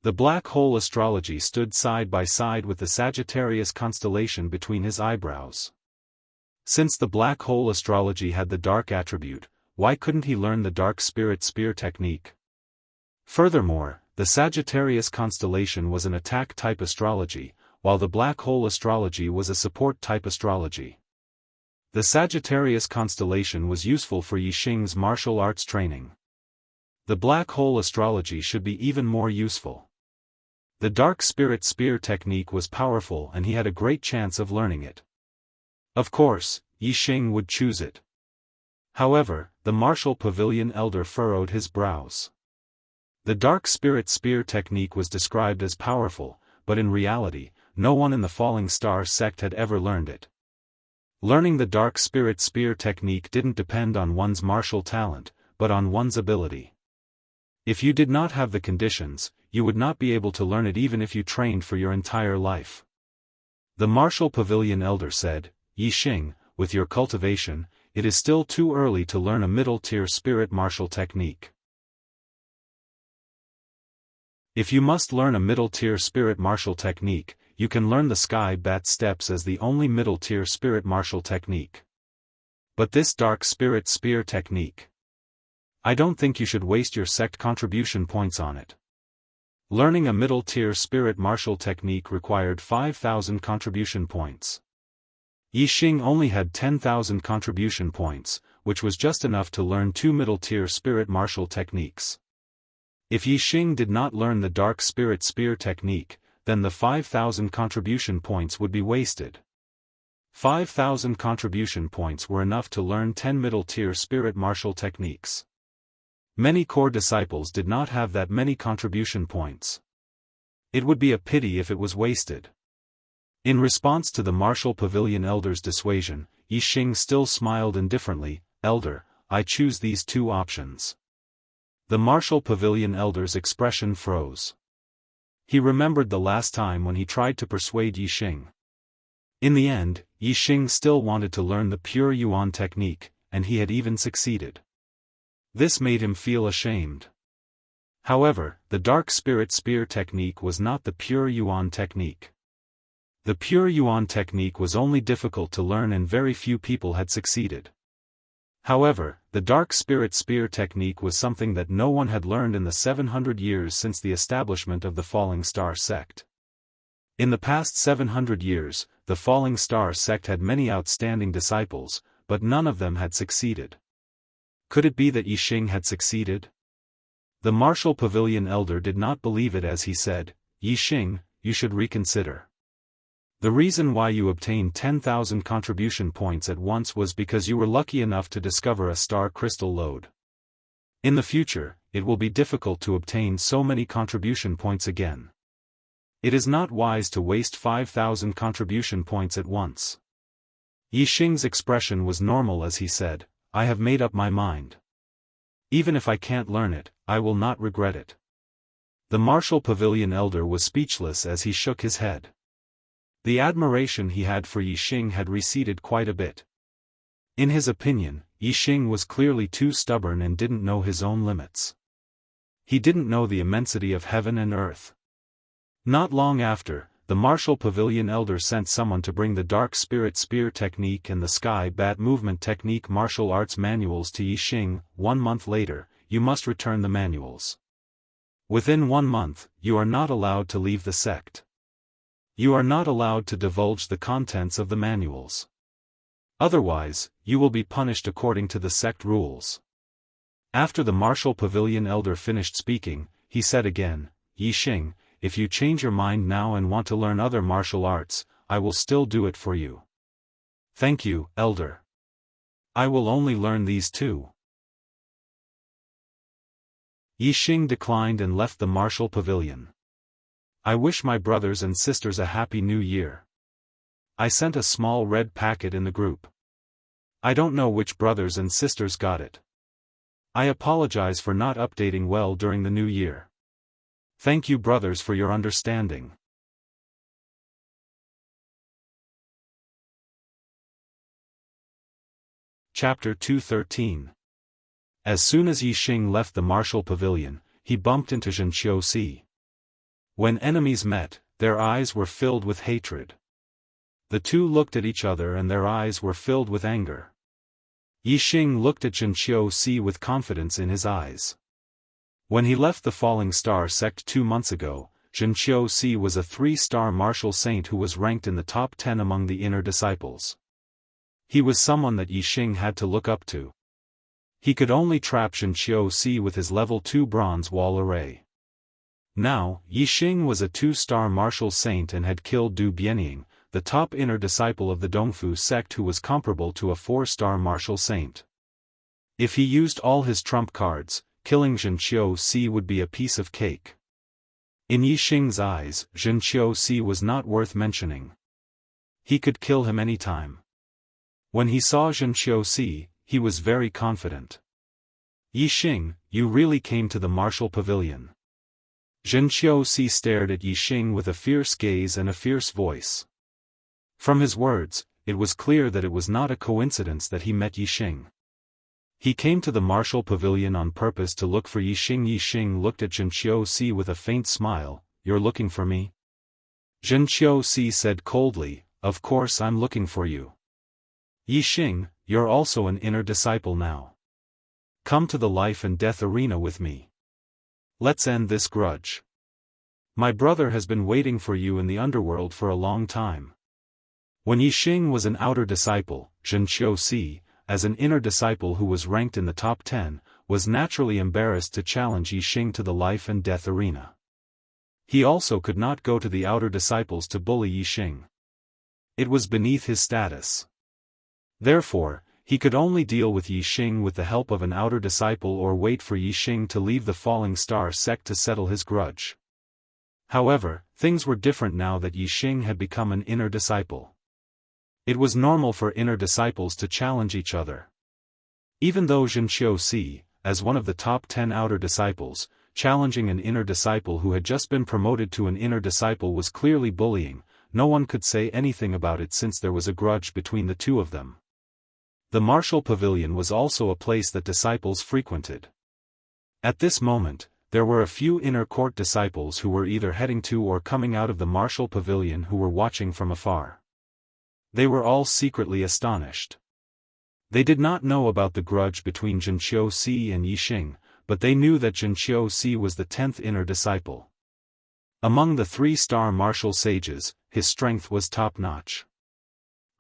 A: The black hole astrology stood side by side with the Sagittarius constellation between his eyebrows. Since the black hole astrology had the dark attribute, why couldn't he learn the dark spirit spear technique? Furthermore, the Sagittarius constellation was an attack-type astrology, while the black hole astrology was a support-type astrology. The Sagittarius constellation was useful for Yi Xing's martial arts training. The black hole astrology should be even more useful. The dark spirit spear technique was powerful and he had a great chance of learning it. Of course, Yi Xing would choose it. However, the martial pavilion elder furrowed his brows. The dark spirit spear technique was described as powerful, but in reality, no one in the Falling Star sect had ever learned it. Learning the dark spirit spear technique didn't depend on one's martial talent, but on one's ability. If you did not have the conditions, you would not be able to learn it even if you trained for your entire life. The martial pavilion elder said, Yi Xing, with your cultivation, it is still too early to learn a middle-tier spirit martial technique. If you must learn a middle-tier spirit martial technique, you can learn the sky bat steps as the only middle-tier spirit martial technique. But this dark spirit spear technique, I don't think you should waste your sect contribution points on it. Learning a middle-tier spirit martial technique required 5,000 contribution points. Yi Xing only had 10,000 contribution points, which was just enough to learn 2 middle-tier spirit martial techniques. If Yi Xing did not learn the dark spirit spear technique, then the 5,000 contribution points would be wasted. 5,000 contribution points were enough to learn 10 middle-tier spirit martial techniques. Many core disciples did not have that many contribution points. It would be a pity if it was wasted. In response to the martial pavilion elder's dissuasion, Yi Xing still smiled indifferently, Elder, I choose these 2 options. The martial pavilion elder's expression froze. He remembered the last time when he tried to persuade Yi Xing. In the end, Yi Xing still wanted to learn the pure Yuan technique, and he had even succeeded. This made him feel ashamed. However, the dark spirit spear technique was not the pure Yuan technique. The pure Yuan technique was only difficult to learn and very few people had succeeded. However, the dark spirit spear technique was something that no one had learned in the 700 years since the establishment of the Falling Star sect. In the past 700 years, the Falling Star sect had many outstanding disciples, but none of them had succeeded. Could it be that Yi Xing had succeeded? The martial pavilion elder did not believe it as he said, Yi Xing, you should reconsider. The reason why you obtained 10,000 contribution points at once was because you were lucky enough to discover a star crystal lode. In the future, it will be difficult to obtain so many contribution points again. It is not wise to waste 5,000 contribution points at once. Yi Xing's expression was normal as he said, I have made up my mind. Even if I can't learn it, I will not regret it. The martial pavilion elder was speechless as he shook his head. The admiration he had for Yi Xing had receded quite a bit. In his opinion, Yi Xing was clearly too stubborn and didn't know his own limits. He didn't know the immensity of heaven and earth. Not long after, the Martial Pavilion Elder sent someone to bring the Dark Spirit Spear Technique and the Sky Bat Movement Technique martial arts manuals to Yixing. 1 month later, you must return the manuals. Within 1 month, you are not allowed to leave the sect. You are not allowed to divulge the contents of the manuals. Otherwise, you will be punished according to the sect rules. After the Martial Pavilion Elder finished speaking, he said again, Yixing, if you change your mind now and want to learn other martial arts, I will still do it for you. Thank you, Elder. I will only learn these two. Yixing declined and left the Martial Pavilion. I wish my brothers and sisters a happy new year. I sent a small red packet in the group. I don't know which brothers and sisters got it. I apologize for not updating well during the new year. Thank you brothers for your understanding. Chapter 213. As soon as Yixing left the Martial Pavilion, he bumped into Zhenqiu. When enemies met, their eyes were filled with hatred. The two looked at each other and their eyes were filled with anger. Yixing looked at Zhenqiu with confidence in his eyes. When he left the Falling Star sect 2 months ago, Zhenqiu was a 3-star martial saint who was ranked in the top 10 among the inner disciples. He was someone that Yixing had to look up to. He could only trap Zhenqiu with his level 2 bronze wall array. Now, Yixing was a 2-star martial saint and had killed Du Bianying, the top inner disciple of the Dongfu sect who was comparable to a 4-star martial saint. If he used all his trump cards, killing Zhenqiu would be a piece of cake. In Yixing's eyes, Zhenqiu was not worth mentioning. He could kill him any time. When he saw Zhenqiu, he was very confident. Yixing, you really came to the Martial Pavilion. Zhenqiu stared at Yixing with a fierce gaze and a fierce voice. From his words, it was clear that it was not a coincidence that he met Yixing. He came to the Martial Pavilion on purpose to look for Yixing. Yixing looked at Zhenqiu with a faint smile. You're looking for me? Zhenqiu said coldly, of course I'm looking for you. Yixing, you're also an inner disciple now. Come to the life and death arena with me. Let's end this grudge. My brother has been waiting for you in the underworld for a long time. When Yixing was an outer disciple, Zhenqiu, as an inner disciple who was ranked in the top 10, was naturally embarrassed to challenge Yixing to the life and death arena. He also could not go to the outer disciples to bully Yixing. It was beneath his status. Therefore, he could only deal with Yixing with the help of an outer disciple or wait for Yixing to leave the Falling Star sect to settle his grudge. However, things were different now that Yixing had become an inner disciple. It was normal for inner disciples to challenge each other. Even though Zhenqiu, as one of the top 10 outer disciples, challenging an inner disciple who had just been promoted to an inner disciple was clearly bullying, no one could say anything about it since there was a grudge between the two of them. The Martial Pavilion was also a place that disciples frequented. At this moment, there were a few inner court disciples who were either heading to or coming out of the Martial Pavilion who were watching from afar. They were all secretly astonished. They did not know about the grudge between Zhenqiu and Yixing, but they knew that Zhenqiu was the 10th inner disciple. Among the 3-star martial sages, his strength was top-notch.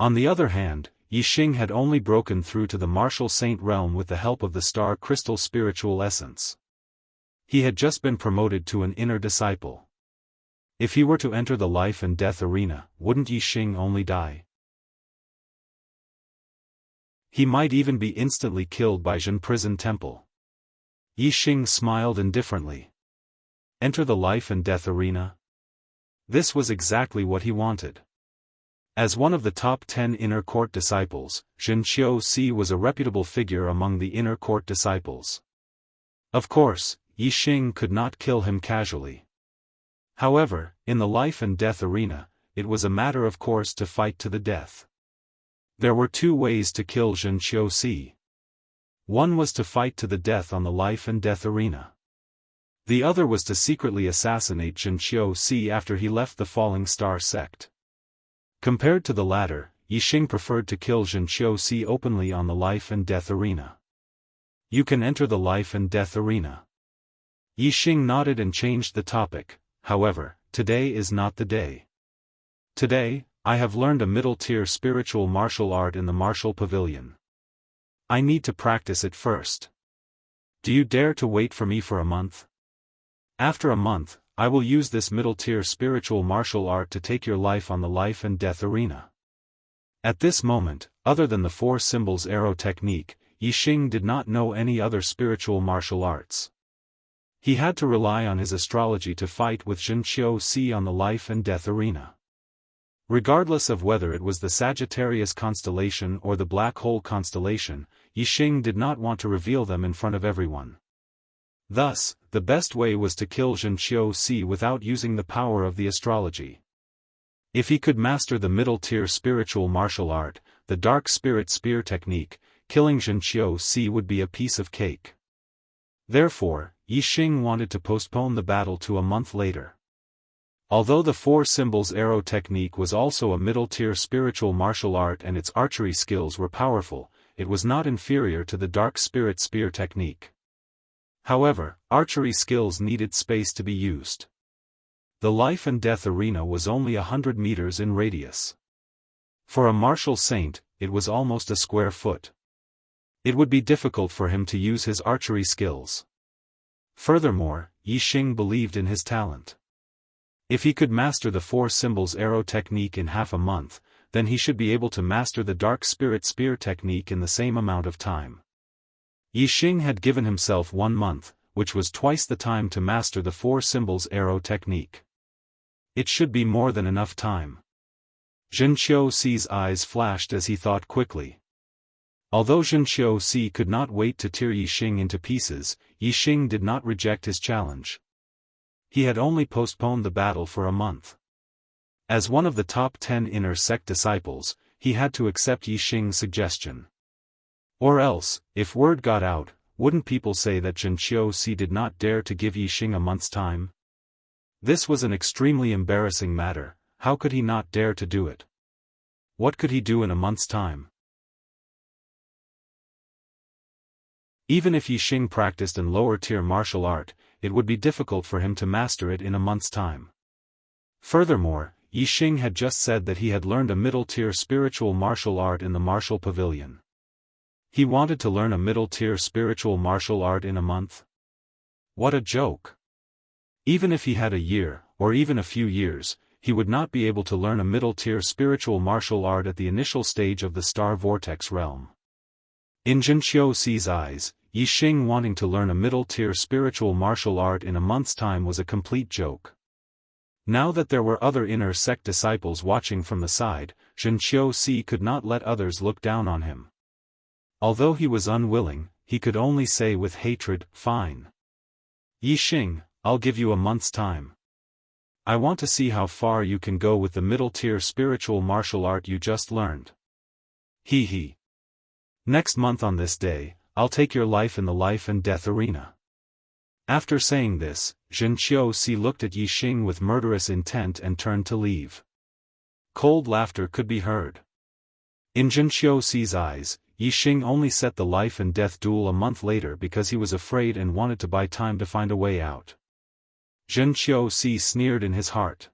A: On the other hand, Yixing had only broken through to the martial saint realm with the help of the star crystal spiritual essence. He had just been promoted to an inner disciple. If he were to enter the life and death arena, wouldn't Yixing only die? He might even be instantly killed by Zhen Prison Temple. Yixing smiled indifferently. Enter the life and death arena? This was exactly what he wanted. As one of the top 10 inner court disciples, Zhenqiu was a reputable figure among the inner court disciples. Of course, Yixing could not kill him casually. However, in the life and death arena, it was a matter of course to fight to the death. There were 2 ways to kill Zhenqiu. One was to fight to the death on the life and death arena. The other was to secretly assassinate Zhenqiu-Si after he left the Falling Star sect. Compared to the latter, Yixing preferred to kill Zhenqiu-Si openly on the life and death arena. You can enter the life and death arena. Yixing nodded and changed the topic. However, today is not the day. Today, I have learned a middle-tier spiritual martial art in the martial pavilion. I need to practice it first. Do you dare to wait for me for a month? After a month, I will use this middle-tier spiritual martial art to take your life on the life and death arena. At this moment, other than the four symbols arrow technique, Yixing did not know any other spiritual martial arts. He had to rely on his astrology to fight with Zhenqiu-Si on the life and death arena. Regardless of whether it was the Sagittarius constellation or the Black Hole constellation, Yixing did not want to reveal them in front of everyone. Thus, the best way was to kill Zhenqiu-Si without using the power of the astrology. If he could master the middle-tier spiritual martial art, the Dark Spirit Spear technique, killing Zhenqiu-Si would be a piece of cake. Therefore, Yixing wanted to postpone the battle to a month later. Although the four symbols arrow technique was also a middle-tier spiritual martial art and its archery skills were powerful, it was not inferior to the Dark Spirit Spear technique. However, archery skills needed space to be used. The life and death arena was only 100 meters in radius. For a martial saint, it was almost a square foot. It would be difficult for him to use his archery skills. Furthermore, Yixing believed in his talent. If he could master the four symbols arrow technique in half a month, then he should be able to master the Dark Spirit Spear technique in the same amount of time. Yixing had given himself 1 month, which was twice the time to master the four symbols arrow technique. It should be more than enough time. Zhenqiu-Si's eyes flashed as he thought quickly. Although Zhenqiu-Si could not wait to tear Yixing into pieces, Yixing did not reject his challenge. He had only postponed the battle for a month. As one of the top 10 inner sect disciples, he had to accept Yixing's suggestion. Or else, if word got out, wouldn't people say that Zhenqiu-Si did not dare to give Yixing a month's time? This was an extremely embarrassing matter. How could he not dare to do it? What could he do in a month's time? Even if Yixing practiced in lower-tier martial art, it would be difficult for him to master it in a month's time. Furthermore, Yixing had just said that he had learned a middle-tier spiritual martial art in the martial pavilion. He wanted to learn a middle-tier spiritual martial art in a month? What a joke! Even if he had a year, or even a few years, he would not be able to learn a middle-tier spiritual martial art at the initial stage of the Star Vortex realm. In Zhenqiu-Si's eyes, Yixing wanting to learn a middle-tier spiritual martial art in a month's time was a complete joke. Now that there were other inner sect disciples watching from the side, Zhenqiu-Si could not let others look down on him. Although he was unwilling, he could only say with hatred, "Fine. Yixing, I'll give you a month's time. I want to see how far you can go with the middle-tier spiritual martial art you just learned. Hee hee. Next month on this day, I'll take your life in the life and death arena." After saying this, Zhenqiu-Si looked at Yixing with murderous intent and turned to leave. Cold laughter could be heard. In Zhenqiu-Si's eyes, Yixing only set the life and death duel a month later because he was afraid and wanted to buy time to find a way out. Zhenqiu-Si sneered in his heart.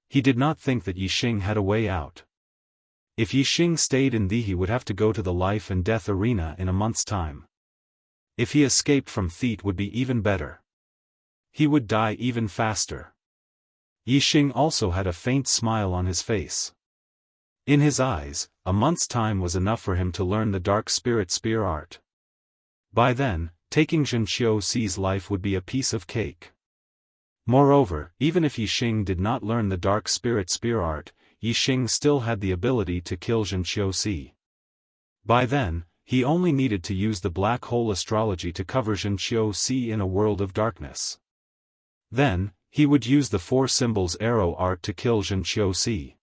A: He did not think that Yixing had a way out. If Yixing stayed in he would have to go to the life and death arena in a month's time. If he escaped from Theet would be even better. He would die even faster. Yixing also had a faint smile on his face. In his eyes, a month's time was enough for him to learn the Dark Spirit Spear art. By then, taking Zhenqiu-Si's life would be a piece of cake. Moreover, even if Yixing did not learn the Dark Spirit Spear art, Yixing still had the ability to kill Zhenqiu-Si. By then, he only needed to use the black hole astrology to cover Zhenqiu-Si in a world of darkness. Then, he would use the four symbols arrow art to kill Zhenqiu-Si.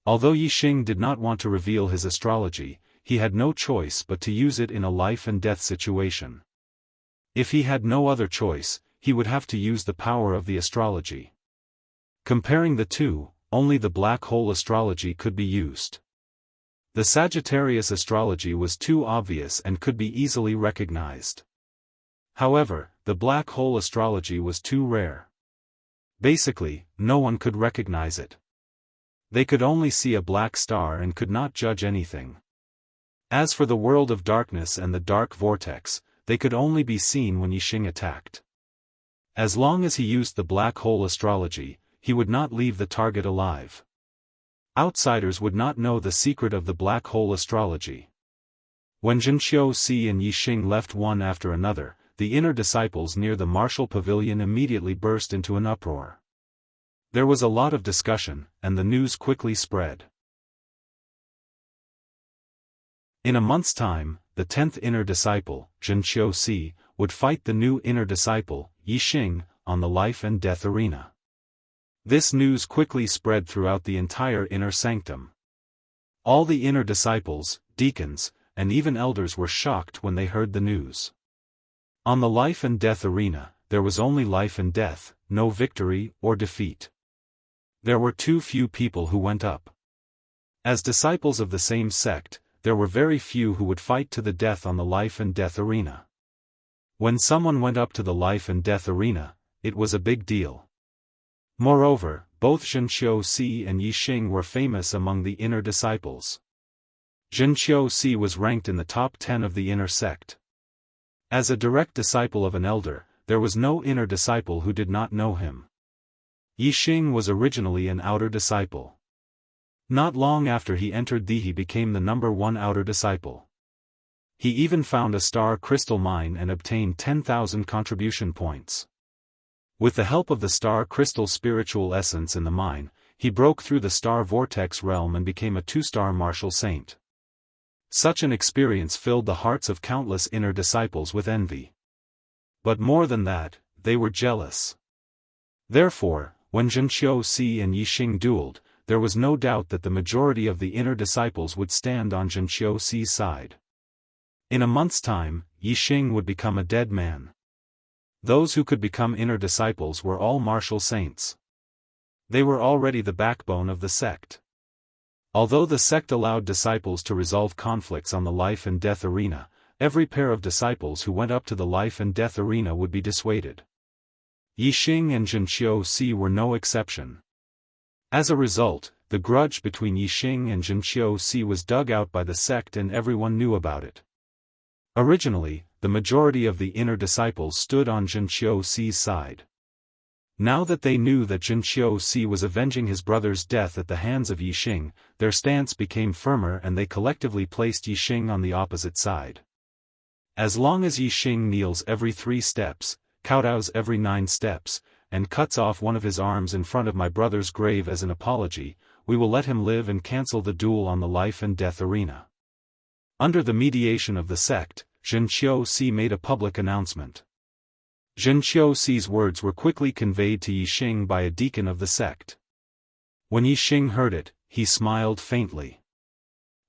A: Although Yixing did not want to reveal his astrology, he had no choice but to use it in a life and death situation. If he had no other choice, he would have to use the power of the astrology. Comparing the two, only the black hole astrology could be used. The Sagittarius astrology was too obvious and could be easily recognized. However, the black hole astrology was too rare. Basically, no one could recognize it. They could only see a black star and could not judge anything. As for the world of darkness and the dark vortex, they could only be seen when Yixing attacked. As long as he used the black hole astrology, he would not leave the target alive. Outsiders would not know the secret of the black hole astrology. When Zhenqiu and Yixing left one after another, the inner disciples near the martial pavilion immediately burst into an uproar. There was a lot of discussion, and the news quickly spread. In a month's time, the 10th inner disciple, Zhenqiu, would fight the new inner disciple, Yixing, on the life and death arena. This news quickly spread throughout the entire inner sanctum. All the inner disciples, deacons, and even elders were shocked when they heard the news. On the life and death arena, there was only life and death, no victory or defeat. There were too few people who went up. As disciples of the same sect, there were very few who would fight to the death on the life and death arena. When someone went up to the life and death arena, it was a big deal. Moreover, both Zhenqiu and Yixing were famous among the inner disciples. Zhenqiu was ranked in the top 10 of the inner sect. As a direct disciple of an elder, there was no inner disciple who did not know him. Yixing was originally an outer disciple. Not long after he entered he became the #1 outer disciple. He even found a star crystal mine and obtained 10,000 contribution points. With the help of the star crystal spiritual essence in the mine, he broke through the star vortex realm and became a 2-star martial saint. Such an experience filled the hearts of countless inner disciples with envy. But more than that, they were jealous. Therefore, when Zhenqiu and Yixing dueled, there was no doubt that the majority of the inner disciples would stand on Zhenqiu's side. In a month's time, Yixing would become a dead man. Those who could become inner disciples were all martial saints. They were already the backbone of the sect. Although the sect allowed disciples to resolve conflicts on the life and death arena, every pair of disciples who went up to the life and death arena would be dissuaded. Yixing and Zhenqiu were no exception. As a result, the grudge between Yixing and Zhenqiu was dug out by the sect and everyone knew about it. Originally, the majority of the inner disciples stood on Zhenqiu's side. Now that they knew that Zhenqiu was avenging his brother's death at the hands of Yixing, their stance became firmer and they collectively placed Yixing on the opposite side. As long as Yixing kneels every 3 steps, kowtows every 9 steps, and cuts off one of his arms in front of my brother's grave as an apology, we will let him live and cancel the duel on the life and death arena. Under the mediation of the sect, Zhenqiu made a public announcement. Zhenqiu's words were quickly conveyed to Yixing by a deacon of the sect. When Yixing heard it, he smiled faintly.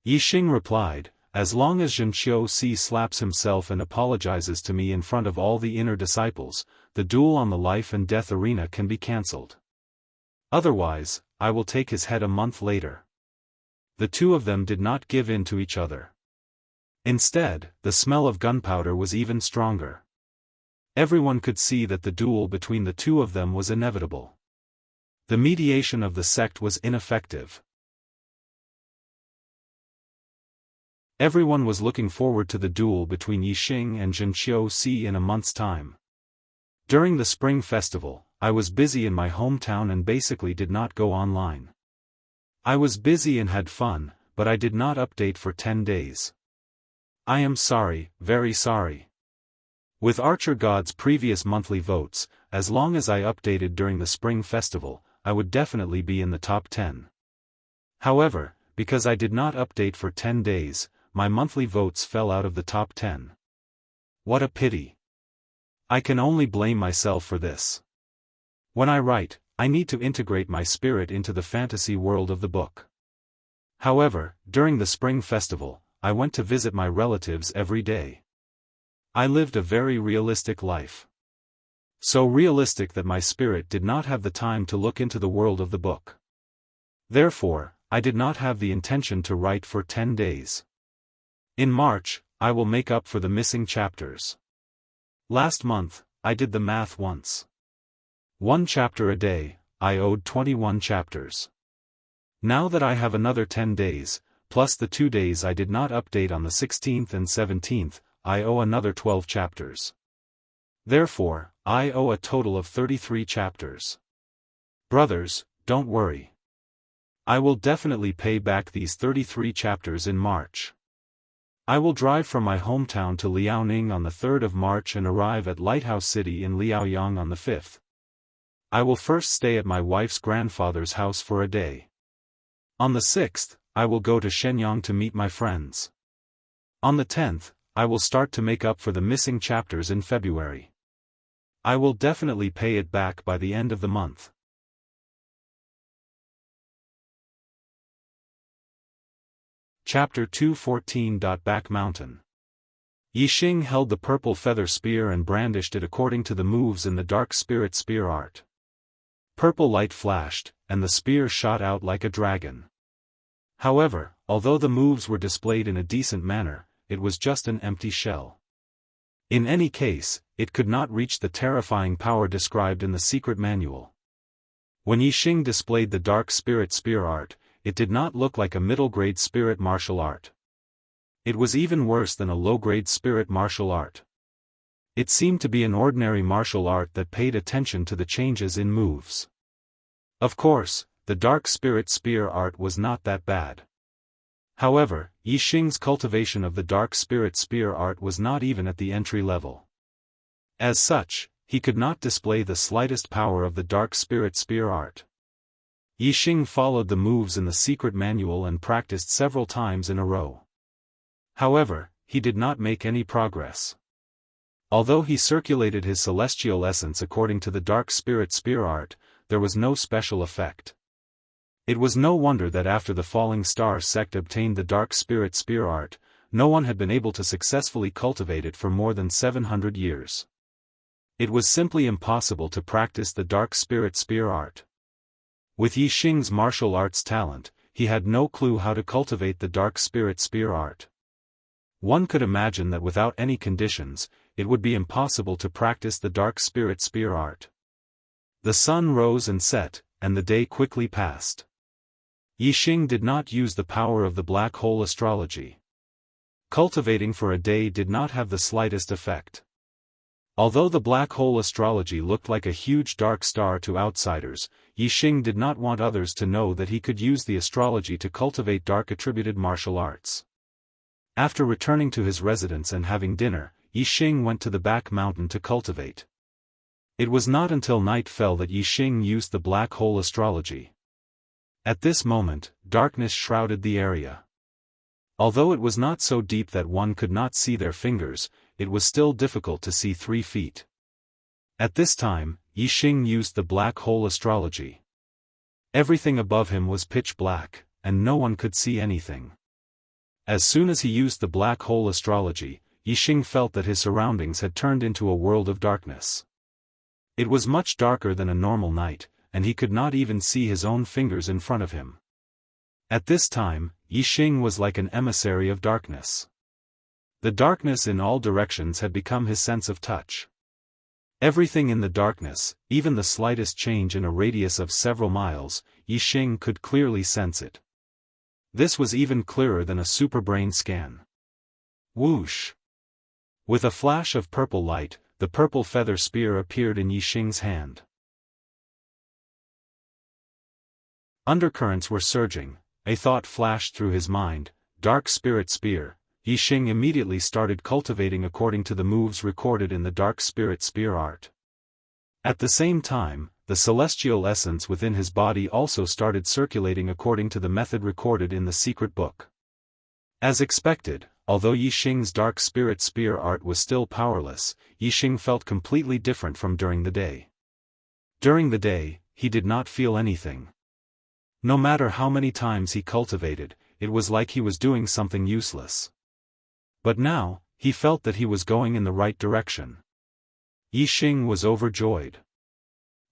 A: Yixing replied, "As long as Zhenqiu slaps himself and apologizes to me in front of all the inner disciples, the duel on the life and death arena can be cancelled. Otherwise, I will take his head a month later." The two of them did not give in to each other. Instead, the smell of gunpowder was even stronger. Everyone could see that the duel between the two of them was inevitable. The mediation of the sect was ineffective. Everyone was looking forward to the duel between Yixing and Zhenqiu in a month's time. During the Spring Festival, I was busy in my hometown and basically did not go online. I was busy and had fun, but I did not update for 10 days. I am sorry, very sorry. With Archer God's previous monthly votes, as long as I updated during the Spring Festival, I would definitely be in the top 10. However, because I did not update for 10 days, my monthly votes fell out of the top 10. What a pity. I can only blame myself for this. When I write, I need to integrate my spirit into the fantasy world of the book. However, during the Spring Festival, I went to visit my relatives every day. I lived a very realistic life. So realistic that my spirit did not have the time to look into the world of the book. Therefore, I did not have the intention to write for 10 days. In March, I will make up for the missing chapters. Last month, I did the math once. 1 chapter a day, I owed 21 chapters. Now that I have another 10 days, plus the 2 days I did not update on the 16th and 17th, I owe another 12 chapters. Therefore, I owe a total of 33 chapters. Brothers, don't worry. I will definitely pay back these 33 chapters in March. I will drive from my hometown to Liaoning on the 3rd of March and arrive at Lighthouse City in Liaoyang on the 5th. I will first stay at my wife's grandfather's house for a day. On the 6th, I will go to Shenyang to meet my friends. On the 10th, I will start to make up for the missing chapters in February. I will definitely pay it back by the end of the month. Chapter 214. Back Mountain. Yixing held the purple feather spear and brandished it according to the moves in the dark spirit spear art. Purple light flashed, and the spear shot out like a dragon. However, although the moves were displayed in a decent manner, it was just an empty shell. In any case, it could not reach the terrifying power described in the secret manual. When Yixing displayed the dark spirit spear art, it did not look like a middle-grade spirit martial art. It was even worse than a low-grade spirit martial art. It seemed to be an ordinary martial art that paid attention to the changes in moves. Of course, the dark spirit spear art was not that bad. However, Yixing's cultivation of the dark spirit spear art was not even at the entry level. As such, he could not display the slightest power of the dark spirit spear art. Yixing followed the moves in the secret manual and practiced several times in a row. However, he did not make any progress. Although he circulated his celestial essence according to the dark spirit spear art, there was no special effect. It was no wonder that after the Falling Star sect obtained the dark spirit spear art, no one had been able to successfully cultivate it for more than 700 years. It was simply impossible to practice the dark spirit spear art. With Yixing's martial arts talent, he had no clue how to cultivate the dark spirit spear art. One could imagine that without any conditions, it would be impossible to practice the dark spirit spear art. The sun rose and set, and the day quickly passed. Yixing did not use the power of the black hole astrology. Cultivating for a day did not have the slightest effect. Although the black hole astrology looked like a huge dark star to outsiders, Yixing did not want others to know that he could use the astrology to cultivate dark attributed martial arts. After returning to his residence and having dinner, Yixing went to the back mountain to cultivate. It was not until night fell that Yixing used the black hole astrology. At this moment, darkness shrouded the area. Although it was not so deep that one could not see their fingers, it was still difficult to see 3 feet. At this time, Yixing used the black hole astrology. Everything above him was pitch black, and no one could see anything. As soon as he used the black hole astrology, Yixing felt that his surroundings had turned into a world of darkness. It was much darker than a normal night, and he could not even see his own fingers in front of him. At this time, Yixing was like an emissary of darkness. The darkness in all directions had become his sense of touch. Everything in the darkness, even the slightest change in a radius of several miles, Yixing could clearly sense it. This was even clearer than a superbrain scan. Whoosh! With a flash of purple light, the purple feather spear appeared in Yixing's hand. Undercurrents were surging. A thought flashed through his mind: dark spirit spear. Yixing immediately started cultivating according to the moves recorded in the dark spirit spear art. At the same time, the celestial essence within his body also started circulating according to the method recorded in the secret book. As expected, although Yixing's dark spirit spear art was still powerless, Yixing felt completely different from during the day. During the day, he did not feel anything. No matter how many times he cultivated, it was like he was doing something useless. But now, he felt that he was going in the right direction. Yixing was overjoyed.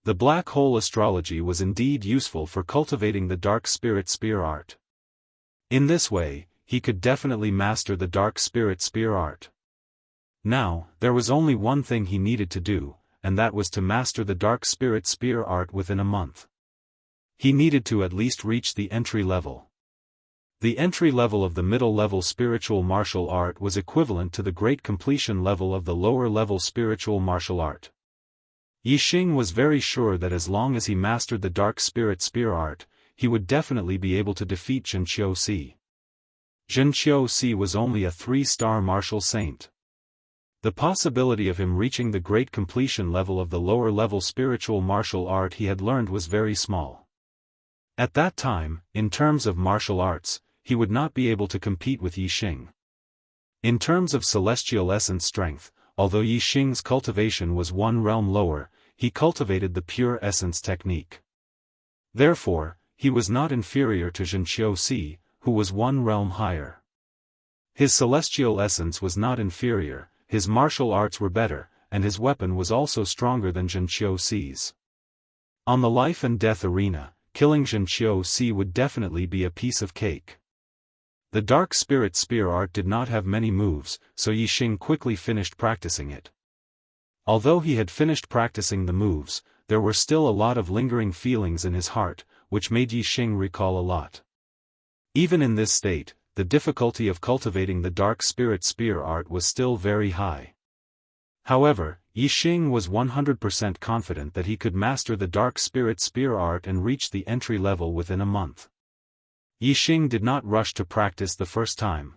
A: The black hole astrology was indeed useful for cultivating the dark spirit spear art. In this way, he could definitely master the dark spirit spear art. Now, there was only one thing he needed to do, and that was to master the dark spirit spear art within a month. He needed to at least reach the entry level. The entry level of the middle level spiritual martial art was equivalent to the great completion level of the lower level spiritual martial art. Yixing was very sure that as long as he mastered the dark spirit spear art, he would definitely be able to defeat Zhenqiu. Zhenqiu was only a 3-star martial saint. The possibility of him reaching the great completion level of the lower level spiritual martial art he had learned was very small. At that time, in terms of martial arts, he would not be able to compete with Yixing. In terms of celestial essence strength, although Yixing's cultivation was one realm lower, he cultivated the pure essence technique. Therefore, he was not inferior to Zhenqiu, who was one realm higher. His celestial essence was not inferior, his martial arts were better, and his weapon was also stronger than Zhenqiu's. On the life and death arena, killing Zhenqiu would definitely be a piece of cake. The dark spirit spear art did not have many moves, so Yixing quickly finished practicing it. Although he had finished practicing the moves, there were still a lot of lingering feelings in his heart, which made Yixing recall a lot. Even in this state, the difficulty of cultivating the dark spirit spear art was still very high. However, Yixing was 100% confident that he could master the dark spirit spear art and reach the entry level within a month. Yixing did not rush to practice the first time.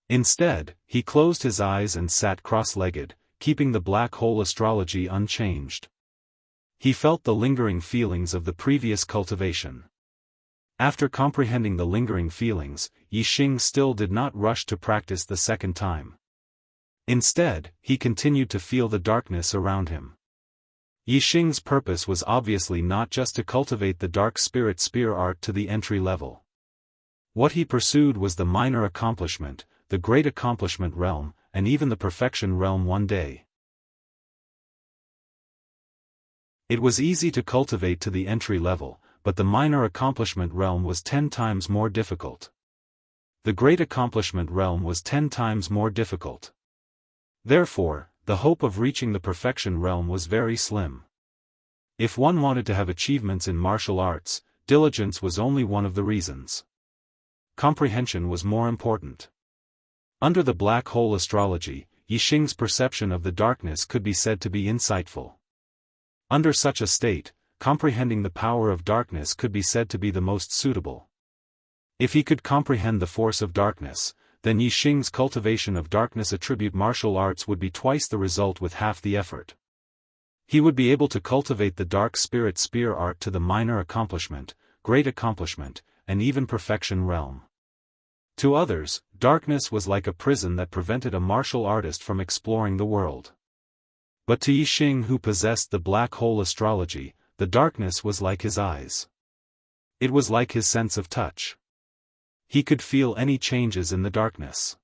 A: Instead, he closed his eyes and sat cross-legged, keeping the black hole astrology unchanged. He felt the lingering feelings of the previous cultivation. After comprehending the lingering feelings, Yixing still did not rush to practice the second time. Instead, he continued to feel the darkness around him. Yixing's purpose was obviously not just to cultivate the dark spirit spear art to the entry level. What he pursued was the minor accomplishment, the great accomplishment realm, and even the perfection realm one day. It was easy to cultivate to the entry level, but the minor accomplishment realm was 10 times more difficult. The great accomplishment realm was 10 times more difficult. Therefore, the hope of reaching the perfection realm was very slim. If one wanted to have achievements in martial arts, diligence was only one of the reasons. Comprehension was more important. Under the black hole astrology, Yixing's perception of the darkness could be said to be insightful. Under such a state, comprehending the power of darkness could be said to be the most suitable. If he could comprehend the force of darkness, then Yixing's cultivation of darkness attribute martial arts would be twice the result with half the effort. He would be able to cultivate the dark spirit spear art to the minor accomplishment, great accomplishment, and even perfection realm. To others, darkness was like a prison that prevented a martial artist from exploring the world. But to Yixing, who possessed the black hole astrology, the darkness was like his eyes. It was like his sense of touch. He could feel any changes in the darkness.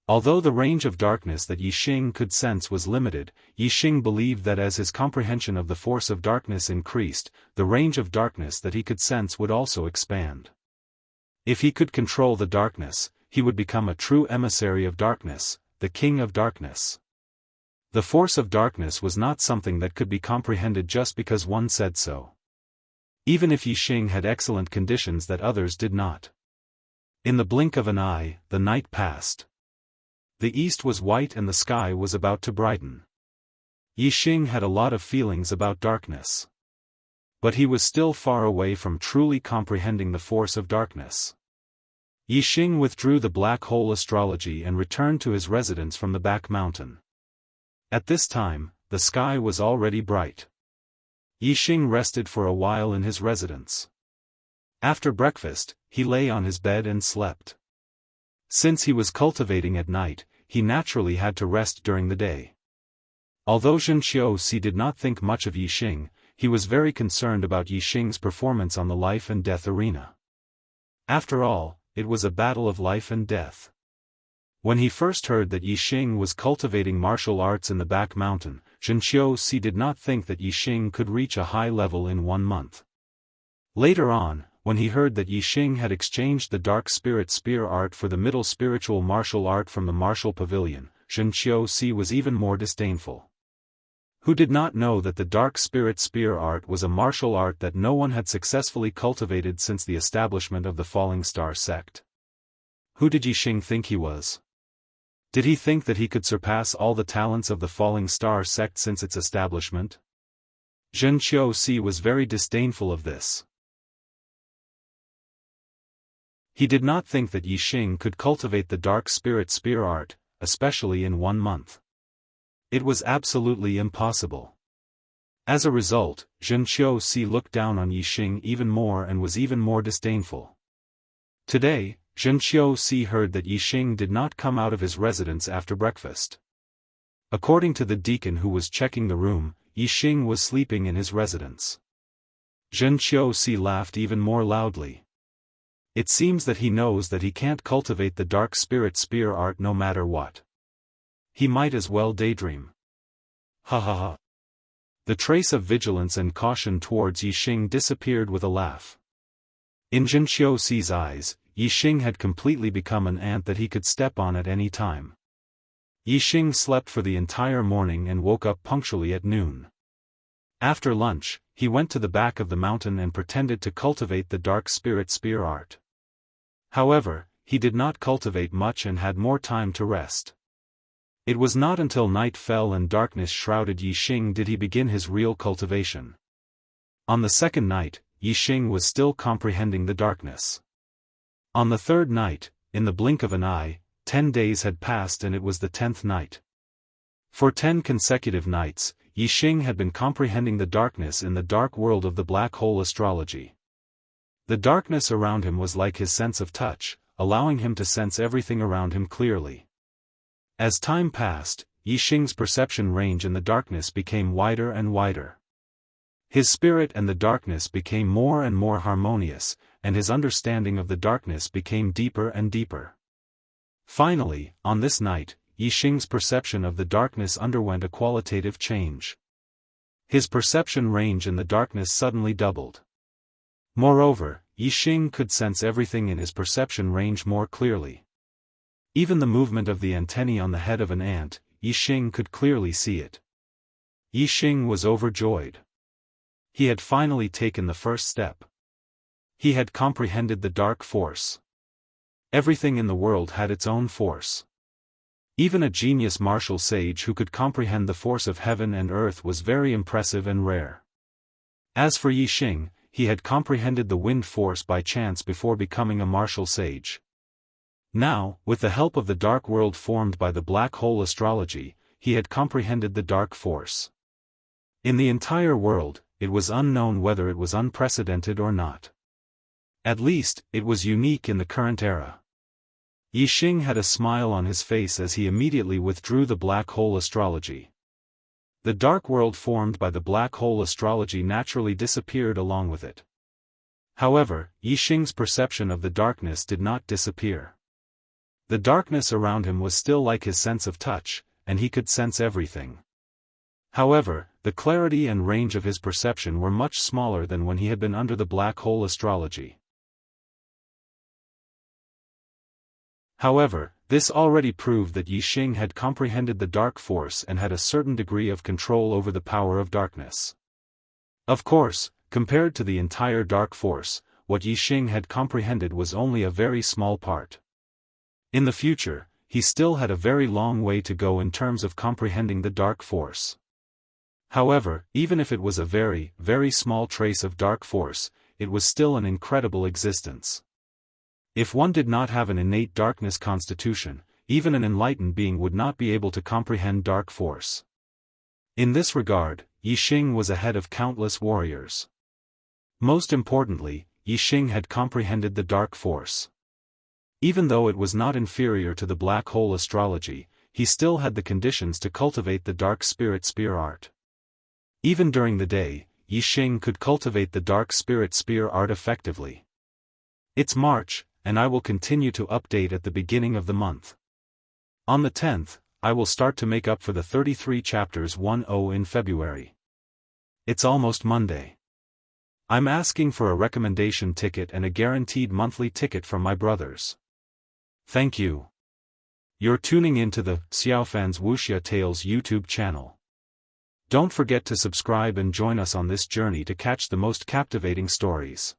A: Although the range of darkness that Yixing could sense was limited, Yixing believed that as his comprehension of the force of darkness increased, the range of darkness that he could sense would also expand. If he could control the darkness, he would become a true emissary of darkness, the king of darkness. The force of darkness was not something that could be comprehended just because one said so. Even if Yixing had excellent conditions that others did not. In the blink of an eye, the night passed. The east was white and the sky was about to brighten. Yixing had a lot of feelings about darkness. But he was still far away from truly comprehending the force of darkness. Yixing withdrew the black hole astrology and returned to his residence from the back mountain. At this time, the sky was already bright. Yixing rested for a while in his residence. After breakfast, he lay on his bed and slept. Since he was cultivating at night, he naturally had to rest during the day. Although Zhenqiu did not think much of Yixing, he was very concerned about Yixing's performance on the life and death arena. After all, it was a battle of life and death. When he first heard that Yixing was cultivating martial arts in the back mountain, Xiaofan did not think that Yixing could reach a high level in 1 month. Later on, when he heard that Yixing had exchanged the dark spirit spear art for the middle spiritual martial art from the martial pavilion, Xiaofan was even more disdainful. Who did not know that the dark spirit spear art was a martial art that no one had successfully cultivated since the establishment of the Falling Star sect? Who did Yixing think he was? Did he think that he could surpass all the talents of the Falling Star sect since its establishment? Xiaofan was very disdainful of this. He did not think that Yixing could cultivate the dark spirit spear art, especially in 1 month. It was absolutely impossible. As a result, Xiaofan looked down on Yixing even more and was even more disdainful. Today, Xiaofan heard that Yixing did not come out of his residence after breakfast. According to the deacon who was checking the room, Yixing was sleeping in his residence. Xiaofan laughed even more loudly. It seems that he knows that he can't cultivate the dark spirit spear art no matter what. He might as well daydream. Ha ha ha. The trace of vigilance and caution towards Yixing disappeared with a laugh. In Xiaofan's eyes, Yixing had completely become an ant that he could step on at any time. Yixing slept for the entire morning and woke up punctually at noon. After lunch, he went to the back of the mountain and pretended to cultivate the dark spirit spear art. However, he did not cultivate much and had more time to rest. It was not until night fell and darkness shrouded Yixing did he begin his real cultivation. On the second night, Yixing was still comprehending the darkness. On the third night, in the blink of an eye, 10 days had passed and it was the 10th night. For 10 consecutive nights, Yixing had been comprehending the darkness in the dark world of the black hole astrology. The darkness around him was like his sense of touch, allowing him to sense everything around him clearly. As time passed, Yixing's perception range in the darkness became wider and wider. His spirit and the darkness became more and more harmonious, and his understanding of the darkness became deeper and deeper. Finally, on this night, Yixing's perception of the darkness underwent a qualitative change. His perception range in the darkness suddenly doubled. Moreover, Yixing could sense everything in his perception range more clearly. Even the movement of the antennae on the head of an ant, Yixing could clearly see it. Yixing was overjoyed. He had finally taken the first step. He had comprehended the dark force. Everything in the world had its own force. Even a genius martial sage who could comprehend the force of heaven and earth was very impressive and rare. As for Yixing, he had comprehended the wind force by chance before becoming a martial sage. Now, with the help of the dark world formed by the black hole astrology, he had comprehended the dark force. In the entire world, it was unknown whether it was unprecedented or not. At least, it was unique in the current era. Yixing had a smile on his face as he immediately withdrew the black hole astrology. The dark world formed by the black hole astrology naturally disappeared along with it. However, Yixing's perception of the darkness did not disappear. The darkness around him was still like his sense of touch, and he could sense everything. However, the clarity and range of his perception were much smaller than when he had been under the black hole astrology. However, this already proved that Yixing had comprehended the dark force and had a certain degree of control over the power of darkness. Of course, compared to the entire dark force, what Yixing had comprehended was only a very small part. In the future, he still had a very long way to go in terms of comprehending the dark force. However, even if it was a very, very small trace of dark force, it was still an incredible existence. If one did not have an innate darkness constitution, even an enlightened being would not be able to comprehend dark force. In this regard, Yixing was ahead of countless warriors. Most importantly, Yixing had comprehended the dark force. Even though it was not inferior to the black hole astrology, he still had the conditions to cultivate the dark spirit spear art. Even during the day, Yixing could cultivate the dark spirit spear art effectively. It's March, and I will continue to update at the beginning of the month. On the 10th, I will start to make up for the 33 chapters 10 in February. It's almost Monday. I'm asking for a recommendation ticket and a guaranteed monthly ticket from my brothers. Thank you. You're tuning into the Xiaofan's Wuxia Tales YouTube channel. Don't forget to subscribe and join us on this journey to catch the most captivating stories.